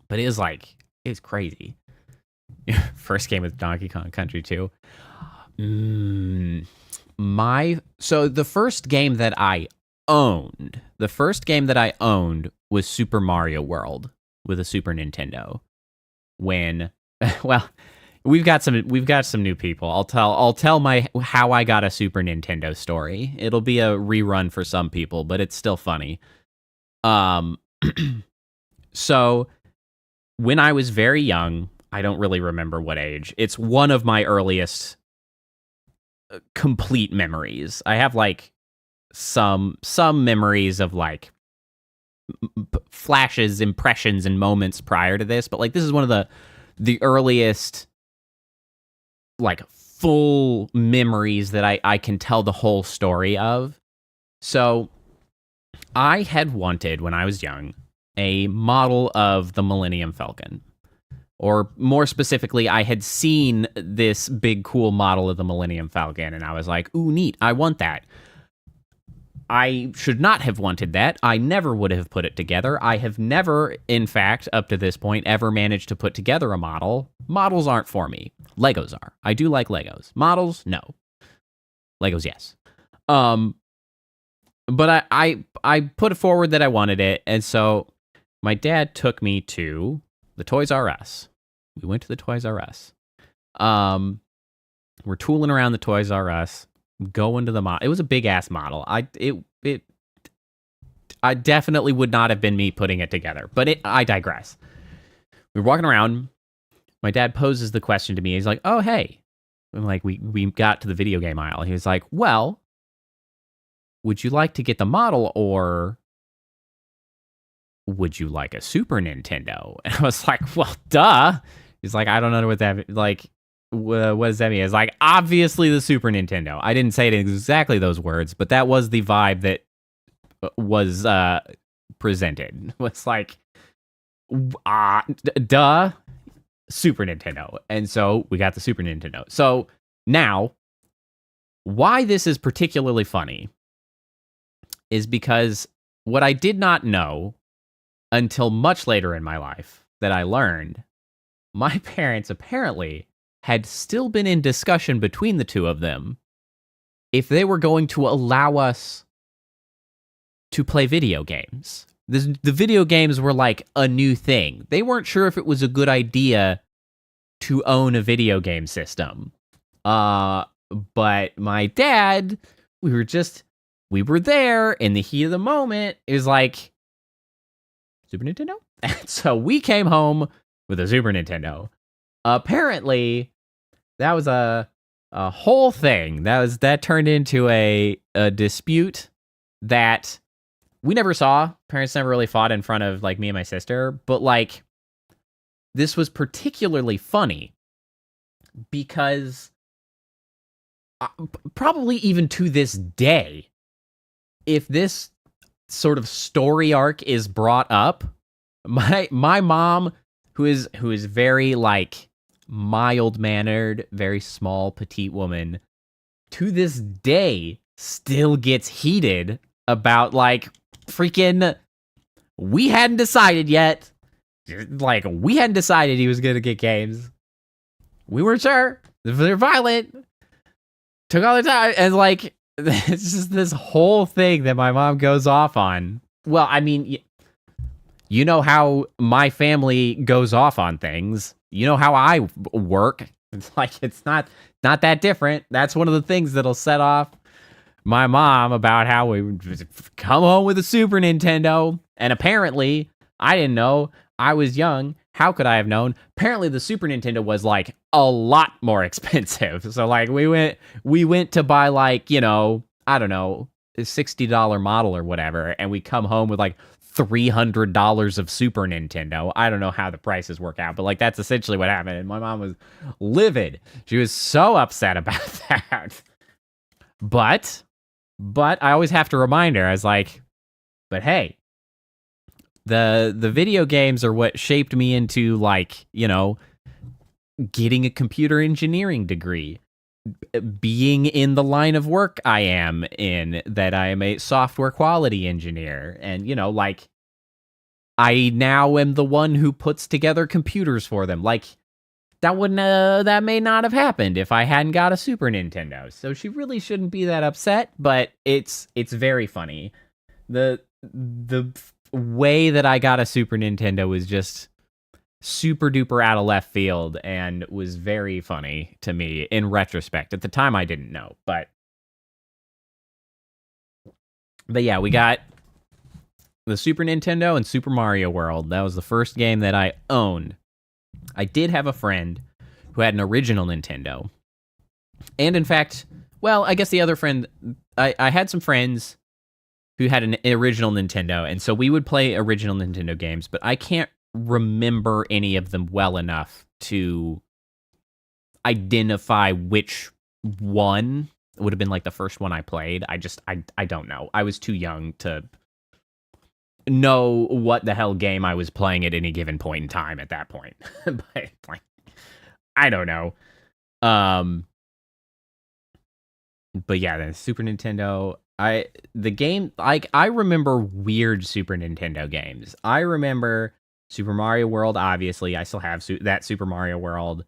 A: But it was crazy. First game with Donkey Kong Country 2. So the first game that I owned was Super Mario World with a Super Nintendo. When, well, we've got some new people. I'll tell my how I got a Super Nintendo story. It'll be a rerun for some people, but it's still funny. So when I was very young, I don't really remember what age. It's one of my earliest complete memories. I have like some memories of like flashes, impressions, and moments prior to this, but like this is one of the earliest like full memories that I can tell the whole story of. So I had wanted, when I was young, a model of the Millennium Falcon. Or more specifically, I had seen this big cool model of the Millennium Falcon, and I was like, ooh, neat, I want that. I should not have wanted that. I never would have put it together. I have never, in fact, up to this point, ever managed to put together a model. Models aren't for me. Legos are. I do like Legos. Models, no. Legos, yes. But I put it forward that I wanted it, and so my dad took me to the Toys R Us. We went to the Toys R Us. We're tooling around the Toys R Us, going to the model. It was a big ass model. I definitely would not have been me putting it together, but I digress. We're walking around. My dad poses the question to me. He's like, "Oh, hey." And like we got to the video game aisle. He was like, "Well, would you like to get the model, or would you like a Super Nintendo?" And I was like, "Well, duh." He's like, "I don't know what that like. What does that mean?" It's like, obviously the Super Nintendo. I didn't say it in exactly those words, but that was the vibe that was presented. It's like, duh, Super Nintendo. And so we got the Super Nintendo. So now, why this is particularly funny is because what I did not know until much later in my life that I learned, my parents apparently had still been in discussion between the two of them if they were going to allow us to play video games. The video games were like a new thing. They weren't sure if it was a good idea to own a video game system. But my dad, we were there in the heat of the moment. It was like, Super Nintendo? So we came home with a Super Nintendo. Apparently, that was a whole thing. That turned into a dispute that we never saw. Parents never really fought in front of like me and my sister, but like this was particularly funny because probably even to this day, if this sort of story arc is brought up, my mom, who is very like mild-mannered, very small, petite woman, to this day still gets heated about like freaking we hadn't decided yet. Like we hadn't decided he was gonna get games. We weren't sure. They're violent. Took all the time, and like it's just this whole thing that my mom goes off on. Well, I mean, you know how my family goes off on things. You know how I work. It's like it's not that different. That's one of the things that'll set off my mom about how we would come home with a Super Nintendo. And apparently, I didn't know. I was young. How could I have known? Apparently, the Super Nintendo was like a lot more expensive. So like we went to buy like, you know, I don't know, a $60 model or whatever, and we come home with like $300 of Super Nintendo. I don't know how the prices work out, but like that's essentially what happened. And my mom was livid. She was so upset about that. But I always have to remind her, I was like, but hey, the video games are what shaped me into like, you know, getting a computer engineering degree, being in the line of work I am in, that I am a software quality engineer. And, you know, like I now am the one who puts together computers for them. Like that may not have happened if I hadn't got a Super Nintendo. So she really shouldn't be that upset, but it's very funny. The way that I got a Super Nintendo was just super duper out of left field and was very funny to me in retrospect. At the time I didn't know, but yeah, we got the Super Nintendo and Super Mario World. That was the first game that I owned. I did have a friend who had an original Nintendo. And in fact, well, I guess the other friend, I had some friends who had an original Nintendo, and so we would play original Nintendo games, but I can't remember any of them well enough to identify which one would have been like the first one I played. I don't know. I was too young to know what the hell game I was playing at any given point in time at that point. But like, I don't know. But yeah, the Super Nintendo, I remember weird Super Nintendo games. I remember Super Mario World, obviously. I still have that Super Mario World.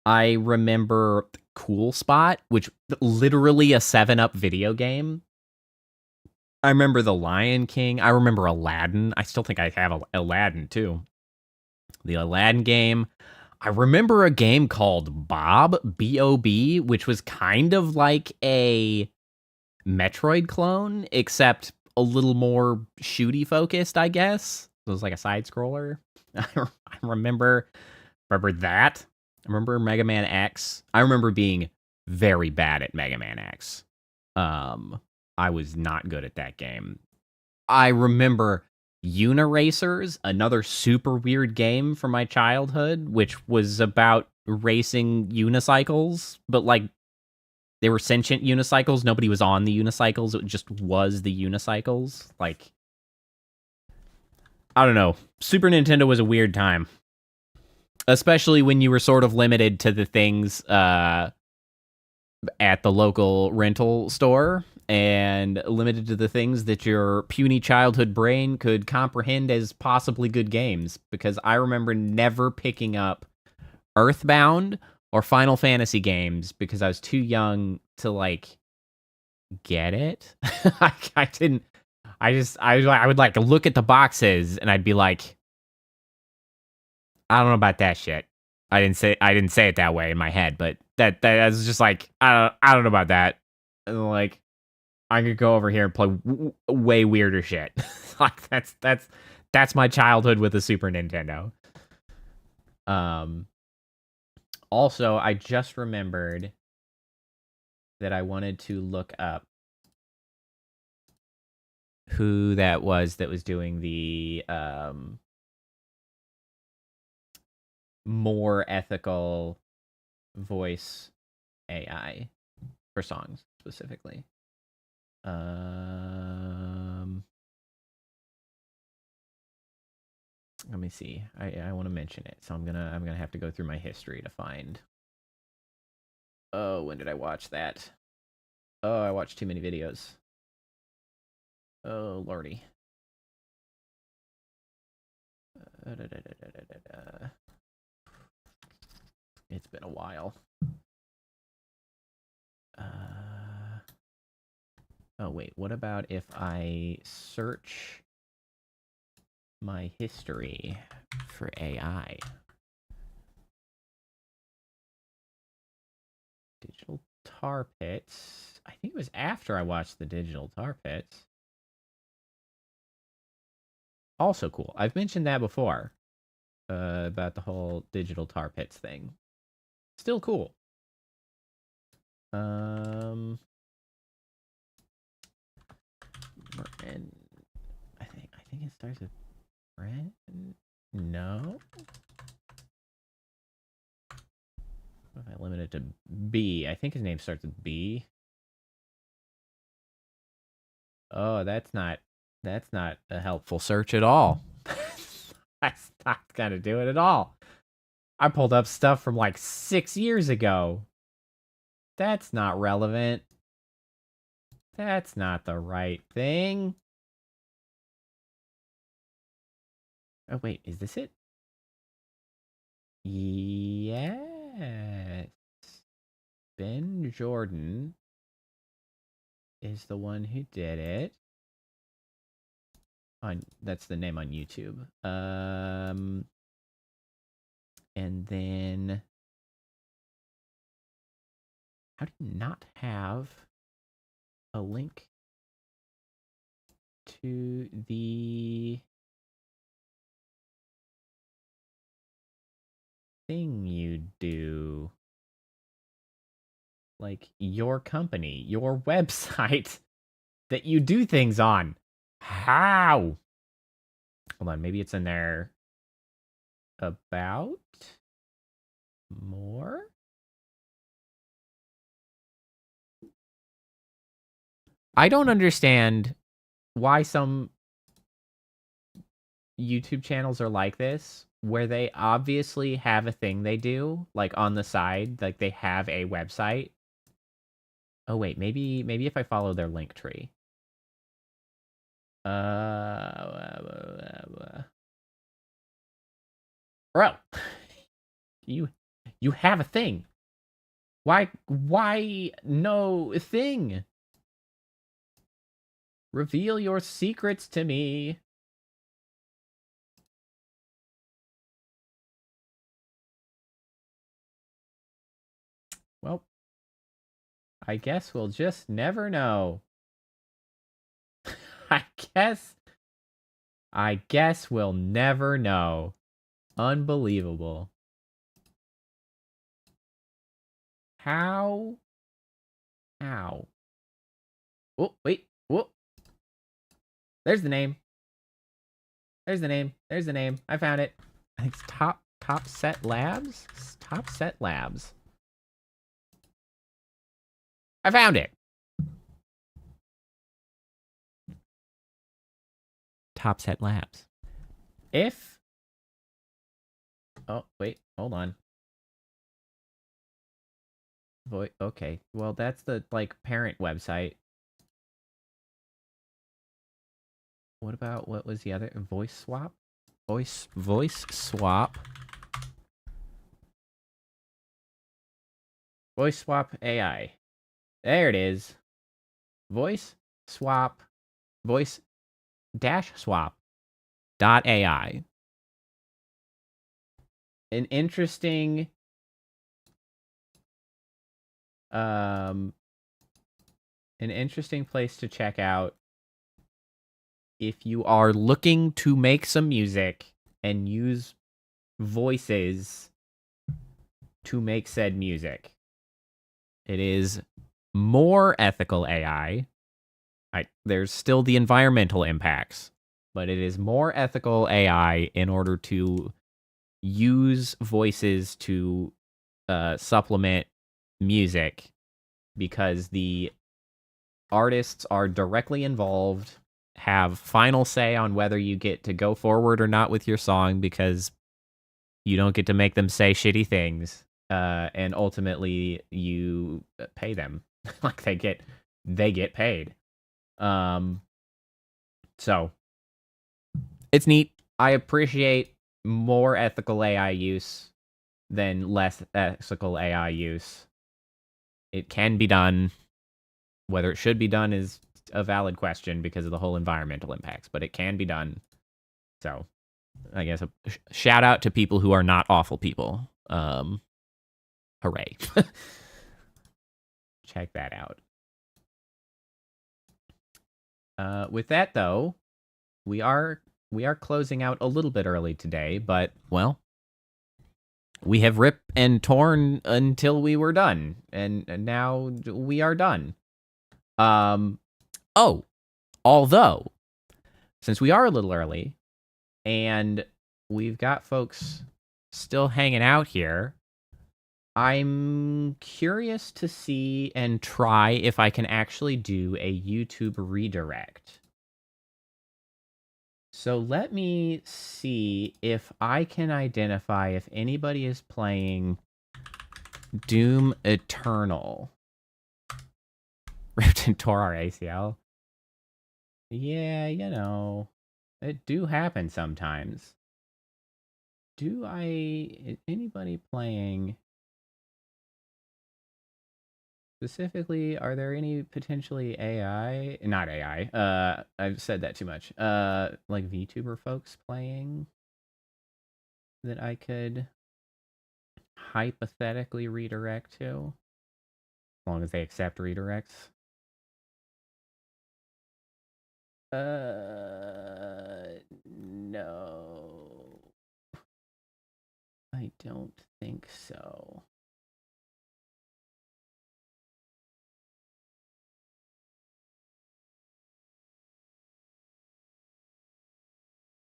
A: I remember Cool Spot, which literally a 7-Up video game. I remember The Lion King. I remember Aladdin. I still think I have Aladdin, too. The Aladdin game. I remember a game called Bob, B-O-B, which was kind of like a Metroid clone, except a little more shooty focused, I guess. It was like a side-scroller. I remember that. I remember Mega Man X. I remember being very bad at Mega Man X. I was not good at that game. I remember Uniracers, another super weird game from my childhood, which was about racing unicycles, but like they were sentient unicycles. Nobody was on the unicycles. It just was the unicycles. Like, I don't know. Super Nintendo was a weird time, especially when you were sort of limited to the things at the local rental store, and limited to the things that your puny childhood brain could comprehend as possibly good games. Because I remember never picking up Earthbound or Final Fantasy games because I was too young to like get it. I didn't. I would like look at the boxes and I'd be like, I don't know about that shit. I didn't say it that way in my head, but that was just like, I don't know about that. And like, I could go over here and play way weirder shit. Like that's my childhood with the Super Nintendo. Also, I just remembered that I wanted to look up who that was doing the more ethical voice AI for songs specifically. Let me see. I want to mention it, so I'm gonna have to go through my history to find. Oh, when did I watch that? Oh, I watched too many videos. Oh, lordy. It's been a while. Oh, wait. What about if I search my history for AI? Digital Tar Pits. I think it was after I watched the Digital Tar Pits. Also cool. I've mentioned that before. About the whole Digital Tar Pits thing. Still cool. And I think it starts with Brent. No. What if I limit it to B? I think his name starts with B. Oh, that's not a helpful search at all. That's not gonna do it at all. I pulled up stuff from like 6 years ago. That's not relevant. That's not the right thing. Oh, wait, is this it? Yes. Ben Jordan is the one who did it. That's the name on YouTube. And then how do you not have a link to the thing you do? Like your company, your website that you do things on. How? Hold on, maybe it's in there. About more? I don't understand why some YouTube channels are like this, where they obviously have a thing they do, like on the side, like they have a website. Oh wait, maybe if I follow their link tree. Bro, you have a thing. Why no thing? Reveal your secrets to me. Well, I guess we'll just never know. I guess we'll never know. Unbelievable. How? Oh, wait. Whoa. There's the name. There's the name. I found it. I think it's Top Set Labs? Top Set Labs. I found it. Top Set Labs. If... Oh, wait. Hold on. Okay. Well, that's the, like, parent website. What about, what was the other? Voice Swap? Voice Swap. Voice Swap AI. There it is. voice dash swap .ai. An interesting place to check out if you are looking to make some music and use voices to make said music. It is more ethical AI. There's still the environmental impacts, but it is more ethical AI in order to use voices to supplement music, because the artists are directly involved, have final say on whether you get to go forward or not with your song, because you don't get to make them say shitty things, and ultimately you pay them. Like they get paid. So it's neat. I appreciate more ethical AI use than less ethical AI use. It can be done. Whether it should be done is a valid question because of the whole environmental impacts, but it can be done. So I guess a shout out to people who are not awful people. Hooray. Check that out. With that though, we are closing out a little bit early today, but well, we have ripped and torn until we were done, and now we are done. Although, since we are a little early, and we've got folks still hanging out here, I'm curious to see and try if I can actually do a YouTube redirect. So let me see if I can identify if anybody is playing Doom Eternal. Ripped and tore our ACL. Yeah, it do happen sometimes. Is anybody playing? Specifically, are there any potentially AI? Not AI. I've said that too much. Like VTuber folks playing that I could hypothetically redirect to, as long as they accept redirects. No. I don't think so.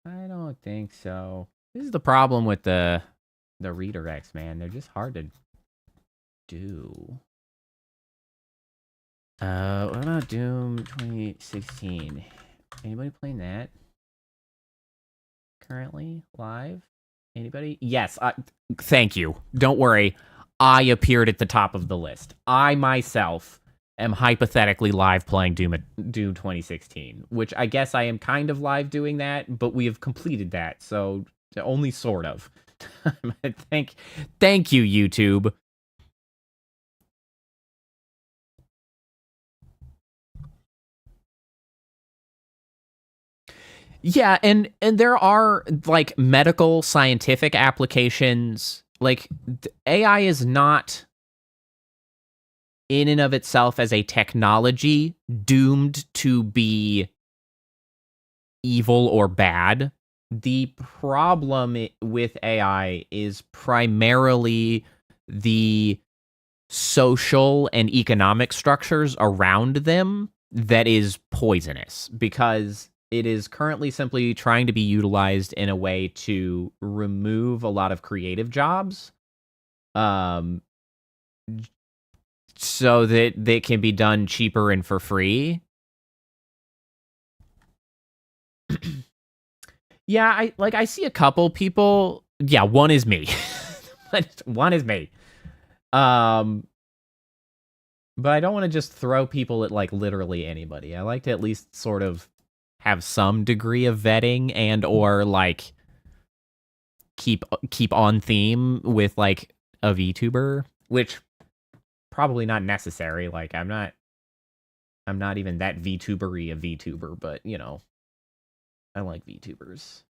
A: I don't think so. This is the problem with the redirects, man. They're just hard to do. What about Doom 2016? Anybody playing that currently live? Anybody? Yes. Thank you. Don't worry. I appeared at the top of the list. I myself am hypothetically live playing Doom 2016, which I guess I am kind of live doing that, but we have completed that, so only sort of. Thank you, YouTube. Yeah, and there are like medical scientific applications. Like AI is not in and of itself as a technology doomed to be evil or bad. The problem with AI is primarily the social and economic structures around them that is poisonous, because it is currently simply trying to be utilized in a way to remove a lot of creative jobs, so that they can be done cheaper and for free. Yeah, I see a couple people. Yeah, one is me. One is me. But I don't want to just throw people at like literally anybody. I like to at least sort of have some degree of vetting and or like keep on theme with like a VTuber, which probably not necessary. Like I'm not I'm not even that VTuber-y a VTuber, but, you know, I like VTubers.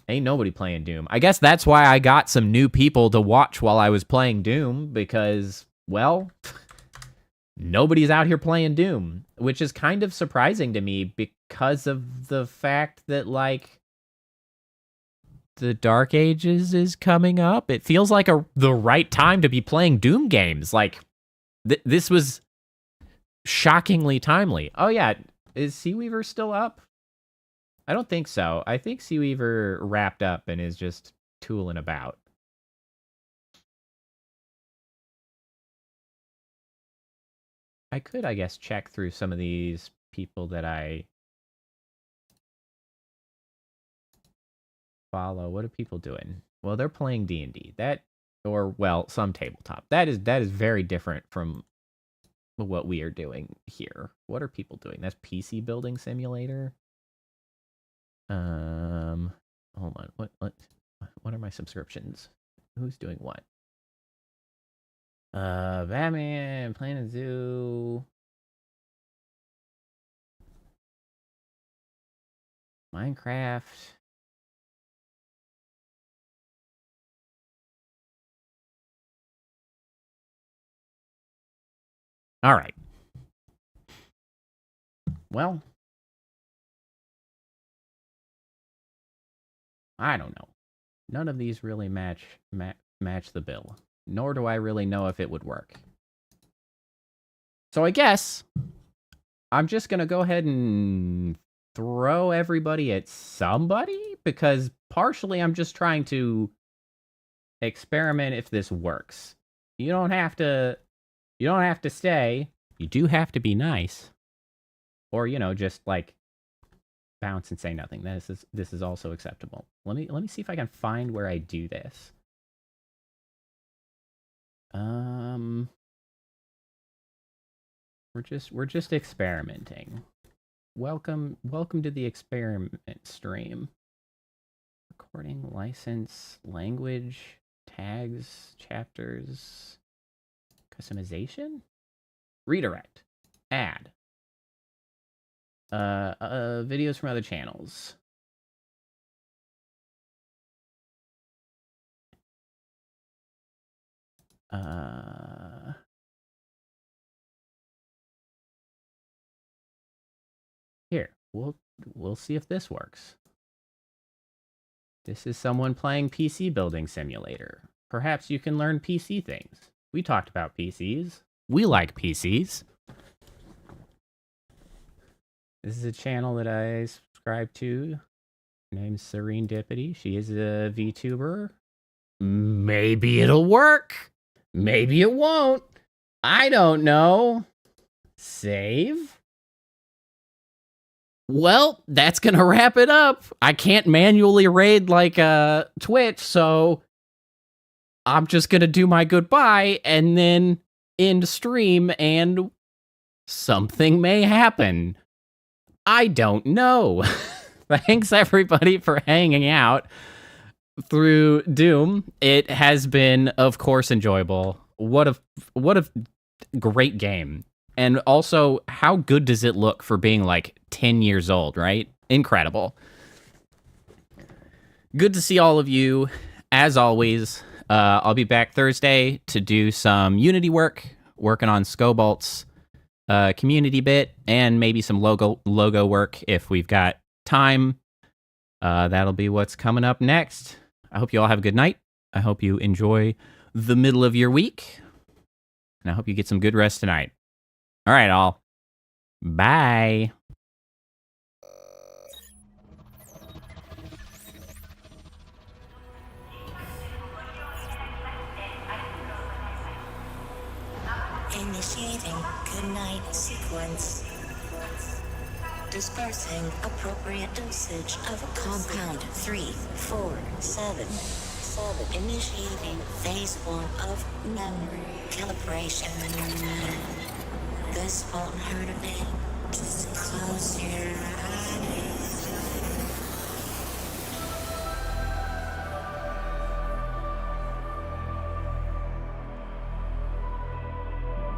A: Ain't nobody playing Doom. I guess that's why I got some new people to watch while I was playing Doom, because, well, nobody's out here playing Doom, which is kind of surprising to me because of the fact that, like, the Dark Ages is coming up. It feels like the right time to be playing Doom games. Like, this was shockingly timely. Oh, yeah. Is Seaweaver still up? I don't think so. I think Seaweaver wrapped up and is just tooling about. I could, I guess, check through some of these people that I follow. What are people doing? Well, they're playing D&D. That, or, well, some tabletop. That is very different from what we are doing here. What are people doing? That's PC building simulator. Hold on. What are my subscriptions? Who's doing what? Batman, Planet Zoo, Minecraft. All right. Well, I don't know. None of these really match the bill. Nor do I really know if it would work. So I guess I'm just going to go ahead and throw everybody at somebody, because partially I'm just trying to experiment if this works. You don't have to stay. You do have to be nice. Or, you know, just like bounce and say nothing. This is also acceptable. Let me see if I can find where I do this. We're just experimenting. Welcome to the experiment stream. Recording, license, language, tags, chapters, customization, redirect, add. Videos from other channels. Here, we'll see if this works. This is someone playing PC building simulator. Perhaps you can learn PC things. We talked about PCs. We like PCs. This is a channel that I subscribe to. Her name's Serene Dippity. She is a VTuber. Maybe it'll work. Maybe it won't. I don't know. Save. Well, that's going to wrap it up. I can't manually raid like Twitch, so I'm just going to do my goodbye and then end stream and something may happen. I don't know. Thanks everybody for hanging out through Doom. It has been, of course, enjoyable. What a great game. And also, how good does it look for being like 10 years old, right? Incredible. Good to see all of you. As always, I'll be back Thursday to do some Unity work, working on Scobolt's community bit, and maybe some logo work if we've got time. That'll be what's coming up next. I hope you all have a good night. I hope you enjoy the middle of your week. And I hope you get some good rest tonight. All right, all. Bye.
G: Initiating goodnight sequence. Dispersing appropriate dosage of compound 347. Initiating phase 1 of memory calibration. This won't hurt a bit.